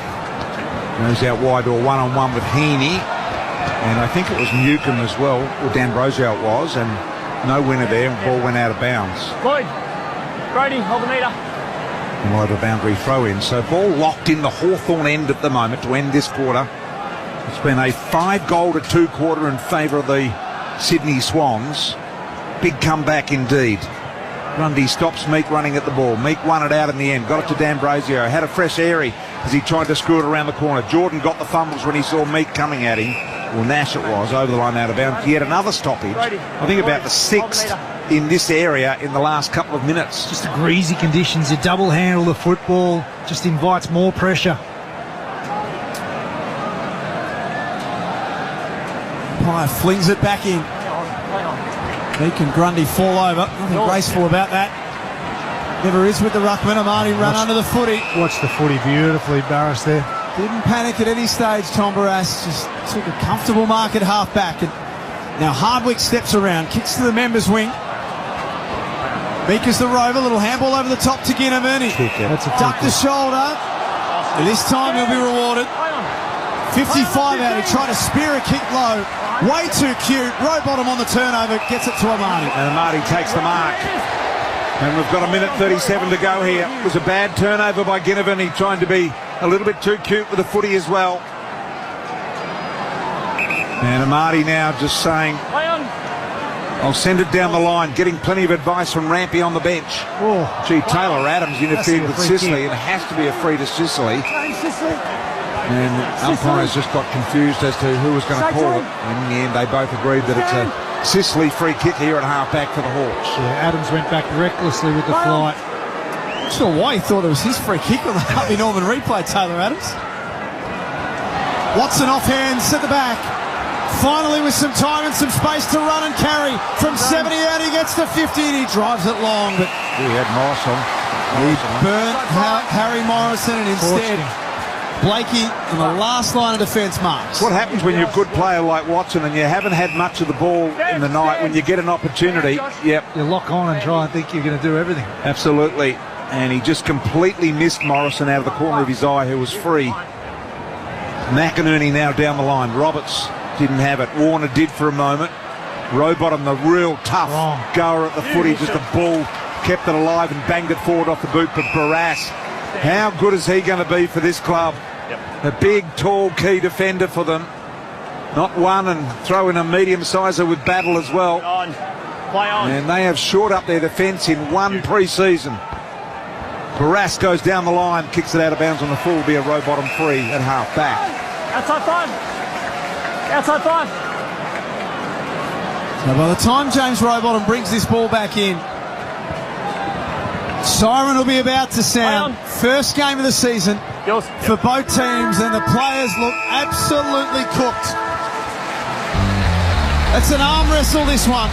Goes out wide or one-on-one with Heaney. And I think it was Newcomb as well, or D'Ambrosio it was, and no winner there, and ball went out of bounds. Lloyd, Brady, hold the meter. And we'll have a boundary throw in. So ball locked in the Hawthorn end at the moment to end this quarter. It's been a 5-2 quarter in favour of the Sydney Swans. Big comeback indeed. Grundy stops Meek running at the ball. Meek won it out in the end. Got it to D'Ambrosio. Had a fresh airy as he tried to screw it around the corner. Jordan got the fumbles when he saw Meek coming at him. Well, Nash it was, over the line out of bounds. Yet another stoppage. I think about the 6th in this area in the last couple of minutes. Just the greasy conditions. You double handle the football. Just invites more pressure. Pye flings it back in. Meek and Grundy fall over. Nothing graceful about that. Never is with the ruckman. Amani run under the footy. Watched the footy beautifully, Barras there. Didn't panic at any stage, Tom Barras. Just took a comfortable mark at half-back. And now Hardwick steps around, kicks to the members' wing. Meek is the rover. Little handball over the top to Ginnivan. He ducked the shoulder. And this time he'll be rewarded. 55 out. He tried to spear a kick low. Way too cute. Rowbottom on the turnover. Gets it to Amani. And Amani takes the mark. And we've got a minute 37 to go here. It was a bad turnover by Ginnivan. He trying to be a little bit too cute with the footy as well. And Amadi now just saying, I'll send it down the line, getting plenty of advice from Rampy on the bench. Oh. Gee, Taylor Adams interfered with Sicily, and it has to be a free to Sicily. And umpires just got confused as to who was going to call it. And in the end, they both agreed that it's a Sicily free kick here at half-back for the Hawks. Yeah, Adams went back recklessly with the flight. Not sure why he thought it was his free kick on the Harvey Norman replay, Taylor Adams. Watson off hands at the back. Finally with some time and some space to run and carry. From 70 out he gets to 50 and he drives it long. But he had Morrison. He burnt Harry Morrison and instead Blakey in the last line of defence marks. What happens when you're a good player like Watson and you haven't had much of the ball in the night, when you get an opportunity, you lock on and try and think you're going to do everything. Absolutely. And he just completely missed Morrison out of the corner of his eye, who was free. McInerney now down the line. Roberts didn't have it. Warner did for a moment. Rowbottom, the real tough goer at the footy, just a bull, kept it alive and banged it forward off the boot. But Barras, how good is he going to be for this club? A big, tall, key defender for them. Not one, and throw in a medium-sizer with Battle as well. And they have shored up their defence in one pre-season. Barras goes down the line, kicks it out of bounds on the full, will be a Rowbottom free at half-back. Outside 5. Outside 5. So by the time James Rowbottom brings this ball back in, siren will be about to sound. First game of the season for both teams, and the players look absolutely cooked. It's an arm wrestle, this one.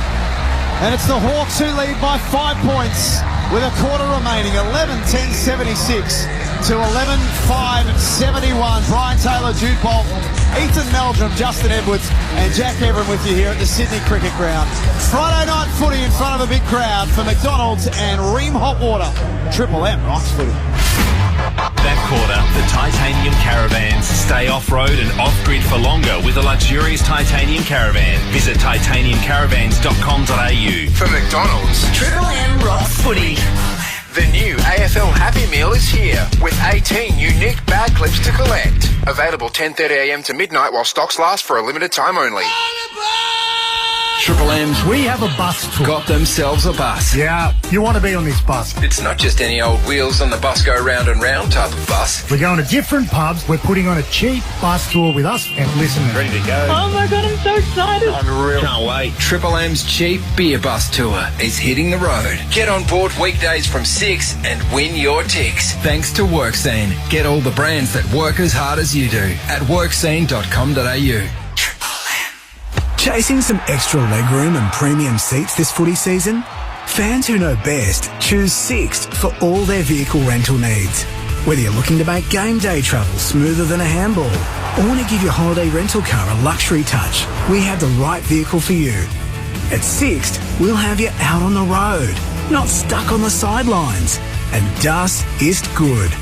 And it's the Hawks who lead by 5 points with a quarter remaining. 11-10-76 to 11-5-71. Brian Taylor, Jude Bolton, Ethan Meldrum, Justin Edwards and Jack Heverin with you here at the Sydney Cricket Ground. Friday night footy in front of a big crowd for McDonald's and Ream Hot Water. Triple M Rocks footy. That quarter, the titanium caravans stay off-road and off-grid for longer with a luxurious titanium caravan. Visit titaniumcaravans.com.au. For McDonald's, Triple M Rocks footy. The new AFL Happy Meal is here with 18 unique bag clips to collect. Available 10:30 a.m. to midnight while stocks last for a limited time only. Triple M's We have a bus tour. got themselves a bus. Yeah, you want to be on this bus. It's not just any old wheels on the bus go round and round type of bus. We're going to different pubs. We're putting on a cheap bus tour with us and listeners. Ready to go. Oh my god, I'm so excited. Unreal. Can't wait. Triple M's cheap beer bus tour is hitting the road. Get on board weekdays from 6 and win your ticks. Thanks to WorkScene. Get all the brands that work as hard as you do at workscene.com.au. Chasing some extra legroom and premium seats this footy season? Fans who know best choose Sixt for all their vehicle rental needs. Whether you're looking to make game day travel smoother than a handball or want to give your holiday rental car a luxury touch, we have the right vehicle for you. At Sixt, we'll have you out on the road, not stuck on the sidelines. And das ist good.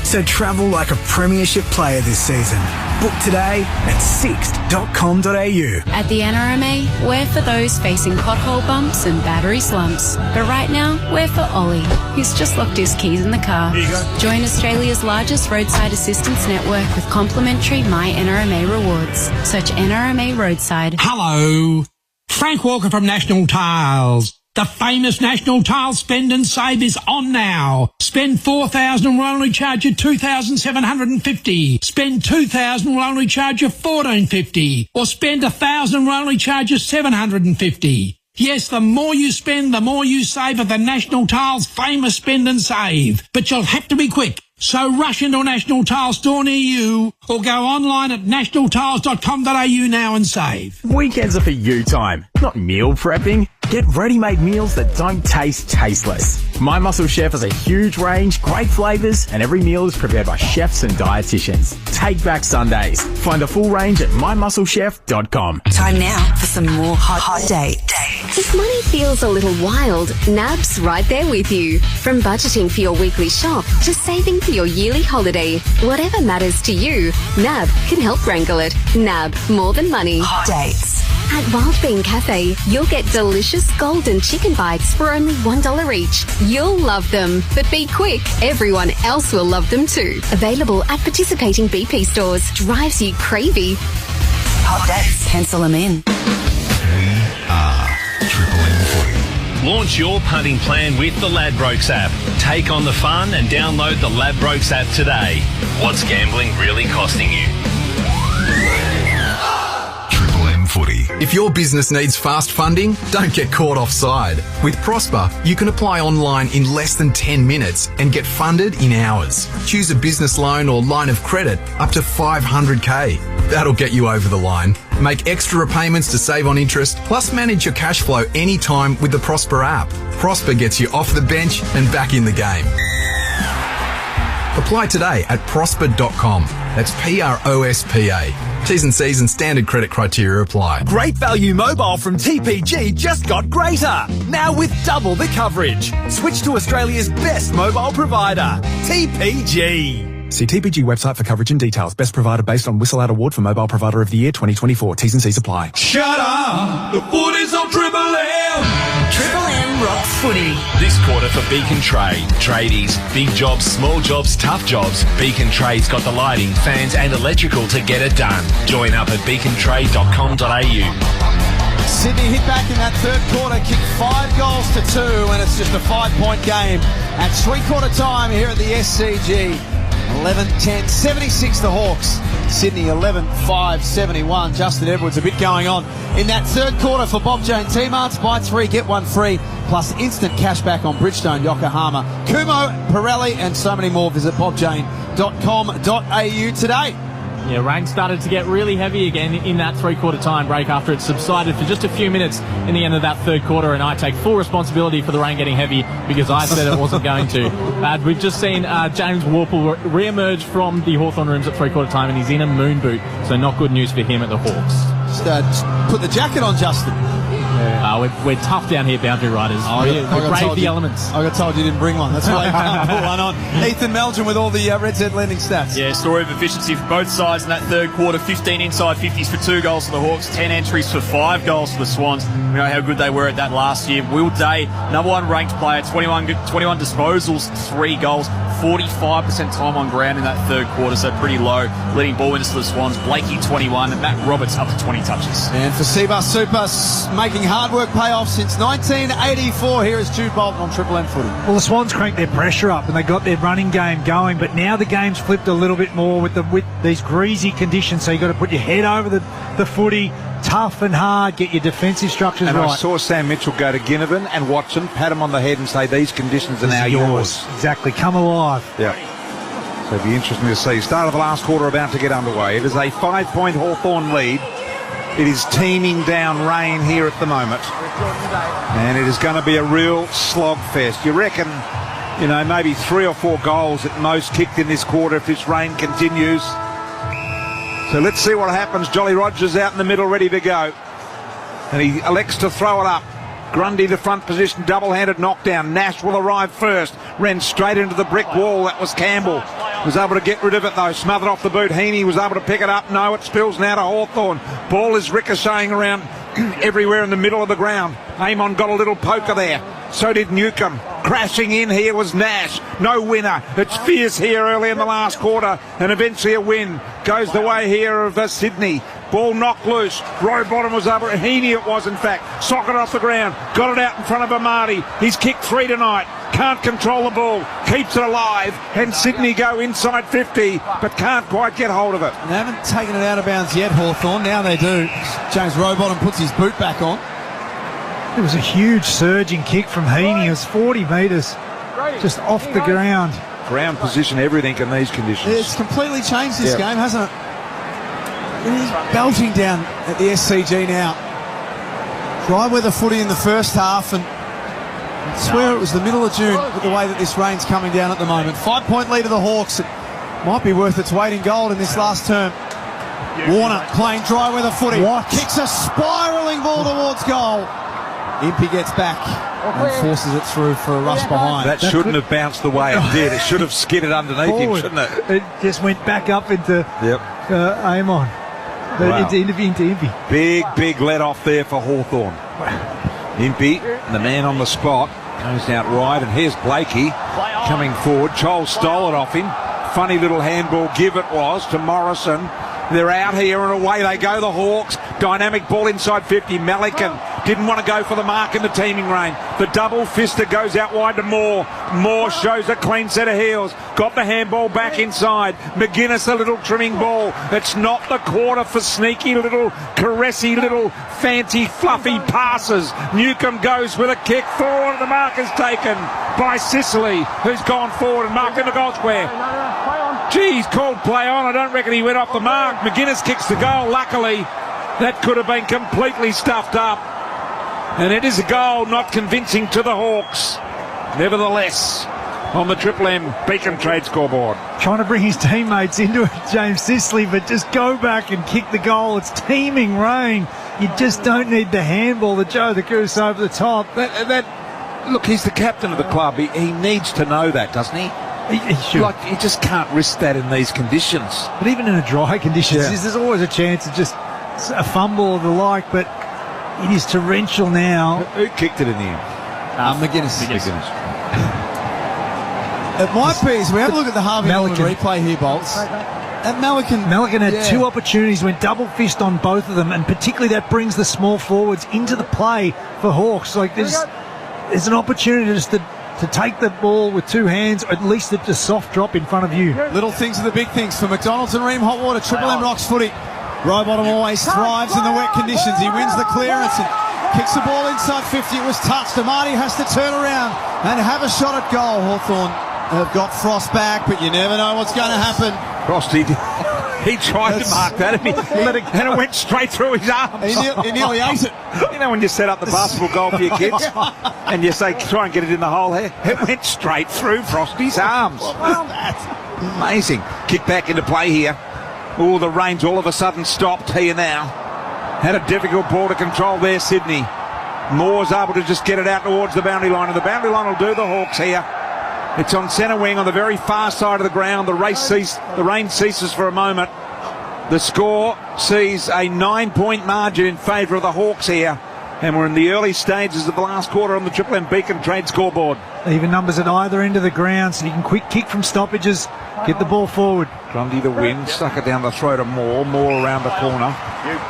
So travel like a premiership player this season. Book today at sixt.com.au. At the NRMA, we're for those facing pothole bumps and battery slumps. But right now, we're for Ollie, who's just locked his keys in the car. Here you go. Join Australia's largest roadside assistance network with complimentary My NRMA rewards. Search NRMA Roadside. Hello. Frank Walker from National Tiles. The famous National Tiles Spend and Save is on now. Spend $4,000 and we'll only charge you $2,750. Spend $2,000 and we'll only charge you $1,450. Or spend $1,000 and we'll only charge you $750. Yes, the more you spend, the more you save at the National Tiles famous Spend and Save. But you'll have to be quick. So rush into a National Tiles store near you or go online at nationaltiles.com.au now and save. Weekends are for you time, not meal prepping. Get ready-made meals that don't taste tasteless. My Muscle Chef has a huge range, great flavours, and every meal is prepared by chefs and dietitians. Take back Sundays. Find the full range at mymusclechef.com. Time now for some more hot dates. If money feels a little wild, NAB's right there with you. From budgeting for your weekly shop to saving for your yearly holiday, whatever matters to you, NAB can help wrangle it. NAB, more than money. Hot dates. At Wild Bean Cafe, you'll get delicious golden chicken bites for only $1 each. You'll love them, but be quick. Everyone else will love them too. Available at participating BP stores. Drives you cravey. Hot dates. Pencil them in. Launch your punting plan with the Ladbrokes app. Take on the fun and download the Ladbrokes app today. What's gambling really costing you? If your business needs fast funding, don't get caught offside. With Prosper, you can apply online in less than 10 minutes and get funded in hours. Choose a business loan or line of credit up to $500K. That'll get you over the line. Make extra repayments to save on interest, plus manage your cash flow anytime with the Prosper app. Prosper gets you off the bench and back in the game. Apply today at prosper.com. That's PROSPA. T's and C's and standard credit criteria apply. Great value mobile from TPG just got greater. Now with double the coverage. Switch to Australia's best mobile provider, TPG. See TPG website for coverage and details. Best provider based on Whistle Out Award for Mobile Provider of the Year 2024. T's and C's apply. Shut up! The footy's on Triple M! Triple M rocks footy. This quarter for Beacon Trade. Tradies, big jobs, small jobs, tough jobs. Beacon Trade's got the lighting, fans and electrical to get it done. Join up at beacontrade.com.au. Sydney hit back in that third quarter, kicked 5 goals to 2, and it's just a 5-point game at three-quarter time here at the SCG. 11-10, 76 the Hawks. Sydney 11-5, 71. Justin Edwards, a bit going on in that third quarter for Bob Jane. T-Marts, buy 3, get 1 free, plus instant cash back on Bridgestone, Yokohama, Kumo, Pirelli, and so many more. Visit bobjane.com.au today. Yeah, rain started to get really heavy again in that three-quarter time break after it subsided for just a few minutes in the end of that third quarter, and I take full responsibility for the rain getting heavy because I said it wasn't going to. We've just seen James Worpel re-emerge from the Hawthorn rooms at three-quarter time, and he's in a moon boot, so not good news for him at the Hawks. Just put the jacket on, Justin. We're tough down here, boundary riders. We brave the elements. I got told you didn't bring one. That's why you can't put one on. Ethan Meldrum with all the Red Z lending stats. Yeah, story of efficiency for both sides in that third quarter. 15 inside 50s for 2 goals for the Hawks, 10 entries for 5 goals for the Swans. We know how good they were at that last year. Will Day, number 1 ranked player, 21 disposals, 3 goals, 45% time on ground in that third quarter, so pretty low. Leading ball winners for the Swans, Blakey 21, and Matt Roberts up to 20 touches. And for Seabus Super, making hard work pay off since 1984. Here is Jude Bolton on Triple M footy. Well, the Swans cranked their pressure up and they got their running game going, but now the game's flipped a little bit more with these greasy conditions, so you've got to put your head over the footy, tough and hard, get your defensive structures and right. I saw Sam Mitchell go to Ginnivan and Watson, pat him on the head and say, these conditions are now yours. Exactly, come alive. Yeah. So it'll be interesting to see. Start of the last quarter about to get underway. It is a 5-point Hawthorn lead. It is teeming down rain here at the moment. And it is going to be a real slogfest. You reckon, maybe 3 or 4 goals at most kicked in this quarter if this rain continues. So let's see what happens. Jolly Rogers out in the middle, ready to go. And he elects to throw it up. Grundy, the front position, double-handed knockdown. Nash will arrive first. Ran straight into the brick wall. That was Campbell. Was able to get rid of it, though. Smothered off the boot. Heaney was able to pick it up. No, it spills now to Hawthorn. Ball is ricocheting around everywhere in the middle of the ground. Amon got a little poker there. So did Newcomb. Crashing in here was Nash. No winner. It's fierce here early in the last quarter, and eventually a win goes the way here of Sydney. Ball knocked loose. Rowbottom was over. Heaney it was, in fact. Socket off the ground. Got it out in front of Amati. He's kicked 3 tonight. Can't control the ball. Keeps it alive. And Sydney go inside 50, but can't quite get hold of it. They haven't taken it out of bounds yet, Hawthorn. Now they do. James Rowbottom puts his boot back on. It was a huge surging kick from Heaney. It was 40 metres just off the ground. Ground position, everything in these conditions. It's completely changed this game, hasn't it? He's belting down at the SCG now. Dry weather footy in the first half, and I swear it was the middle of June with the way that this rain's coming down at the moment. 5-point lead of the Hawks. It might be worth its weight in gold in this last term. Warner playing dry weather footy. Kicks a spiralling ball towards goal. Impey gets back and forces it through for a rush behind. That shouldn't have bounced the way it did. It should have skidded underneath him, shouldn't it? It just went back up into Amon. Wow. Into Impey. Big let off there for Hawthorn. Impey, the man on the spot, goes out wide, and here's Blakey coming forward. Chol stole it off him. Funny little handball give it was to Morrison. They're out here and away they go, the Hawks. Dynamic ball inside 50. Malikan didn't want to go for the mark in the teaming rain. The double fister goes out wide to Moore. Moore shows a clean set of heels. Got the handball back inside. McGuinness, a little trimming ball. It's not the quarter for sneaky little, caressy little, fancy, fluffy passes. Newcomb goes with a kick forward. The mark is taken by Sicily, who's gone forward and marked in the goal square. Geez, called play on. I don't reckon he went off the mark. McGuinness kicks the goal. Luckily, that could have been completely stuffed up. And it is a goal, not convincing to the Hawks. Nevertheless, on the Triple M Beacon Trade scoreboard. Trying to bring his teammates into it, James Sicily, but just go back and kick the goal. It's teeming rain. You just don't need the handball, the Joe the Goose over the top. Look, he's the captain of the club. He needs to know that, doesn't he? He should. Like, you just can't risk that in these conditions. But even in a dry conditions, there's always a chance of just a fumble or the like, but it is torrential now. Who kicked it in the end? McGuinness. It might be, as we have a look at the Harvey Norman replay here, Bolts. And Malikan had 2 opportunities, went double fist on both of them, and particularly that brings the small forwards into the play for Hawks. Like, there's an opportunity just to take the ball with 2 hands, or at least a soft drop in front of you. Little things are the big things for McDonald's and Ream Hot Water. Triple M Rocks footy. Rowbottom always thrives in the wet conditions. He wins the clearance and kicks the ball inside 50. It was touched. Amati has to turn around and have a shot at goal. Hawthorn have got Frost back, but you never know what's going to happen. Frosty, he tried to mark that and it went straight through his arms. He nearly ate it. You know when you set up the basketball goal for your kids and you say try and get it in the hole here? It went straight through Frosty's arms. Amazing. Kick back into play here. Oh, the rain's all of a sudden stopped here now. Had a difficult ball to control there, Sydney. Moore's able to just get it out towards the boundary line, and the boundary line will do the Hawks here. It's on centre wing on the very far side of the ground. The rain ceases for a moment. The score sees a 9-point margin in favour of the Hawks here. And we're in the early stages of the last quarter on the Triple M Beacon Trade scoreboard. Even numbers at either end of the ground, so you can quick kick from stoppages, get the ball forward. Grundy to win, stuck it down the throat of Moore. Moore around the corner,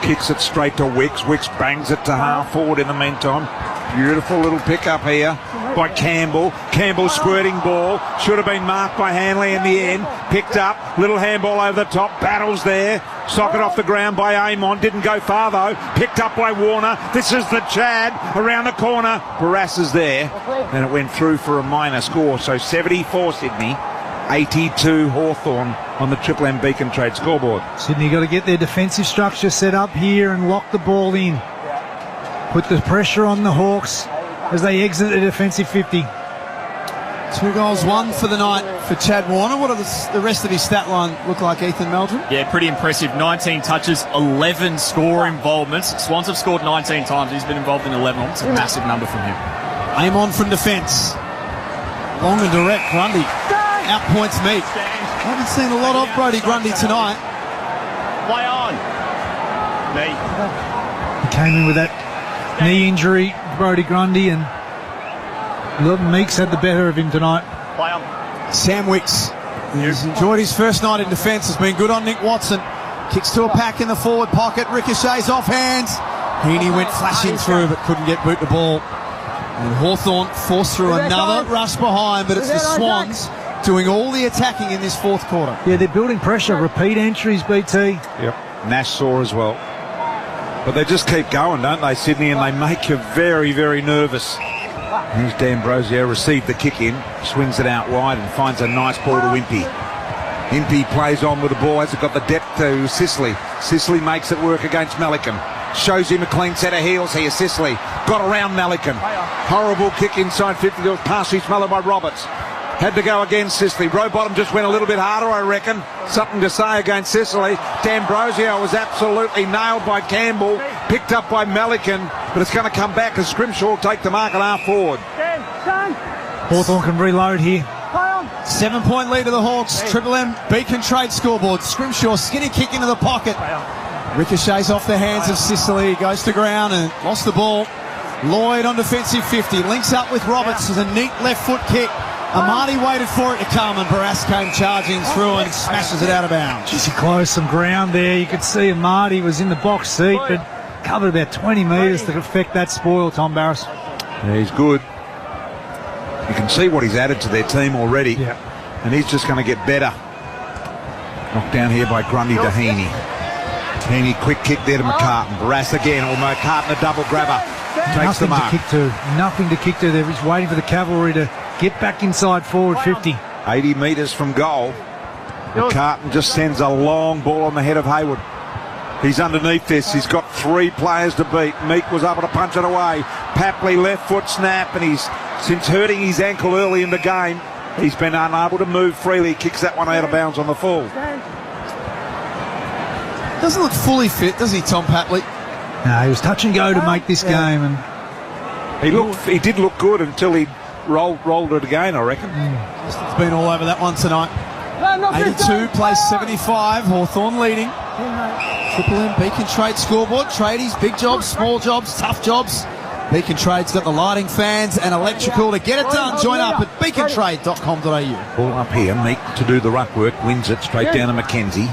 kicks it straight to Wicks. Wicks bangs it to half forward in the meantime. Beautiful little pick-up here by Campbell. Campbell squirting ball. Should have been marked by Hanley in the end. Picked up. Little handball over the top. Battles there. Socket off the ground by Amon. Didn't go far though. Picked up by Warner. This is the Chad around the corner. Barras is there. And it went through for a minor score. So 74 Sydney, 82 Hawthorn on the Triple M Beacon Trade scoreboard. Sydney got to get their defensive structure set up here and lock the ball in. Put the pressure on the Hawks as they exit the defensive 50. 2 goals, 1 for the night for Chad Warner. What does the rest of his stat line look like, Ethan Meldrum? Yeah, pretty impressive. 19 touches, 11 score involvements. Swans have scored 19 times. He's been involved in 11. It's a massive number from him. Amon from defence. Long and direct. Grundy outpoints Meek. I haven't seen a lot of Brodie Grundy tonight. Play on. He came in with that knee injury, Brodie Grundy, and Meeks had the better of him tonight. Play on. Sam Wicks, he's enjoyed his first night in defence, has been good on Nick Watson. Kicks to a pack in the forward pocket, ricochets off hands. Heaney went flashing through but couldn't get boot the ball. And Hawthorn forced through another rush behind, but it's the Swans doing all the attacking in this fourth quarter. Yeah, they're building pressure. Repeat entries, BT. Yep. Nash saw as well. But they just keep going, don't they, Sydney? And they make you very, very nervous. Here's D'Ambrosio, received the kick in, swings it out wide and finds a nice ball to Impey. Impey plays on with the ball, hasn't got the depth to Sicily. Sicily makes it work against Melican. Shows him a clean set of heels here, Sicily. Got around Melican. Horrible kick inside 50, there was pass reach smothered by Roberts. Had to go against Sicily. Rowbottom just went a little bit harder, I reckon. Something to say against Sicily. D'Ambrosio was absolutely nailed by Campbell. Picked up by Melican. But it's going to come back as Scrimshaw will take the mark at half forward. Hawthorn can reload here. 7-point lead of the Hawks. Triple M Beacon Trade scoreboard. Scrimshaw skinny kick into the pocket. Ricochets off the hands of Sicily. Goes to ground and lost the ball. Lloyd on defensive 50. Links up with Roberts as a neat left foot kick. Amati waited for it to come and Barras came charging through and smashes it out of bounds. He closed some ground there. You could see Amati was in the box seat, but covered about 20 metres to affect that spoil, Tom Barras. Yeah, he's good. You can see what he's added to their team already. Yeah. And he's just going to get better. Knocked down here by Grundy to Heaney. Heaney, quick kick there to McCartan. Barras again, or McCartan a double grabber. Takes the mark. Nothing to kick to there. He's waiting for the cavalry to get back inside forward 50. 80 metres from goal. McCartan just sends a long ball on the head of Hayward. He's underneath this. He's got 3 players to beat. Meek was able to punch it away. Papley left foot snap, and he's, since hurting his ankle early in the game, he's been unable to move freely. He kicks that one out of bounds on the full. Doesn't look fully fit, does he, Tom Papley? No, he was touch and go to make this game, and he did look good until he rolled it again, I reckon. It's been all over that one tonight. 82 plays 75. Hawthorn leading. Triple M Beacon Trade scoreboard. Tradies, big jobs, small jobs, tough jobs. Beacon Trade's got the lighting, fans and electrical to get it done. Join up at beacontrade.com.au. Ball up here, Meek to do the ruck work, wins it straight down to Mackenzie.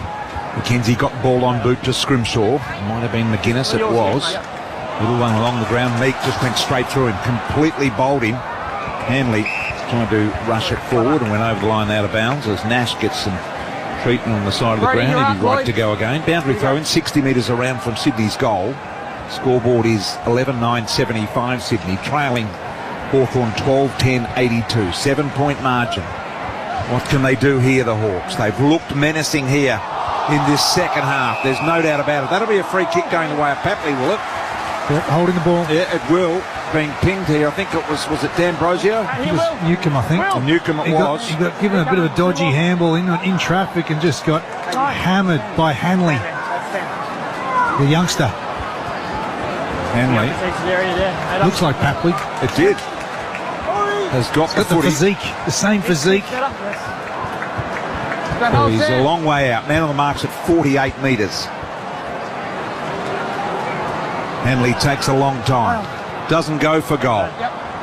Mackenzie got ball on boot to Scrimshaw. Might have been McGuinness, it was. Little one along the ground, Meek just went straight through him, completely bowled him. Hanley trying to rush it forward and went over the line out of bounds as Nash gets some treatment on the side of the ground. He'd be right to go again. Boundary throw in 60 metres around from Sydney's goal. Scoreboard is 11-9-75 Sydney, trailing Hawthorn 12-10-82. 7-point margin. What can they do here, the Hawks? They've looked menacing here in this second half. There's no doubt about it. That'll be a free kick going the way of Papley, will it? Yep, holding the ball. Yeah, it will. Being pinged here. I think it was it D'Ambrosio? It was Newcomb, I think. Newcomb it was. He got given a bit of a dodgy handball in traffic and just got hammered by Hanley, the youngster. Hanley. Looks like Papley. It did. Has got the footy. Physique, the same physique. Well, he's a long way out. Man on the mark's at 48 metres. Hanley takes a long time. Doesn't go for goal.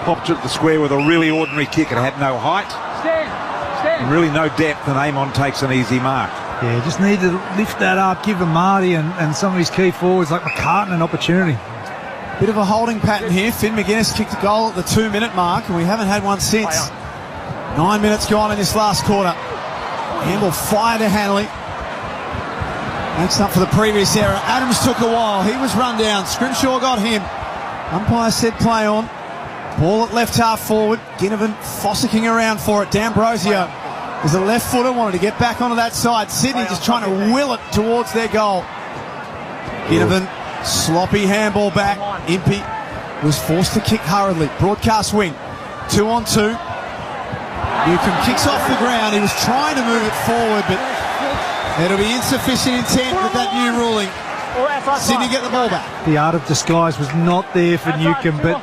Popped it at the square with a really ordinary kick. It had no height. And really no depth, and Amon takes an easy mark. Yeah, just need to lift that up, give Marty and some of his key forwards like McCartan an opportunity. Bit of a holding pattern here. Finn McGuinness kicked a goal at the 2-minute mark, and we haven't had one since. 9 minutes gone in this last quarter. Handball fired to Hanley. Makes up for the previous error. Adams took a while. He was run down. Scrimshaw got him. Umpire said play on. Ball at left half forward. Ginnivan fossicking around for it. D'Ambrosio is a left footer. Wanted to get back onto that side. Sydney just trying to will it towards their goal. Ginnivan, sloppy handball back. Impey was forced to kick hurriedly. Broadcast wing. 2-on-2. Newcomb kicks off the ground. He was trying to move it forward, but it'll be insufficient intent with that new ruling. Sydney get the ball back. The art of disguise was not there for Newcomb, but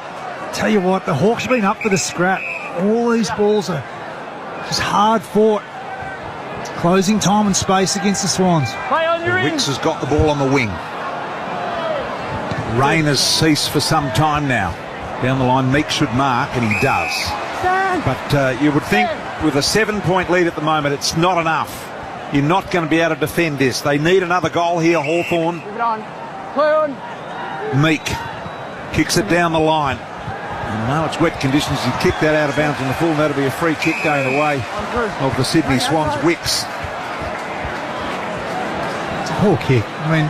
tell you what, the Hawks have been up for the scrap. All these balls are just hard fought. Closing time and space against the Swans. Wicks has got the ball on the wing. Rain has ceased for some time now. Down the line, Meek should mark, and he does. But you would think with a 7-point lead at the moment, it's not enough. You're not going to be able to defend this. They need another goal here, Hawthorn. Meek kicks it down the line. And now it's wet conditions. He kicked that out of bounds in the full. That'll be a free kick going the way of the Sydney Swans. Wicks. It's a poor kick. I mean,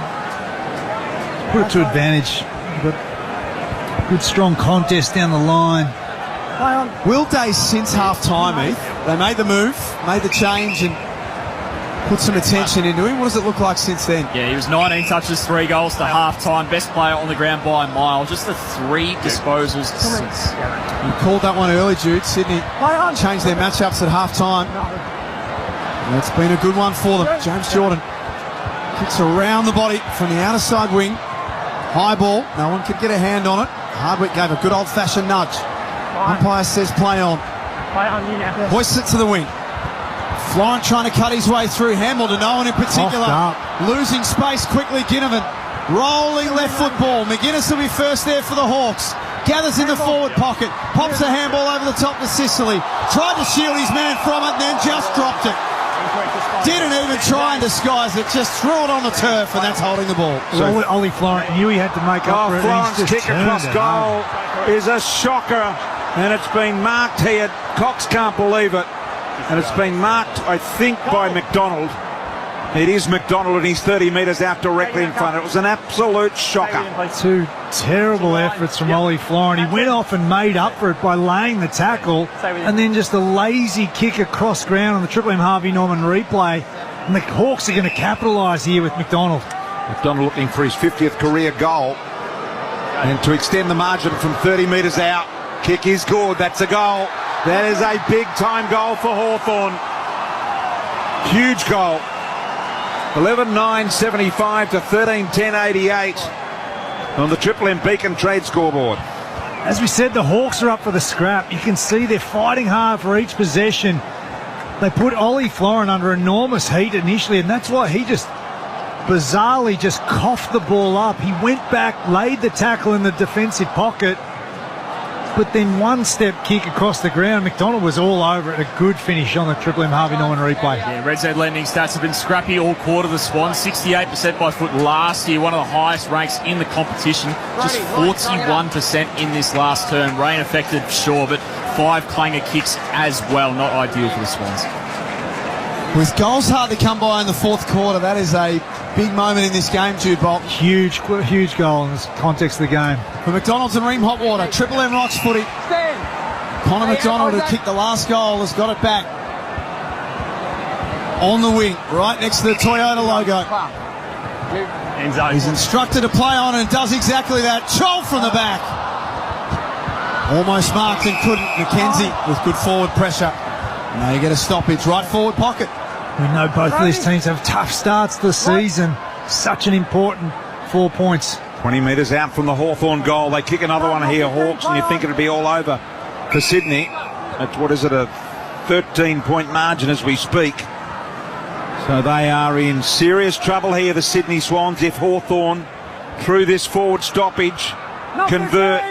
put it to advantage. You've got good strong contest down the line. Will Day since half-time, Heath. They made the move, made the change, and put some attention into him. What does it look like since then? Yeah, he was 19 touches, 3 goals to half-time. Best player on the ground by a mile. Just the 3 disposals since. You called that one early, Jude. Sydney changed their matchups at half-time. And it's been a good one for them. James Jordan kicks around the body from the outer side wing. High ball. No one could get a hand on it. Hardwick gave a good old-fashioned nudge. Umpire says play on. Hoists it to the wing. Florent trying to cut his way through. Hamill to no one in particular. Losing space quickly. Ginnivan rolling left foot ball. McGuinness will be first there for the Hawks. Gathers in the forward pocket. Pops the handball over the top to Sicily. Tried to shield his man from it and then just dropped it. Didn't even try and disguise it. Just threw it on the turf, and that's holding the ball. So Ollie Florent knew he had to make up for it. Florent's kick across goal is a shocker, and it's been marked here. Cox can't believe it. And it's been marked, I think, by McDonald. It is McDonald, and he's 30 metres out directly in front. It was an absolute shocker. 2 terrible efforts from Ollie Florent. He went off and made up for it by laying the tackle, and then just a lazy kick across ground on the Triple M Harvey Norman replay. And the Hawks are going to capitalise here with McDonald. McDonald looking for his 50th career goal. And to extend the margin from 30 metres out. Kick is good. That's a goal. That is a big-time goal for Hawthorn. Huge goal. 11-9-75 to 13-10-88 on the Triple M Beacon trade scoreboard. As we said, the Hawks are up for the scrap. You can see they're fighting hard for each possession. They put Ollie Florent under enormous heat initially, and that's why he just bizarrely just coughed the ball up. He went back, laid the tackle in the defensive pocket, but then one-step kick across the ground. McDonald was all over it. A good finish on the Triple M Harvey Norman replay. Yeah, Red Z lending stats have been scrappy all quarter. The Swans, 68% by foot last year, one of the highest ranks in the competition. Just 41% in this last term. Rain affected, sure, but 5 clanger kicks as well. Not ideal for the Swans. With goals hard to come by in the fourth quarter, that is a big moment in this game, Jude Bolton. Huge goal in the context of the game. For McDonald's and Ream Hotwater, Triple M Rocks footy. Connor McDonald, who kicked the last goal, has got it back. On the wing, right next to the Toyota logo. He's instructed to play on and does exactly that. Chol from the back. Almost marked and couldn't. McKenzie with good forward pressure. Now you get a stoppage, right forward pocket. We know both of these teams have tough starts to the season. Such an important 4 points 20 metres out from the Hawthorn goal. They kick another one here, Hawks, and you think it'd be all over for Sydney. At what is it, a 13-point margin as we speak. So they are in serious trouble here, the Sydney Swans, if Hawthorn, through this forward stoppage, convert.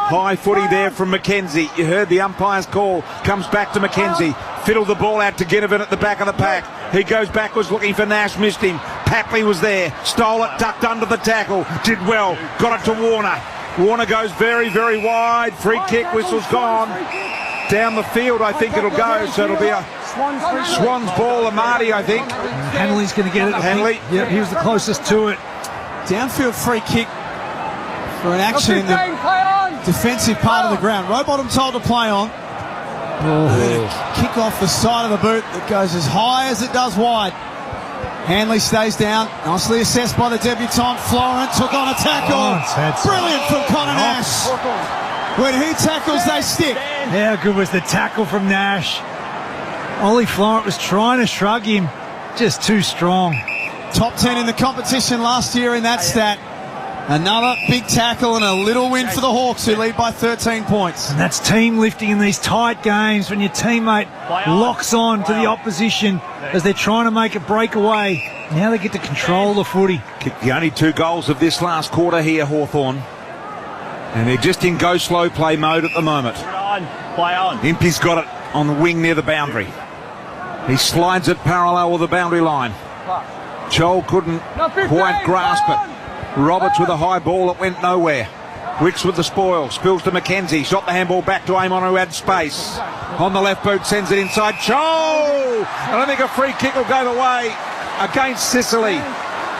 High footy there from McKenzie. You heard the umpire's call. Comes back to McKenzie. Fiddled the ball out to Ginnivan at the back of the pack. He goes backwards looking for Nash. Missed him. Papley was there. Stole it. Ducked under the tackle. Did well. Got it to Warner. Warner goes very, very wide. Free kick. Whistle's gone. Down the field, I think it'll go. So it'll be a Swans ball. Amati, I think. Hanley's going to get it. Hanley. Yeah, he was the closest to it. Downfield free kick for an action in the defensive part of the ground. Rowbottom told to play on. Kick off the side of the boot that goes as high as it does wide. Hanley stays down. Nicely assessed by the debutant. Florent took on a tackle. Brilliant from Connor Nash. When he tackles, they stick. How good was the tackle from Nash? Ollie Florent was trying to shrug him. Just too strong. Top 10 in the competition last year in that stat. Another big tackle and a little win for the Hawks, who lead by 13 points. And that's team lifting in these tight games when your teammate locks on to the opposition as they're trying to make a breakaway. Now they get to control the footy. Kicked the only 2 goals of this last quarter here, Hawthorn. And they're just in go slow play mode at the moment. Play on. Impey's got it on the wing near the boundary. He slides it parallel with the boundary line. Joel couldn't quite grasp it. Roberts with a high ball that went nowhere. Wicks with the spoil. Spills to McKenzie. Shot the handball back to Amon, who had space. On the left boot, sends it inside. Chol! I don't think a free kick will go the way against Sicily.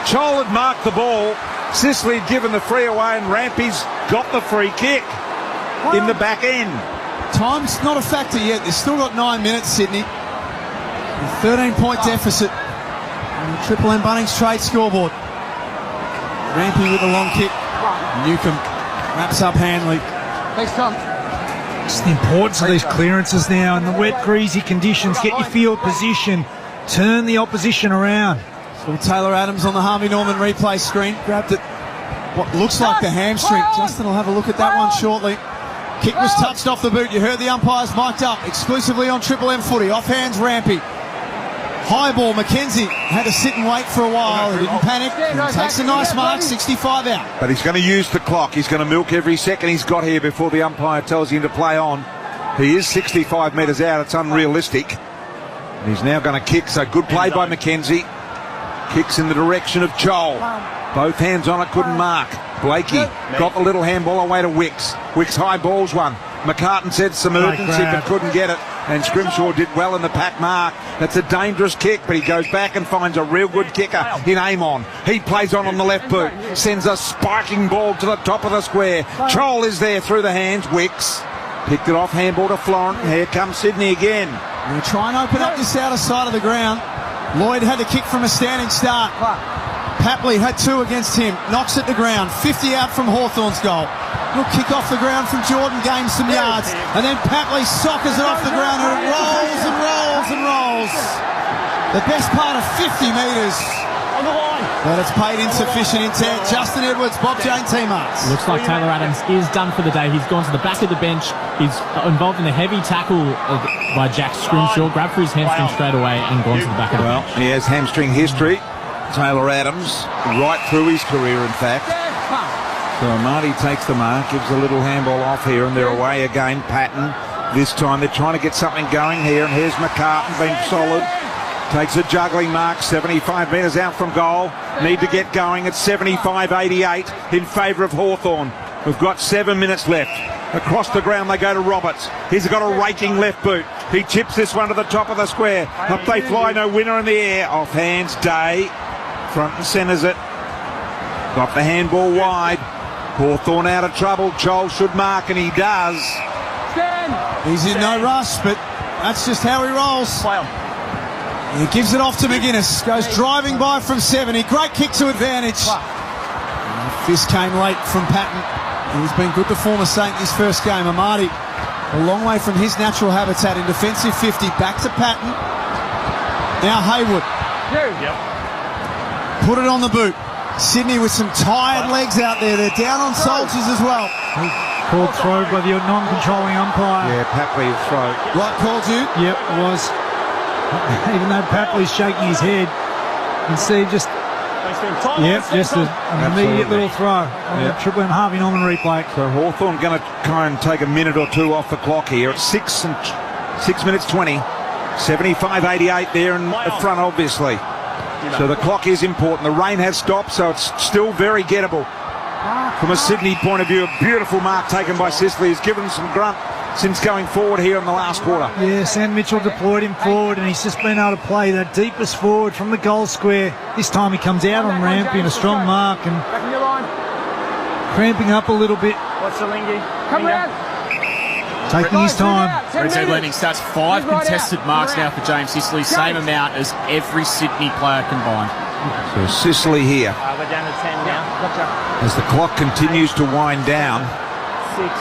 Chol had marked the ball. Sicily had given the free away, and Rampy's got the free kick in the back end. Time's not a factor yet. They've still got 9 minutes, Sydney. A 13-point deficit on the Triple M Bunnings trade scoreboard. Rampy with a long kick. Newcomb wraps up Hanley. Thanks, Tom. It's the importance of these clearances now in the wet, greasy conditions. Get your field position. Turn the opposition around. So Taylor Adams on the Harvey Norman replay screen. Grabbed it. What looks like the hamstring. Justin will have a look at that one shortly. Kick was touched off the boot. You heard the umpires mic'd up. Exclusively on Triple M footy. Off hands Rampy. High ball, McKenzie had to sit and wait for a while. He didn't panic. He takes a nice mark, 65 out. But he's going to use the clock. He's going to milk every second he's got here before the umpire tells him to play on. He is 65 metres out. It's unrealistic. And he's now going to kick. So good play by McKenzie. Kicks in the direction of Joel. Both hands on it, couldn't mark. Blakey got the little handball away to Wicks. Wicks high balls one. McCartan said some urgency but couldn't get it. And Scrimshaw did well in the pack mark. That's a dangerous kick, but he goes back and finds a real good kicker in Amon. He plays on the left boot. Sends a spiking ball to the top of the square. Chol is there through the hands. Wicks picked it off, handball to Florent. Here comes Sydney again. They try and open up this outer side of the ground. Lloyd had to kick from a standing start. Papley had 2 against him. Knocks it to ground. 50 out from Hawthorn's goal. Little kick off the ground from Jordan, gains some yards. And then Papley soccers it off the ground and it rolls and rolls and rolls. The best part of 50 metres. But it's paid insufficient intent. Justin Edwards, Bob Jane teammates. Looks like Taylor Adams is done for the day. He's gone to the back of the bench. He's involved in a heavy tackle by Jack Scrimshaw. Grabbed for his hamstring straight away and gone to the back of the bench. He has hamstring history. Taylor Adams, right through his career, in fact. So Marty takes the mark, gives a little handball off here, and they're away again. Patton. This time they're trying to get something going here, and here's McCartan being solid. Takes a juggling mark, 75 metres out from goal. Need to get going at 75-88 in favour of Hawthorn. We've got 7 minutes left. Across the ground they go to Roberts. He's got a raking left boot. He chips this one to the top of the square. Up they fly, no winner in the air. Off hands, Day. Front and centres it. Got the handball wide. Hawthorn out of trouble. Joel should mark, and he does. He's in no rush, but that's just how he rolls. He gives it off to McGuinness. Goes driving by from 70. Great kick to advantage. This came late from Patton. He's been good to former Saint this first game. Amati, a long way from his natural habitat in defensive 50. Back to Patton. Now Haywood. Put it on the boot. Sydney with some tired legs out there. They're down on soldiers as well. Called throw by the non-controlling umpire. Yeah, Papley throw. Right call, Jude? Yep, it was. Even though Papley's shaking his head, you can see just an immediate little throw on the Triple M Harvey Norman replay. So Hawthorn going to try and take a minute or two off the clock here at 6 minutes 20. 75-88 there in the front, obviously. So the clock is important. The rain has stopped, so it's still very gettable. From a Sydney point of view, a beautiful mark taken by Sicily. He's given some grunt since going forward here in the last quarter. Yeah, Sam Mitchell deployed him forward, and he's just been able to play that deepest forward from the goal square. This time he comes out on Rampy in a strong mark and cramping up a little bit. What's the lingy? Come round. Taking his time. Red Z leading stats 5 contested marks now for James Sicily, same amount as every Sydney player combined. So Sicily here. We're down to 10 now. As the clock continues to wind down. 6.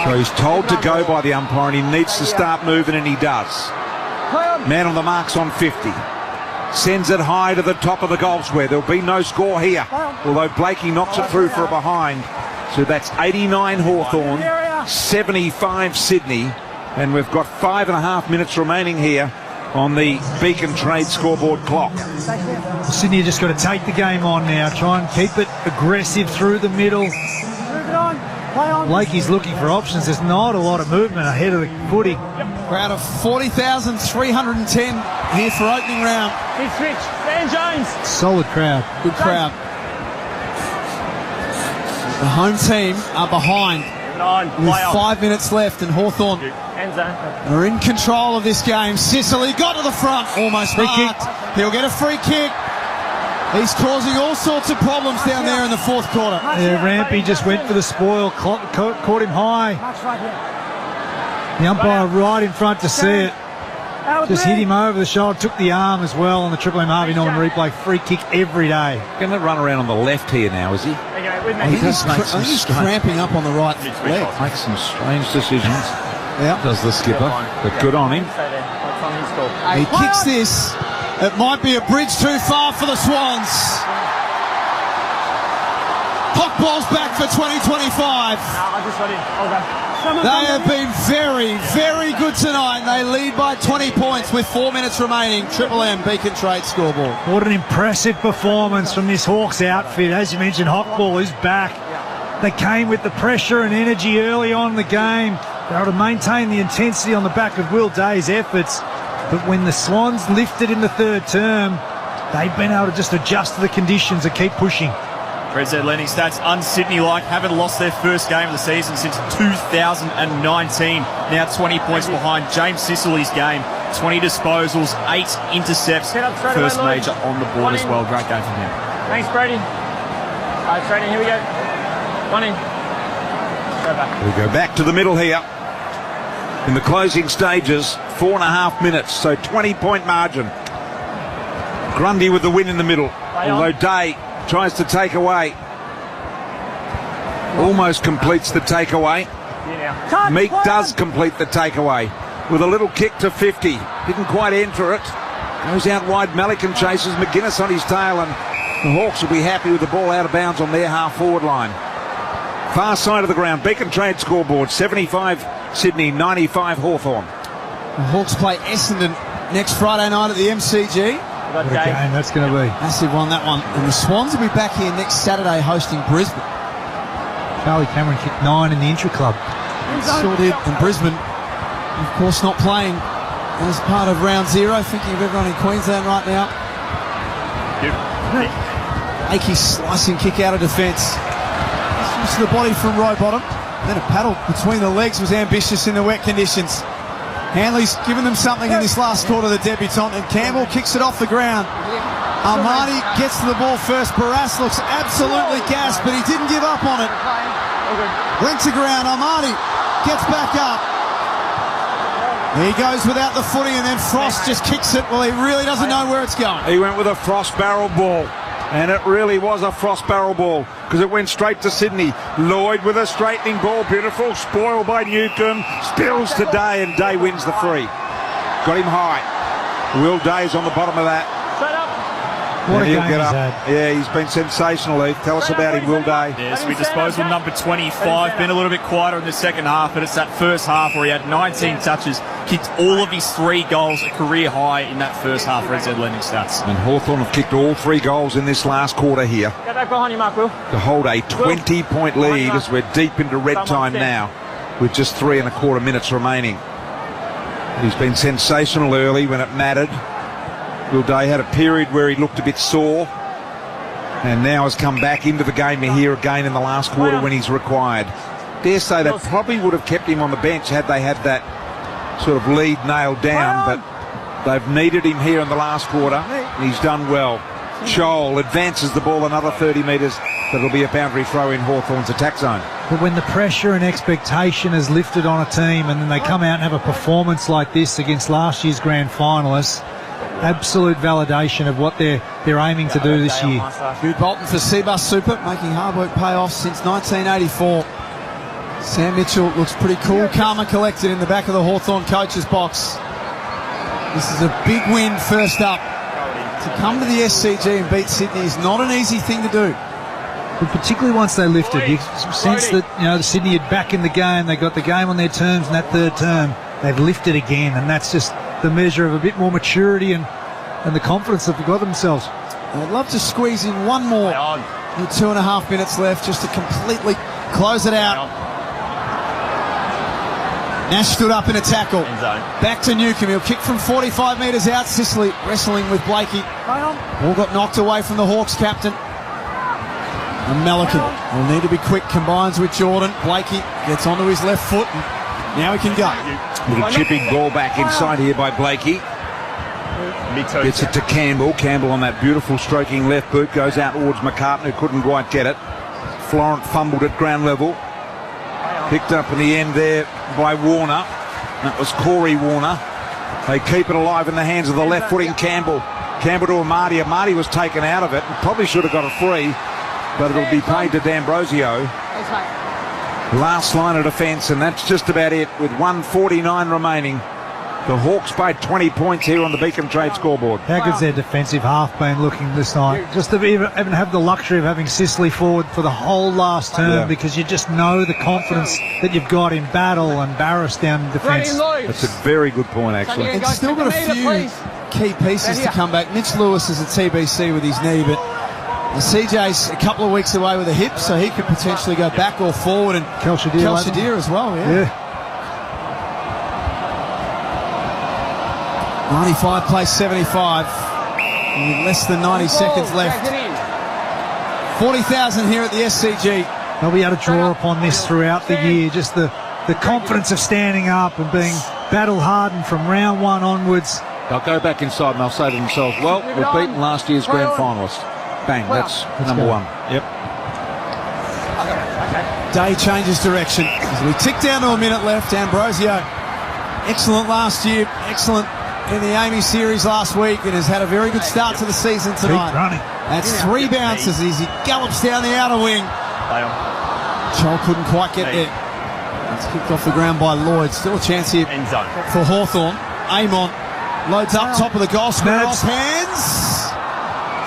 So he's told to go by the umpire and he needs to start moving, and he does. Man on the mark's on 50. Sends it high to the top of the goal square. There'll be no score here, although Blakey knocks it through for a behind. So that's 89 Hawthorn, 75 Sydney, and we've got 5.5 minutes remaining here on the Beacon Trade scoreboard clock. Sydney have just got to take the game on now, try and keep it aggressive through the middle. Blakey's looking for options. There's not a lot of movement ahead of the footy. Crowd of 40,310 here for opening round. Big switch. Dan Jones. Solid crowd. Good crowd. The home team are behind with 5 minutes left, and Hawthorn are in control of this game. Sicily got to the front, almost marked. He'll get a free kick. He's causing all sorts of problems down there in the fourth quarter. Yeah, Rampy just went for the spoil, caught him high. The umpire right in front to see it. Just hit him over the shoulder, took the arm as well on the Triple M Harvey Norman replay. Free kick every day. Going to run around on the left here now, is he? He's cramping up on the right leg. Makes some strange decisions. Yeah. Does the skipper, but good on him. He kicks this. It might be a bridge too far for the Swans. Hot ball's back for 2025. They have been very, very good tonight. They lead by 20 points with 4 minutes remaining. Triple M Beacon Trade scoreboard. What an impressive performance from this Hawks outfit. As you mentioned, Hawkball is back. They came with the pressure and energy early on in the game. They were able to maintain the intensity on the back of Will Day's efforts. But when the Swans lifted in the third term, they've been able to just adjust to the conditions and keep pushing. Red Z leading stats un-Sydney-like, haven't lost their first game of the season since 2019. Now 20 points behind James Sicily's game. 20 disposals, 8 intercepts. First major on the board as well. Great game from him. Thanks, Brady. All right, training, here we go. One in. Go back. We go back to the middle here. In the closing stages, 4.5 minutes, so 20-point margin. Grundy with the win in the middle, although Day tries to take away. Almost completes the takeaway. Meek does complete the takeaway with a little kick to 50. Didn't quite enter it. Goes out wide. Malikan chases McGuinness on his tail, and the Hawks will be happy with the ball out of bounds on their half-forward line. Far side of the ground, Beacon Trade scoreboard, 75 Sydney, 95 Hawthorn. The Hawks play Essendon next Friday night at the MCG. What a game that's going to be. Massive one, that one. And the Swans will be back here next Saturday hosting Brisbane. Charlie Cameron kicked 9 in the intra-club. Sure did. And Brisbane, of course, not playing as part of round 0. Thinking of everyone in Queensland right now. Akey slicing kick out of defence. To the body from Rowbottom. Then a paddle between the legs was ambitious in the wet conditions. Hanley's given them something in this last quarter, the debutant, and Campbell kicks it off the ground. Armani gets to the ball first. Barras looks absolutely gassed, but he didn't give up on it. Went to ground. Armani gets back up. He goes without the footy, and then Frost just kicks it. Well, he really doesn't know where it's going. He went with a Frost barrel ball. And it really was a Frost barrel ball because it went straight to Sydney. Lloyd with a straightening ball. Beautiful. Spoiled by Newcomb. Spills to Day, and Day wins the free. Got him high. Will Day's on the bottom of that. What a he'll game get he's up. had. Yeah, he's been sensational, Heath. Tell us about him, Will Day. Yeah, so disposal number 25, been a little bit quieter in the second half, but it's that first half where he had 19 touches, kicked all of his 3 goals, a career high in that first half for NZ Lending Stats. And Hawthorn have kicked all 3 goals in this last quarter here Get back behind you, Mark, Will. to hold a 20-point lead as we're deep into red time now with just 3.25 minutes remaining. He's been sensational early when it mattered. Will Day had a period where he looked a bit sore and now has come back into the game here again in the last quarter when he's required. Dare say they probably would have kept him on the bench had they had that sort of lead nailed down, but they've needed him here in the last quarter and he's done well. Shoal advances the ball another 30 metres, but it'll be a boundary throw in Hawthorn's attack zone. But when the pressure and expectation is lifted on a team and then they come out and have a performance like this against last year's grand finalists, absolute validation of what they're aiming to do this year. Jude Bolton for Seabus Super, making hard work pay off since 1984. Sam Mitchell looks pretty cool, calm and collected in the back of the Hawthorn coach's box. This is a big win first up. To come to the SCG and beat Sydney is not an easy thing to do. But particularly once they lifted, you sense that the Sydney are back in the game. They got the game on their terms in that third term. They've lifted again, and that's just the measure of a bit more maturity and the confidence they've got themselves. I'd love to squeeze in one more with 2.5 minutes left just to completely close it out. Nash stood up in a tackle. Back to Newcombe. He'll kick from 45 metres out. Sicily wrestling with Blakey. Ball got knocked away from the Hawks captain. And Melican will need to be quick. Combines with Jordan. Blakey gets onto his left foot. And now he can go. Little chipping ball back inside here by Blakey. Gets it to Campbell. Campbell on that beautiful stroking left boot goes out towards McCartan, who couldn't quite get it. Florent fumbled at ground level. Picked up in the end there by Warner. That was Corey Warner. They keep it alive in the hands of the left-footing Campbell. Campbell to Amati. Amati was taken out of it and probably should have got a free, but it'll be paid to D'Ambrosio. Last line of defence, and that's just about it with 1:49 remaining. The Hawks by 20 points here on the Beacon Trade scoreboard. How good's their defensive half been looking this night? Just to even have the luxury of having Sicily forward for the whole last term, because you just know the confidence that you've got in Battle and Barris down defence. That's a very good point, actually. It's still got a few key pieces to come back. Mitch Lewis is a TBC with his knee, but CJ's a couple of weeks away with a hip, so he could potentially go back or forward, and Kel Shadir as well. 95 plays 75 with less than 90 seconds left. 40,000 here at the SCG. They'll be able to draw upon this throughout the year, just the confidence of standing up and being battle hardened from round one onwards. They'll go back inside and they'll say to themselves, well, we've beaten last year's grand finalist. Bang, that's number one. Yep. Day changes direction as we tick down to a minute left. Ambrosio, excellent last year, excellent in the Amy series last week, and has had a very good start to the season tonight. Keep running. That's 3 bounces as he gallops down the outer wing. Joel couldn't quite get there. It's kicked off the ground by Lloyd. Still a chance here for Hawthorn. Amon loads up top of the goal square, off hands.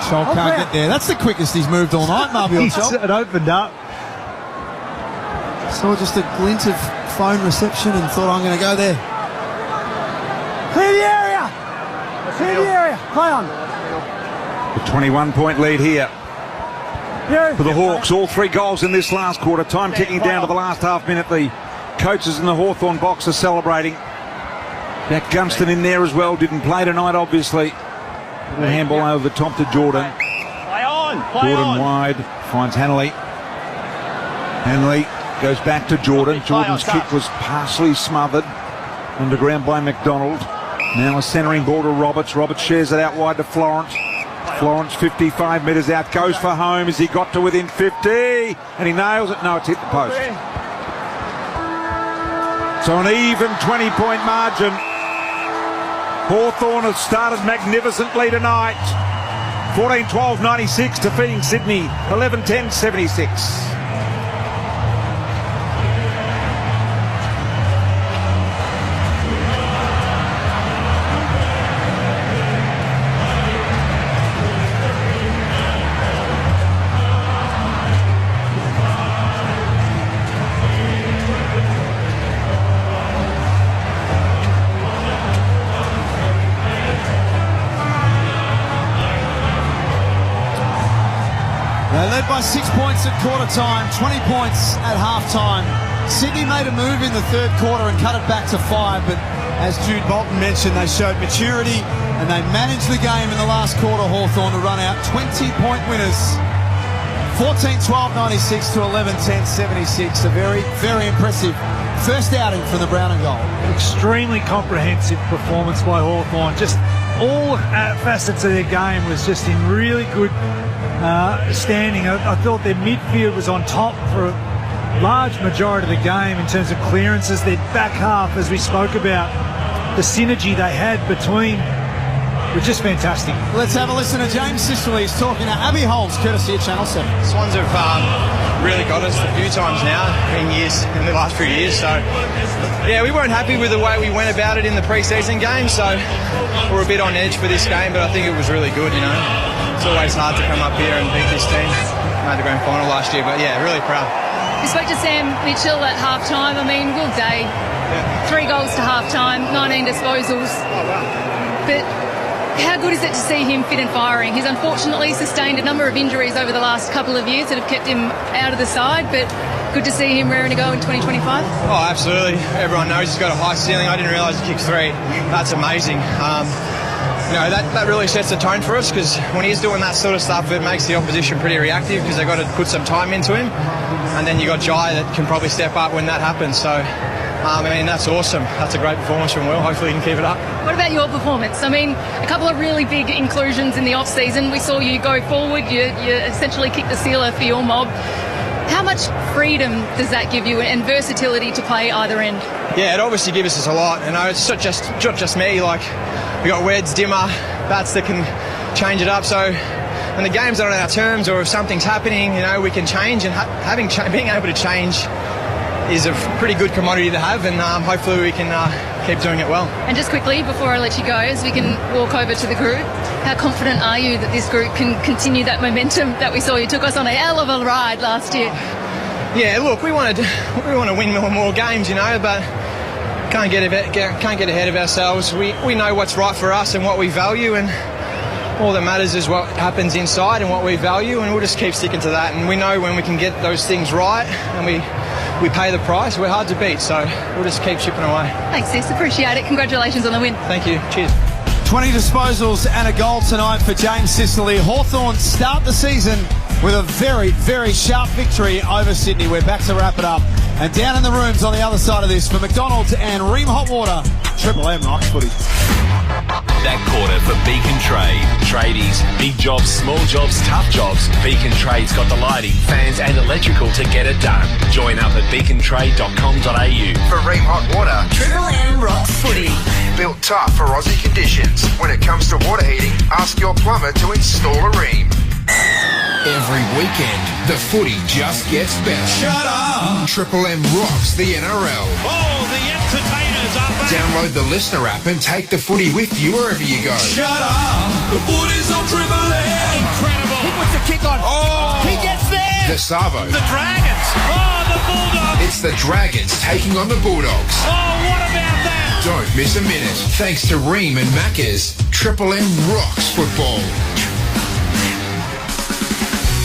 Joel can't get there. That's the quickest he's moved all night, Marby. It opened up. Saw just a glint of phone reception and thought, I'm going to go there. Clear the area! Clear the area! Play on! The 21-point lead here for the Hawks. All 3 goals in this last quarter. Time ticking down to the last half minute. The coaches in the Hawthorn box are celebrating. Jack Gunston in there as well. Didn't play tonight, obviously. The handball over the top to Jordan. Play on! Play Jordan on! wide. Finds Hanley. Hanley goes back to Jordan. Jordan's kick was partially smothered underground by McDonald. Now a centering ball to Roberts. Roberts shares it out wide to Florence. Florence 55 metres out. Goes for home as he got to within 50. And he nails it. No, it's hit the post. So an even 20-point margin. Hawthorn has started magnificently tonight. 14-12-96 defeating Sydney. 11-10-76. They led by 6 points at quarter time, 20 points at half time. Sydney made a move in the third quarter and cut it back to 5, but as Jude Bolton mentioned, they showed maturity and they managed the game in the last quarter, Hawthorn, to run out 20-point winners. 14-12-96 to 11-10-76. A very, very impressive first outing from the Brown and Gold. Extremely comprehensive performance by Hawthorn. Just all facets of their game was just in really good standing. I thought their midfield was on top for a large majority of the game in terms of clearances. Their back half, as we spoke about, the synergy they had between was just fantastic. Let's have a listen to James Sicily. He's talking to Abby Holmes, courtesy of Channel 7. Swans have really got us a few times now in the last few years. So, yeah, we weren't happy with the way we went about it in the pre-season game. So we're a bit on edge for this game, but I think it was really good, you know. It's always hard to come up here and beat this team. Made the grand final last year, but yeah, really proud. We spoke to Sam Mitchell at half-time. I mean, Will Day, 3 goals to half-time, 19 disposals. Oh, wow. But how good is it to see him fit and firing? He's unfortunately sustained a number of injuries over the last couple of years that have kept him out of the side, but good to see him raring to go in 2025. Oh, absolutely. Everyone knows he's got a high ceiling. I didn't realise he kicked 3. That's amazing. You know, that really sets the tone for us, because when he's doing that sort of stuff, it makes the opposition pretty reactive because they've got to put some time into him. And then you got Jai that can probably step up when that happens. So, I mean, that's awesome. That's a great performance from Will. Hopefully he can keep it up. What about your performance? I mean, a couple of really big inclusions in the off-season. We saw you go forward. You essentially kicked the sealer for your mob. How much freedom does that give you and versatility to play either end? Yeah, it obviously gives us a lot. You know, it's not just me. Like, we got Weds, Dimmer, bats that can change it up. So when the game's not on our terms or if something's happening, you know, we can change. And being able to change is a pretty good commodity to have, and hopefully we can keep doing it well. And just quickly, before I let you go, as we can walk over to the group, how confident are you that this group can continue that momentum that we saw? You took us on a hell of a ride last year. Yeah, look, we want to win more games, you know, but can't get ahead of ourselves. We know what's right for us and what we value, and all that matters is what happens inside and what we value, and we'll just keep sticking to that. And we know when we can get those things right, and we pay the price, we're hard to beat, so we'll just keep chipping away. Thanks, sis. Appreciate it. Congratulations on the win. Thank you. Cheers. 20 disposals and a goal tonight for James Sicily. Hawthorn start the season with a very, very sharp victory over Sydney. We're back to wrap it up. And down in the rooms on the other side of this for McDonald's and Ream Hot Water, Triple M Rocks Footy. That quarter for Beacon Trade. Tradies, big jobs, small jobs, tough jobs. Beacon Trade's got the lighting, fans and electrical to get it done. Join up at beacontrade.com.au. For Ream Hot Water, Triple M Rocks Footy. Built tough for Aussie conditions. When it comes to water heating, ask your plumber to install a Ream. Every weekend, the footy just gets better. Shut up! Triple M rocks the NRL. Oh, the entertainers are back! Download the Listener app and take the footy with you wherever you go. Shut up! The footy's on Triple M! Incredible! He puts the kick on. Oh! He gets there! The Savo. The Dragons! Oh, the Bulldogs! It's the Dragons taking on the Bulldogs. Oh, what about that? Don't miss a minute. Thanks to Ream and Macca's, Triple M rocks football.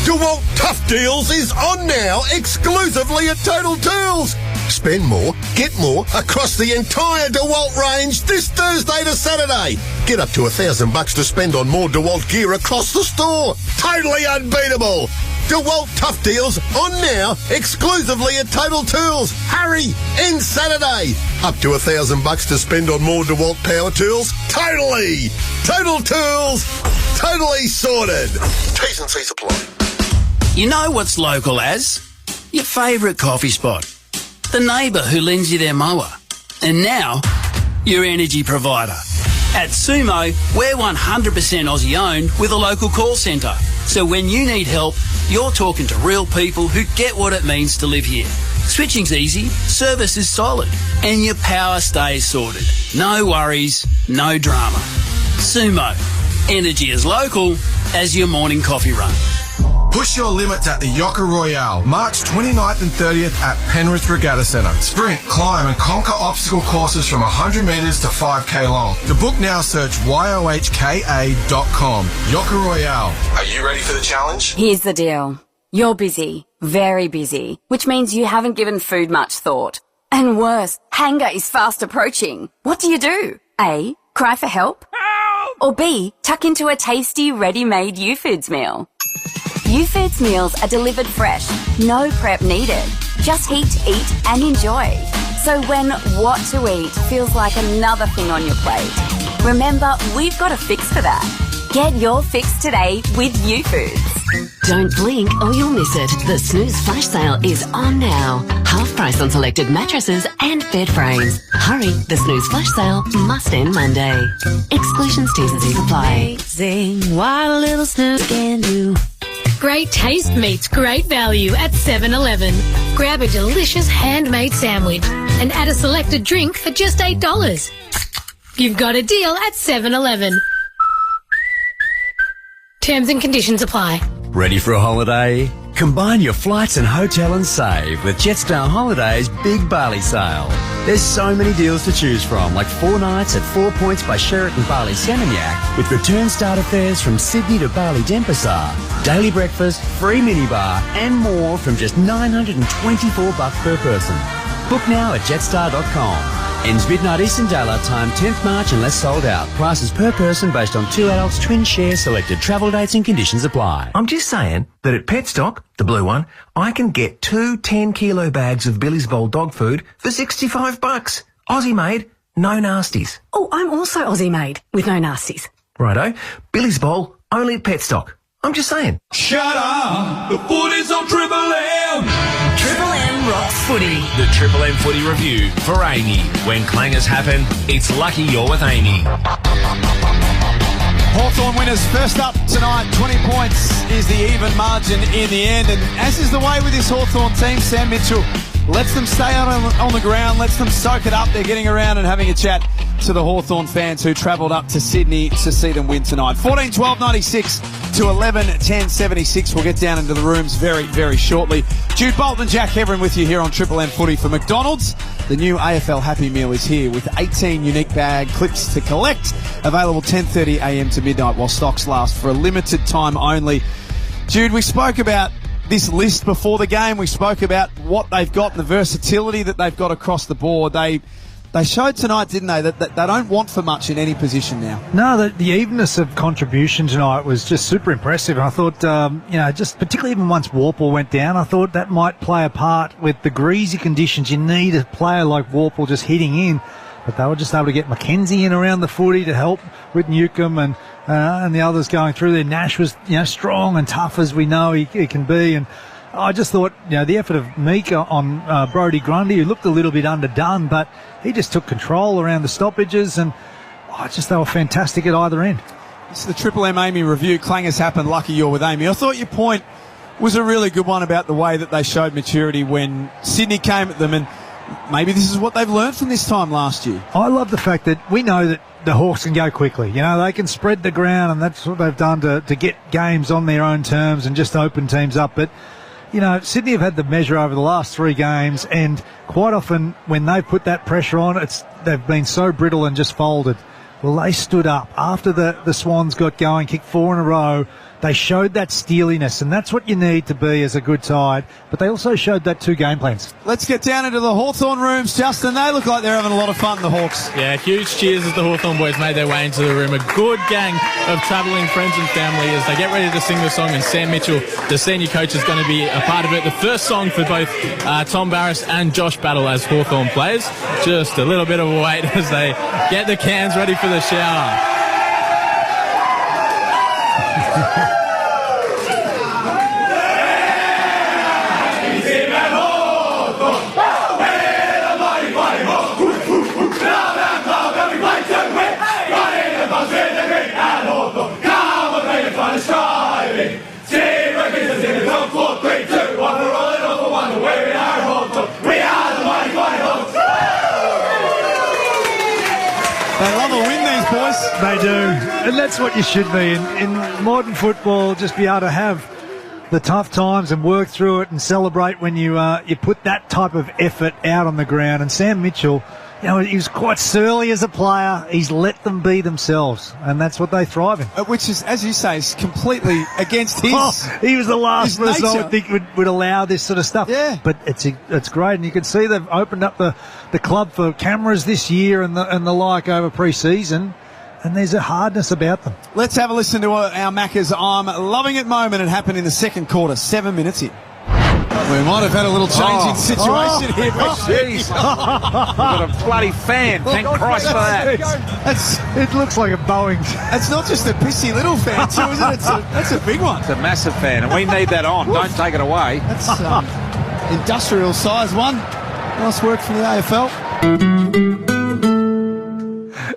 DeWalt Tough Deals is on now, exclusively at Total Tools. Spend more, get more across the entire DeWalt range this Thursday to Saturday. Get up to $1,000 to spend on more DeWalt gear across the store. Totally unbeatable. DeWalt Tough Deals on now, exclusively at Total Tools. Hurry, end Saturday. Up to $1,000 to spend on more DeWalt power tools. Totally. Total Tools. Totally sorted. T's and C's apply. You know what's local as? Your favourite coffee spot. The neighbour who lends you their mower. And now, your energy provider. At Sumo, we're 100% Aussie owned with a local call centre. So when you need help, you're talking to real people who get what it means to live here. Switching's easy, service is solid, and your power stays sorted. No worries, no drama. Sumo, energy as local as your morning coffee run. Push your limits at the Yoka Royale, March 29th and 30th at Penrith Regatta Centre. Sprint, climb and conquer obstacle courses from 100 metres to 5k long. To book now, search yohka.com. Yoka Royale. Are you ready for the challenge? Here's the deal. You're busy, very busy, which means you haven't given food much thought. And worse, hunger is fast approaching. What do? A, cry for help? Or B, tuck into a tasty, ready-made YouFoods meal? YouFoods meals are delivered fresh, no prep needed. Just heat, eat and enjoy. So when what to eat feels like another thing on your plate, remember, we've got a fix for that. Get your fix today with YouFoods. Don't blink or you'll miss it. The Snooze Flash Sale is on now. Half price on selected mattresses and bed frames. Hurry, the Snooze Flash Sale must end Monday. Exclusions, T's and C's apply. Amazing what a little snooze can do. Great taste meets great value at 7-Eleven. Grab a delicious handmade sandwich and add a selected drink for just $8. You've got a deal at 7-Eleven. Terms and conditions apply. Ready for a holiday? Combine your flights and hotel and save with Jetstar Holidays Big Bali Sale. There's so many deals to choose from, like 4 nights at 4 Points by Sheraton Bali Seminyak with return starter fares from Sydney to Bali Denpasar, daily breakfast, free minibar and more from just $924 per person. Book now at jetstar.com. Ends midnight Eastern Daylight Time, 10th March unless sold out. Prices per person based on 2 adults, twin share, selected travel dates and conditions apply. I'm just saying that at Petstock, the blue one, I can get 2 10-kilo bags of Billy's Bowl dog food for $65. Aussie made, no nasties. Oh, I'm also Aussie made with no nasties. Righto. Billy's Bowl, only at Petstock. I'm just saying. Shut up! The footy's on Triple M! Triple M rocks footy. The Triple M Footy Review for Amy. When clangers happen, it's lucky you're with Amy. Hawthorn winners first up tonight. 20 points is the even margin in the end. And as is the way with this Hawthorn team, Sam Mitchell lets them stay on the ground, lets them soak it up. They're getting around and having a chat to the Hawthorn fans who travelled up to Sydney to see them win tonight. 14-12-96 to 11-10-76. We'll get down into the rooms very, very shortly. Jude, Bolton and Jack Heverin with you here on Triple M Footy. For McDonald's, the new AFL Happy Meal is here with 18 unique bag clips to collect. Available 10:30am to midnight while stocks last for a limited time only. Jude, we spoke about this list before the game. We spoke about what they've got and the versatility that they've got across the board. They showed tonight, didn't they, that they don't want for much in any position now. No, the evenness of contribution tonight was just super impressive. And I thought, just particularly even once Warple went down, I thought that might play a part with the greasy conditions. You need a player like Warple just hitting in. But they were just able to get Mackenzie in around the footy to help with Newcomb and the others going through there. Nash was, strong and tough as we know he can be. And I just thought, the effort of Mika on Brodie Grundy, who looked a little bit underdone, but he just took control around the stoppages, and they were fantastic at either end. This is the Triple M Amy review. Clangers happen, lucky you're with Amy. I thought your point was a really good one about the way that they showed maturity when Sydney came at them, and maybe this is what they've learned from this time last year. I love the fact that we know that the Hawks can go quickly. They can spread the ground, and that's what they've done to get games on their own terms and just open teams up. But Sydney have had the measure over the last 3 games, and quite often when they've put that pressure on, they've been so brittle and just folded. Well, they stood up after the Swans got going, kicked 4 in a row. They showed that steeliness, and that's what you need to be as a good side. But they also showed that 2 game plans. Let's get down into the Hawthorn rooms. Justin, they look like they're having a lot of fun, the Hawks. Yeah, huge cheers as the Hawthorn boys made their way into the room. A good gang of travelling friends and family as they get ready to sing the song. And Sam Mitchell, the senior coach, is going to be a part of it. The first song for both Tom Barras and Josh Battle as Hawthorn players. Just a little bit of a wait as they get the cans ready for the shower. They love a win, these boys. They do. And that's what you should be. In modern football, just be able to have the tough times and work through it and celebrate when you put that type of effort out on the ground. And Sam Mitchell, he was quite surly as a player. He's let them be themselves, and that's what they thrive in. Which is, as you say, is completely against his he was the last person nature. I would think would allow this sort of stuff. Yeah. But it's great, and you can see they've opened up the club for cameras this year and the like over pre-season. And there's a hardness about them. Let's have a listen to our Macca's I'm loving it moment. It happened in the second quarter, 7 minutes in. We might have had a little change in situation here. Jeez. Got a bloody fan. Thank Christ for that. It looks like a Boeing. It's not just a pissy little fan, too, is it? That's a big one. It's a massive fan, and we need that on. Don't take it away. That's industrial size one. Nice work from the AFL.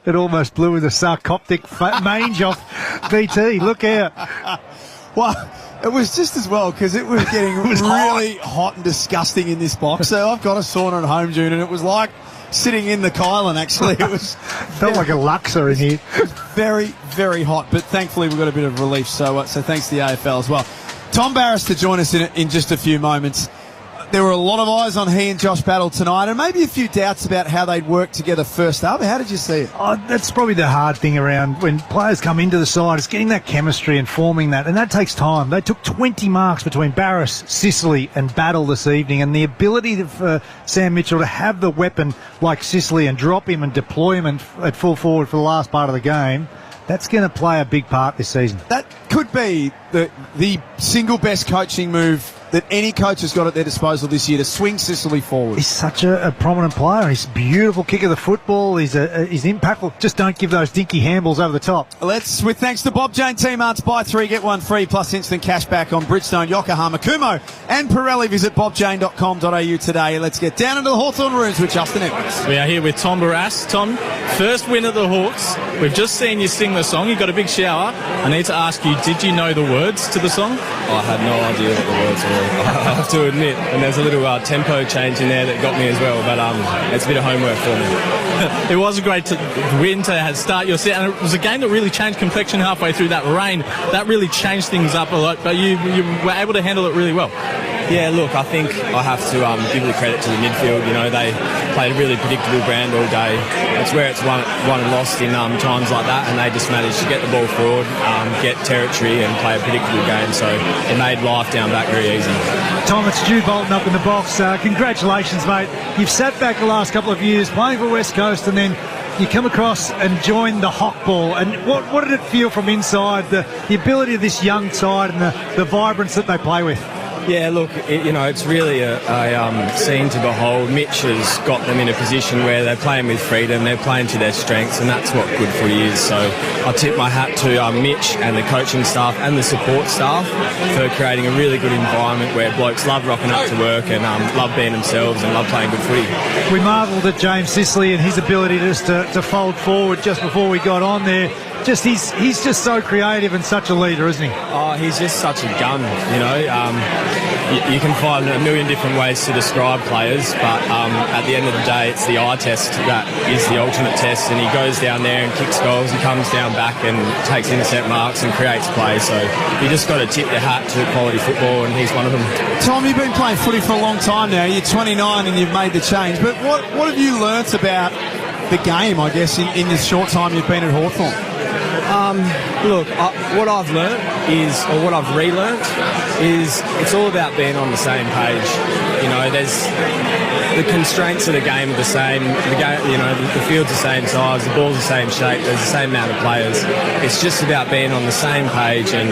It almost blew with a sarcoptic mange off BT. Look out. Well, it was just as well because it was getting really hot and disgusting in this box. So I've got a sauna at home, Jude, and it was like sitting in the Kylan, actually. It was felt like a Luxor in here. It was very, very hot, but thankfully we got a bit of relief. So thanks to the AFL as well. Tom Barris to join us in just a few moments. There were a lot of eyes on he and Josh Battle tonight, and maybe a few doubts about how they'd work together first up. How did you see it? That's probably the hard thing around when players come into the side. It's getting that chemistry and forming that, and that takes time. They took 20 marks between Barris, Sicily and Battle this evening, and the ability for Sam Mitchell to have the weapon like Sicily and drop him and deploy him at full forward for the last part of the game, that's going to play a big part this season. That could be the single best coaching move that any coach has got at their disposal this year, to swing Sicily forward. He's such a prominent player. He's a beautiful kick of the football. He's impactful. Just don't give those dinky handballs over the top. With thanks to Bob Jane T-Mart's buy 3 get 1 free plus instant cash back on Bridgestone, Yokohama, Kumo and Pirelli. Visit bobjane.com.au today. Let's get down into the Hawthorn rooms with Justin Edwards. We are here with Tom Barras. Tom, first win at the Hawks. We've just seen you sing the song. You got a big shower. I need to ask you, did you know the words to the song? I had no idea what the words were. I have to admit, and there's a little tempo change in there that got me as well, but it's a bit of homework for me. It was a great win to start your set, and it was a game that really changed complexion halfway through. That rain, that really changed things up a lot, but you were able to handle it really well. Yeah, look, I think I have to give the credit to the midfield. They played a really predictable brand all day. It's where it's won and lost in times like that, and they just managed to get the ball forward, get territory and play a predictable game, so it made life down back very easy. Tom, it's Jude Bolton up in the box. Congratulations, mate. You've sat back the last couple of years playing for West Coast, and then you come across and join the Hawk Ball. And what did it feel from inside, the ability of this young side and the vibrance that they play with? Yeah, look, it's really a scene to behold. Mitch has got them in a position where they're playing with freedom, they're playing to their strengths, and that's what good footy is. So I tip my hat to Mitch and the coaching staff and the support staff for creating a really good environment where blokes love rocking up to work and love being themselves and love playing good footy. We marvelled at James Sicily and his ability just to fold forward just before we got on there. He's just so creative and such a leader, isn't he? Oh, he's just such a gun, You can find a million different ways to describe players, but at the end of the day, it's the eye test that is the ultimate test, and he goes down there and kicks goals and comes down back and takes intercept marks and creates play, so you just got to tip your hat to quality football, and he's one of them. Tom, you've been playing footy for a long time now. You're 29 and you've made the change, but what have you learnt about the game, I guess, in this short time you've been at Hawthorn? Look, what I've learnt or what I've relearnt is it's all about being on the same page. There's the constraints of the game are the same. The field's the same size, the ball's the same shape, there's the same amount of players. It's just about being on the same page, and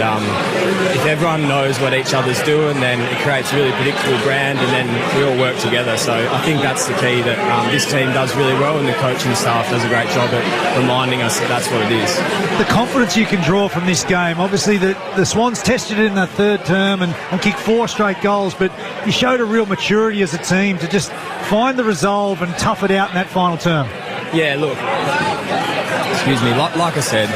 if everyone knows what each other's doing, then it creates a really predictable brand, and then we all work together. So I think that's the key that this team does really well, and the coaching staff does a great job at reminding us that that's what it is. The confidence you can draw from this game. Obviously, the Swans tested it in that third term and kicked 4 straight goals, but you showed a real maturity as a team to just find the resolve and tough it out in that final term. Yeah, look, Excuse me. Like I said,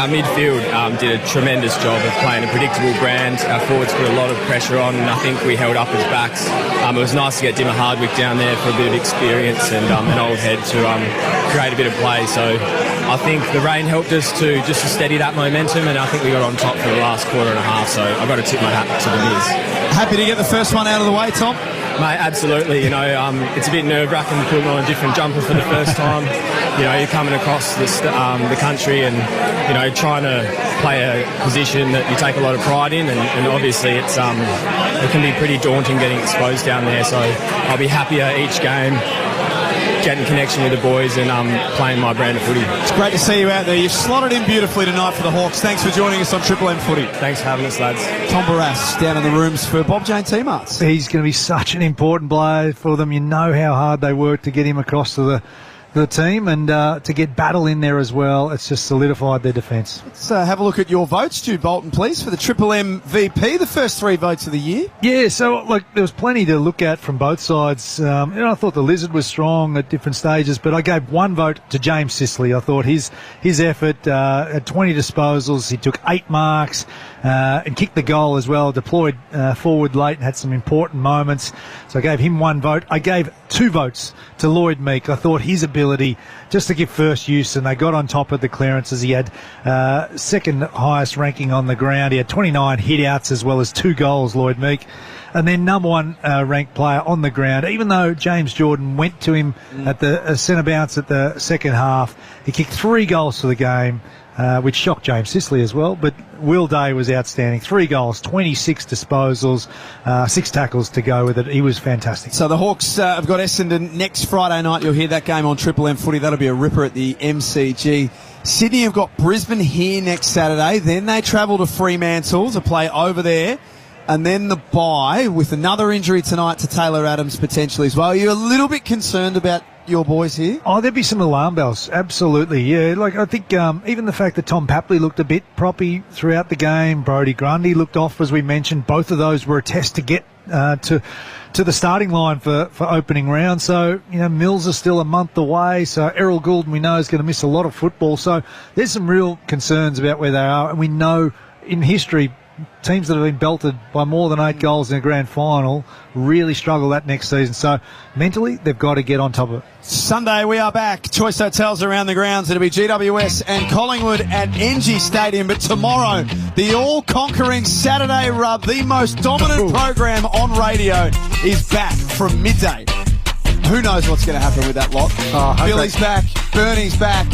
our midfield did a tremendous job of playing a predictable brand. Our forwards put a lot of pressure on, and I think we held up as backs. It was nice to get Dimmer Hardwick down there for a bit of experience and an old head to create a bit of play. So I think the rain helped us to steady that momentum, and I think we got on top for the last quarter and a half. So I've got to tip my hat to the Miz. Happy to get the first one out of the way, Tom? Mate, absolutely. It's a bit nerve-wracking putting on a different jumper for the first time. You're coming across the country and, trying to play a position that you take a lot of pride in, and obviously it can be pretty daunting getting exposed down there. So I'll be happier each game, getting connection with the boys and playing my brand of footy. It's great to see you out there. You've slotted in beautifully tonight for the Hawks. Thanks for joining us on Triple M Footy. Thanks for having us, lads. Tom Barras down in the rooms for Bob Jane T-Marts. He's going to be such an important player for them. You know how hard they work to get him across to the team, and to get Battle in there as well. It's just solidified their defence. Let's have a look at your votes, Jude Bolton, please, for the Triple M VP, the first 3 votes of the year. Yeah, so there was plenty to look at from both sides. I thought the Lizard was strong at different stages, but I gave 1 vote to James Sicily. I thought his effort had 20 disposals. He took 8 marks and kicked the goal as well, deployed forward late and had some important moments. So I gave him 1 vote. I gave 2 votes to Lloyd Meek. I thought his ability just to give first use, and they got on top of the clearances. He had second highest ranking on the ground. He had 29 hit-outs as well as 2 goals, Lloyd Meek. And then number 1 ranked player on the ground, even though James Jordan went to him at the centre bounce at the second half. He kicked 3 goals for the game, which shocked James Sicily as well. But Will Day was outstanding. 3 goals, 26 disposals, 6 tackles to go with it. He was fantastic. So the Hawks have got Essendon next Friday night. You'll hear that game on Triple M Footy. That'll be a ripper at the MCG. Sydney have got Brisbane here next Saturday. Then they travel to Fremantle to play over there. And then the bye with another injury tonight to Taylor Adams potentially as well. Are you a little bit concerned about your boys here? Oh, there'd be some alarm bells. Absolutely, yeah. I think even the fact that Tom Papley looked a bit proppy throughout the game, Brodie Grundy looked off, as we mentioned. Both of those were a test to get to the starting line for opening round. So, Mills is still a month away. So Errol Goulden, we know, is going to miss a lot of football. So there's some real concerns about where they are. And we know in history, teams that have been belted by more than 8 goals in a grand final really struggle that next season. So mentally, they've got to get on top of it. Sunday, we are back. Choice hotels around the grounds. It'll be GWS and Collingwood at NG Stadium. But tomorrow, the all-conquering Saturday Rub, the most dominant program on radio, is back from midday. Who knows what's going to happen with that lot? Billy's back. Bernie's back.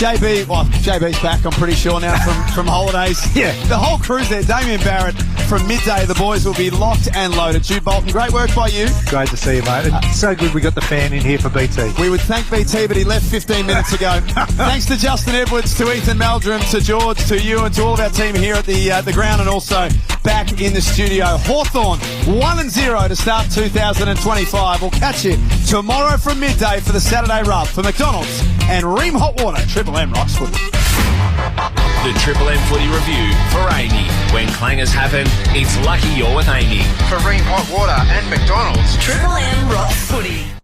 JB's back, I'm pretty sure now from holidays. Yeah. The whole crew's there. Damien Barrett from midday. The boys will be locked and loaded. Jude Bolton, great work by you. Great to see you, mate. It's so good we got the fan in here for BT. We would thank BT, but he left 15 minutes ago. Thanks to Justin Edwards, to Ethan Meldrum, to George, to you, and to all of our team here at the ground, and also back in the studio. Hawthorn 1-0 to start 2025. We'll catch you tomorrow from midday for the Saturday Rub for McDonald's and Ream Hot Water. Triple M rocks footy. The Triple M Footy Review for Amy. When clangers happen, it's lucky you're with Amy. For Ream Hot Water and McDonald's. Triple M rocks footy.